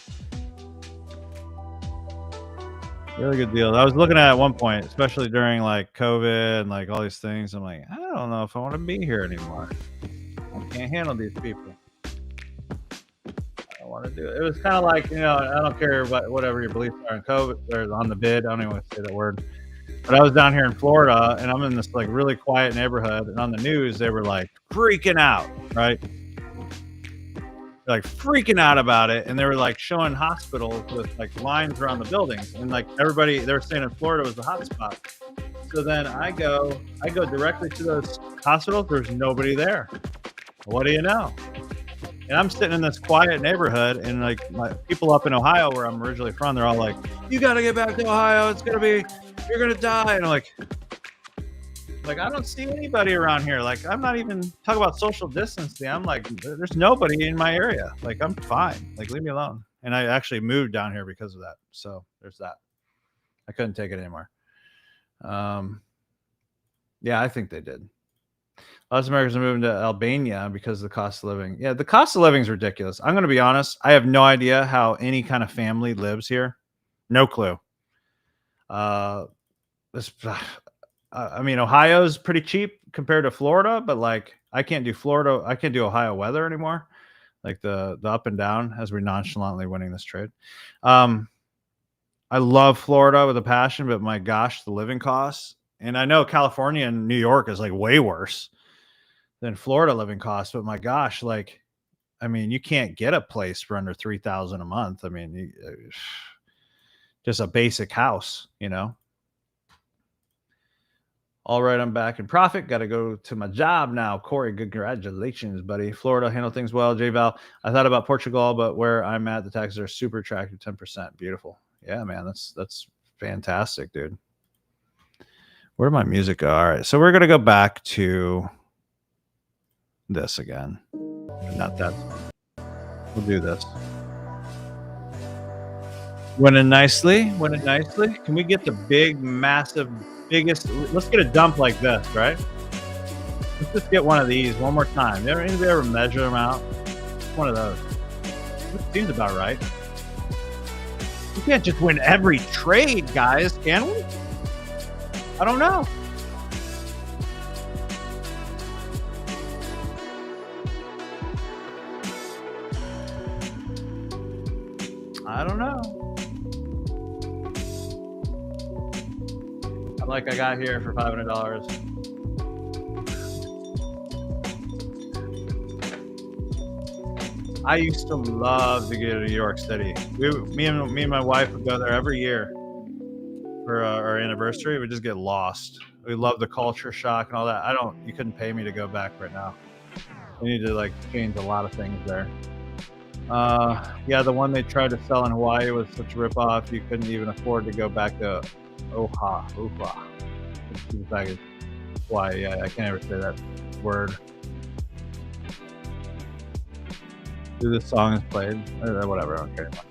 Really good deal. I was looking at one point, especially during like COVID and like all these things. I'm like, I don't know if I want to be here anymore. I can't handle these people. I don't want to do it. It was kind of like, I don't care whatever your beliefs are in COVID or on the bid. I don't even want to say that word. But I was down here in Florida and I'm in this like really quiet neighborhood. And on the news, they were like freaking out, right? Like freaking out about it, and they were like showing hospitals with like lines around the buildings, and like everybody they were saying in Florida was the hot spot. So then I go directly to those hospitals. There's nobody there. What do you know? And I'm sitting in this quiet neighborhood, and like my people up in Ohio, where I'm originally from, they're all like, "You got to get back to Ohio. You're gonna die." And I'm like, I don't see anybody around here. Like, I'm not even talking about social distancing. I'm like, there's nobody in my area. Like, I'm fine. Like, leave me alone. And I actually moved down here because of that. So there's that. I couldn't take it anymore. Yeah, I think they did. Lots of Americans are moving to Albania because of the cost of living. Yeah, the cost of living is ridiculous. I'm going to be honest. I have no idea how any kind of family lives here. No clue. I mean, Ohio's pretty cheap compared to Florida, but like I can't do Ohio weather anymore. Like the up and down as we're nonchalantly winning this trade. I love Florida with a passion, but my gosh, the living costs. And I know California and New York is like way worse than Florida living costs, but my gosh, like, I mean, you can't get a place for under $3,000 a month. I mean, just a basic house, All right, I'm back in profit. Got to go to my job now. Corey, congratulations, buddy. Florida handled things well. J-Val, I thought about Portugal, but where I'm at, the taxes are super attractive, 10%. Beautiful. Yeah, man, that's fantastic, dude. Where did my music go? All right, so we're going to go back to this again. Not that. We'll do this. Winning nicely. Can we get the big, massive, biggest? Let's get a dump like this, right? Let's just get one of these one more time. Anybody ever measure them out? One of those. That seems about right. We can't just win every trade, guys, can we? I don't know. I don't know. Like I got here for $500. I used to love to go to New York City. Me and my wife would go there every year for our anniversary. We'd just get lost. We love the culture shock and all that. You couldn't pay me to go back right now. We need to like change a lot of things there. Yeah, the one they tried to sell in Hawaii was such a ripoff. You couldn't even afford to go back to Oha. Back in Hawaii. Yeah, I can't ever say that word. This song is played. Whatever, I don't care anymore.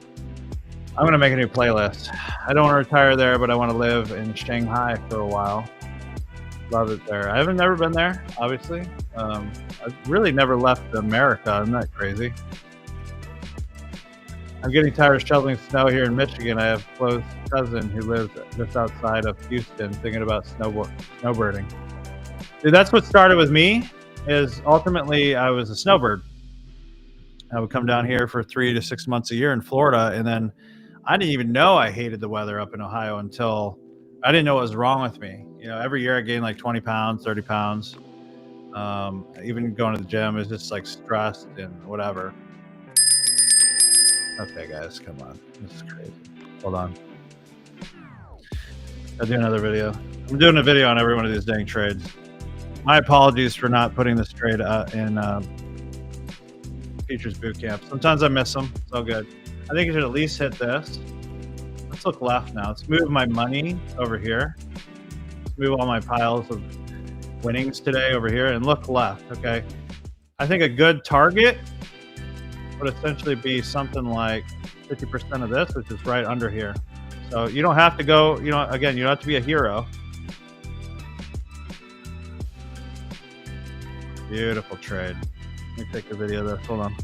I'm going to make a new playlist. I don't want to retire there, but I want to live in Shanghai for a while. Love it there. I haven't never been there, obviously. I've really never left America. Isn't that crazy? I'm getting tired of shoveling snow here in Michigan. I have a close cousin who lives just outside of Houston, thinking about snowbirding. Dude, that's what started with me. Is ultimately I was a snowbird. I would come down here for 3 to 6 months a year in Florida, and then I didn't even know I hated the weather up in Ohio until I didn't know what was wrong with me. Every year I gained like 20 pounds, 30 pounds. Even going to the gym is just like stressed and whatever. Okay, guys, come on. This is crazy. Hold on. I'll do another video. I'm doing a video on every one of these dang trades. My apologies for not putting this trade in Features Bootcamp. Sometimes I miss them. It's all good. I think I should at least hit this. Let's look left now. Let's move my money over here. Let's move all my piles of winnings today over here and look left, okay? I think a good target would essentially be something like 50% of this, which is right under here. So you don't have to go, again, you don't have to be a hero. Beautiful trade. Let me take a video of this. Hold on.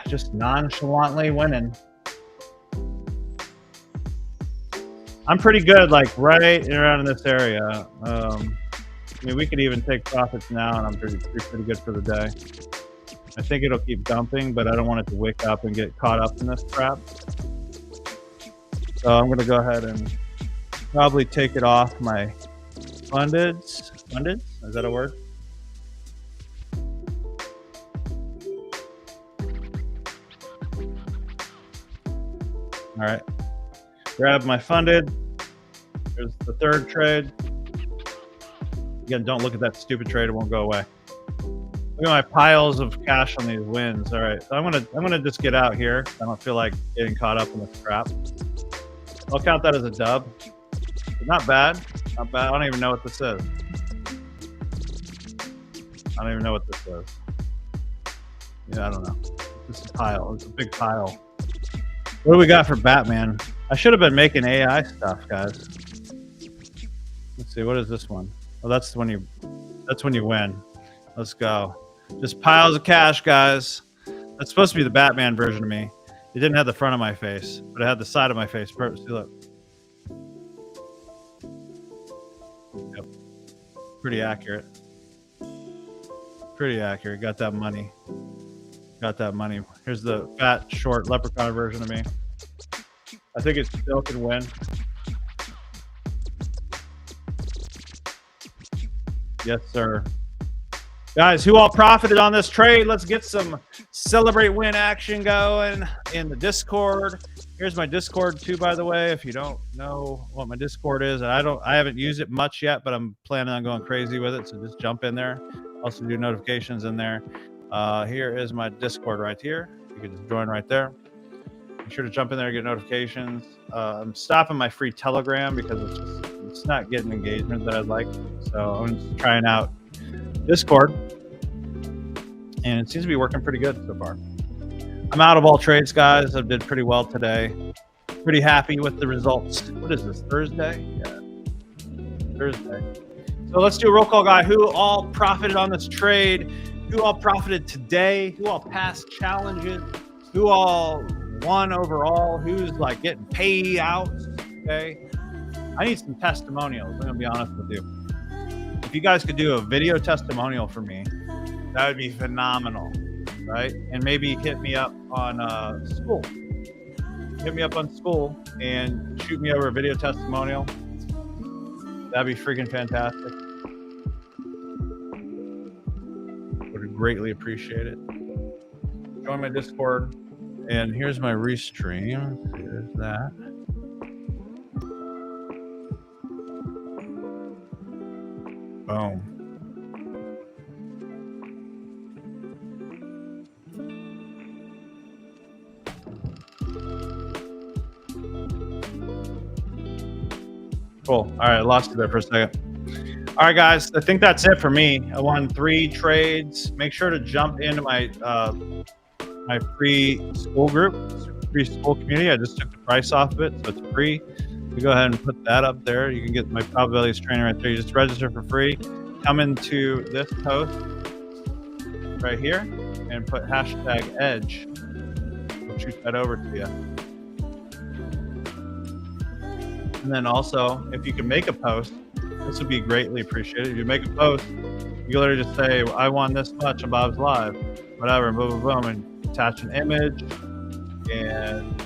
Just nonchalantly winning. I'm pretty good, like right around in this area. I mean, we could even take profits now, and I'm pretty good for the day. I think it'll keep dumping, but I don't want it to wake up and get caught up in this crap. So I'm going to go ahead and probably take it off my fundeds. Funded? Is that a word? All right, grab my funded. Here's the third trade. Again, don't look at that stupid trade; it won't go away. Look at my piles of cash on these wins. All right, so I'm gonna just get out here. I don't feel like getting caught up in this crap. I'll count that as a dub. But not bad, not bad. I don't even know what this is. I don't even know what this is. Yeah, I don't know. This is a pile. It's a big pile. What do we got for Batman? I should have been making AI stuff, guys. Let's see, what is this one? Oh, that's when you win. Let's go. Just piles of cash, guys. That's supposed to be the Batman version of me. It didn't have the front of my face, but it had the side of my face. See, look. Yep. Pretty accurate. Pretty accurate. Got that money. Got that money. Here's the fat, short leprechaun version of me. I think it still can win. Yes, sir. Guys, who all profited on this trade? Let's get some celebrate win action going in the Discord. Here's my Discord too, by the way. If you don't know what my Discord is, I haven't used it much yet, but I'm planning on going crazy with it. So just jump in there. Also do notifications in there. Here is my Discord right here. You can just join right there. Be sure to jump in there and get notifications. I'm stopping my free Telegram because it's not getting engagement that I'd like. So I'm just trying out Discord, and it seems to be working pretty good so far. I'm out of all trades, guys. I did pretty well today. Pretty happy with the results. What is this, Thursday? Yeah, Thursday. So let's do a roll call, guy. Who all profited on this trade? Who all profited today? Who all passed challenges? Who all won overall? Who's like getting paid out? Okay. I need some testimonials. I'm gonna be honest with you. If you guys could do a video testimonial for me, that would be phenomenal, right? And maybe hit me up on school. Hit me up on school and shoot me over a video testimonial. That'd be freaking fantastic. greatly appreciate it. Join my Discord. And here's my restream. Here's that. Boom. Cool. All right, I lost you there for a second. All right, guys, I think that's it for me. I won 3 trades. Make sure to jump into my my free school group, free school community. I just took the price off of it, so it's free. You go ahead and put that up there. You can get my probabilities training right there. You just register for free. Come into this post right here and put #edge. We'll shoot that over to you. And then also, if you can make a post, this would be greatly appreciated. If you make a post, you literally just say, I won this much on Bob's Live, whatever, boom, boom, boom, and attach an image and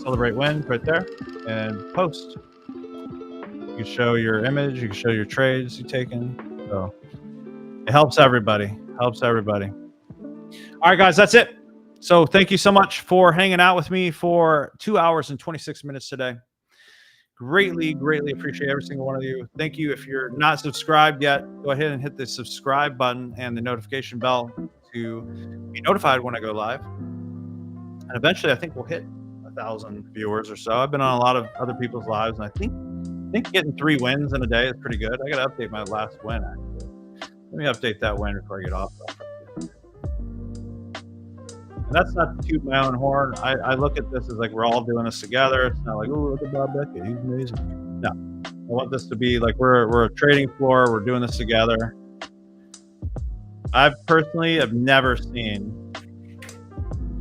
celebrate wins right there and post. You can show your image, you can show your trades you've taken. So it helps everybody. Helps everybody. All right, guys, that's it. So thank you so much for hanging out with me for 2 hours and 26 minutes today. Greatly, greatly appreciate every single one of you. Thank you. If you're not subscribed yet, go ahead and hit the subscribe button and the notification bell to be notified when I go live. And eventually, I think we'll hit 1,000 viewers or so. I've been on a lot of other people's lives, and I think getting 3 wins in a day is pretty good. I got to update my last win, actually. Let me update that win before I get off. And that's not to toot my own horn. I look at this as like we're all doing this together. It's not like, oh, look at Bob Beckett, he's amazing. No, I want this to be like we're a trading floor. We're doing this together. I personally have never seen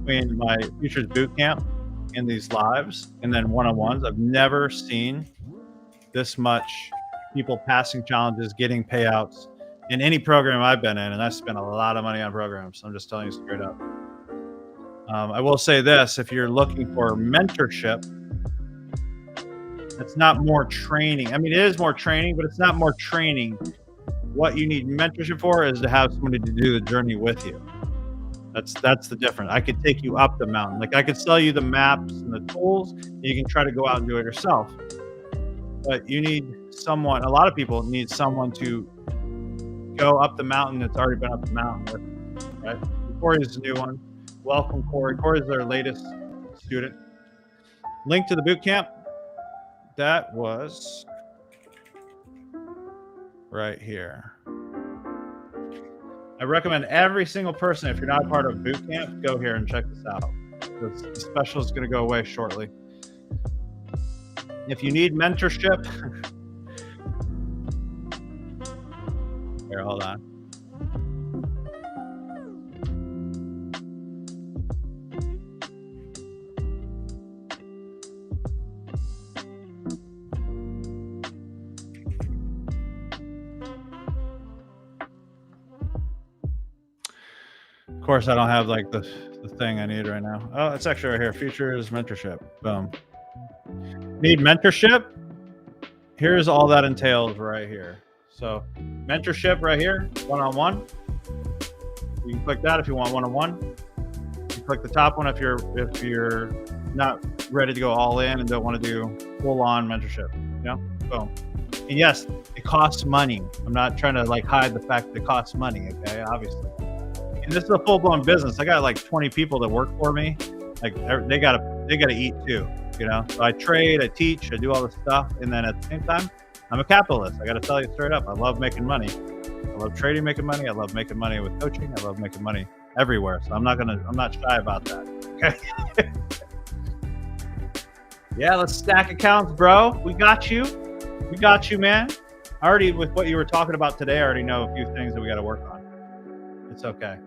between my futures boot camp and these lives and then one-on-ones. I've never seen this much people passing challenges, getting payouts in any program I've been in, and I spent a lot of money on programs. I'm just telling you straight up. I will say this, if you're looking for mentorship, it's not more training. I mean, it is more training, but it's not more training. What you need mentorship for is to have somebody to do the journey with you. That's the difference. I could take you up the mountain. Like I could sell you the maps and the tools, and you can try to go out and do it yourself. But you need someone, a lot of people need someone to go up the mountain that's already been up the mountain with, right? Corey's a new one. Welcome, Corey. Corey's our latest student. Link to the boot camp. That was right here. I recommend every single person, if you're not a part of boot camp, go here and check this out. The special is going to go away shortly. If you need mentorship, here, hold on. Of course, I don't have like the thing I need right now. Oh, it's actually right here. Futures mentorship. Boom. Need mentorship? Here's all that entails right here. So mentorship right here, one-on-one. You can click that if you want one-on-one. You click the top one if you're not ready to go all in and don't want to do full-on mentorship. You know? Boom. And yes, it costs money. I'm not trying to like hide the fact that it costs money. Okay, obviously. And this is a full-blown business. I got like 20 people that work for me. Like they gotta eat too, you know. So I trade, I teach, I do all this stuff, and then at the same time, I'm a capitalist. I gotta tell you straight up. I love making money. I love trading, making money. I love making money with coaching. I love making money everywhere. So I'm not shy about that. Okay. Yeah, let's stack accounts, bro. We got you. We got you, man. I already, with what you were talking about today, I already know a few things that we got to work on. It's okay.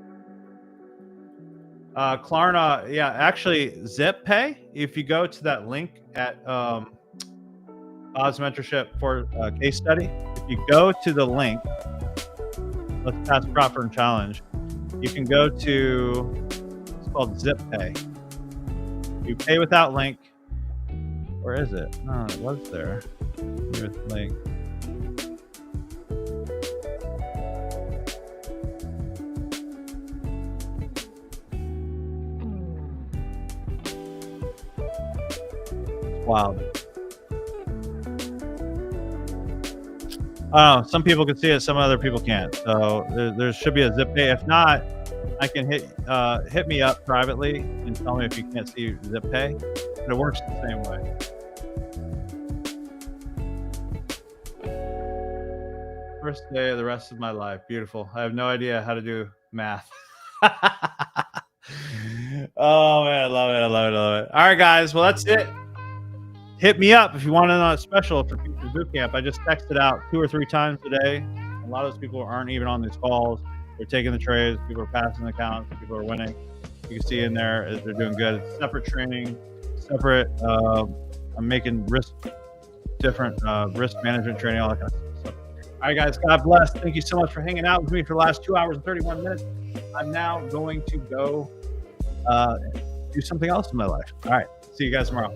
Klarna, yeah, actually Zip Pay, if you go to that link at Bob's Mentorship for case study, if you go to the link, let's pass proper and challenge, you can go to, it's called Zip Pay. You pay without link. Where is it? No, it was there. Here's the link. wild. I don't know. Some people can see it, some other people can't. So there should be a zip pay. If not, I can hit me up privately and tell me if you can't see zip pay. But it works the same way. First day of the rest of my life. Beautiful. I have no idea how to do math. Oh man, I love it. I love it. I love it. All right, guys. Well, that's it. Hit me up if you want to know a special for Futures Bootcamp. I just texted out 2 or 3 times today. A lot of those people aren't even on these calls. They're taking the trades. People are passing accounts. People are winning. You can see in there they're doing good. It's separate training, separate. I'm making different risk management training, all that kind of stuff. All right, guys. God bless. Thank you so much for hanging out with me for the last 2 hours and 31 minutes. I'm now going to go do something else in my life. All right. See you guys tomorrow.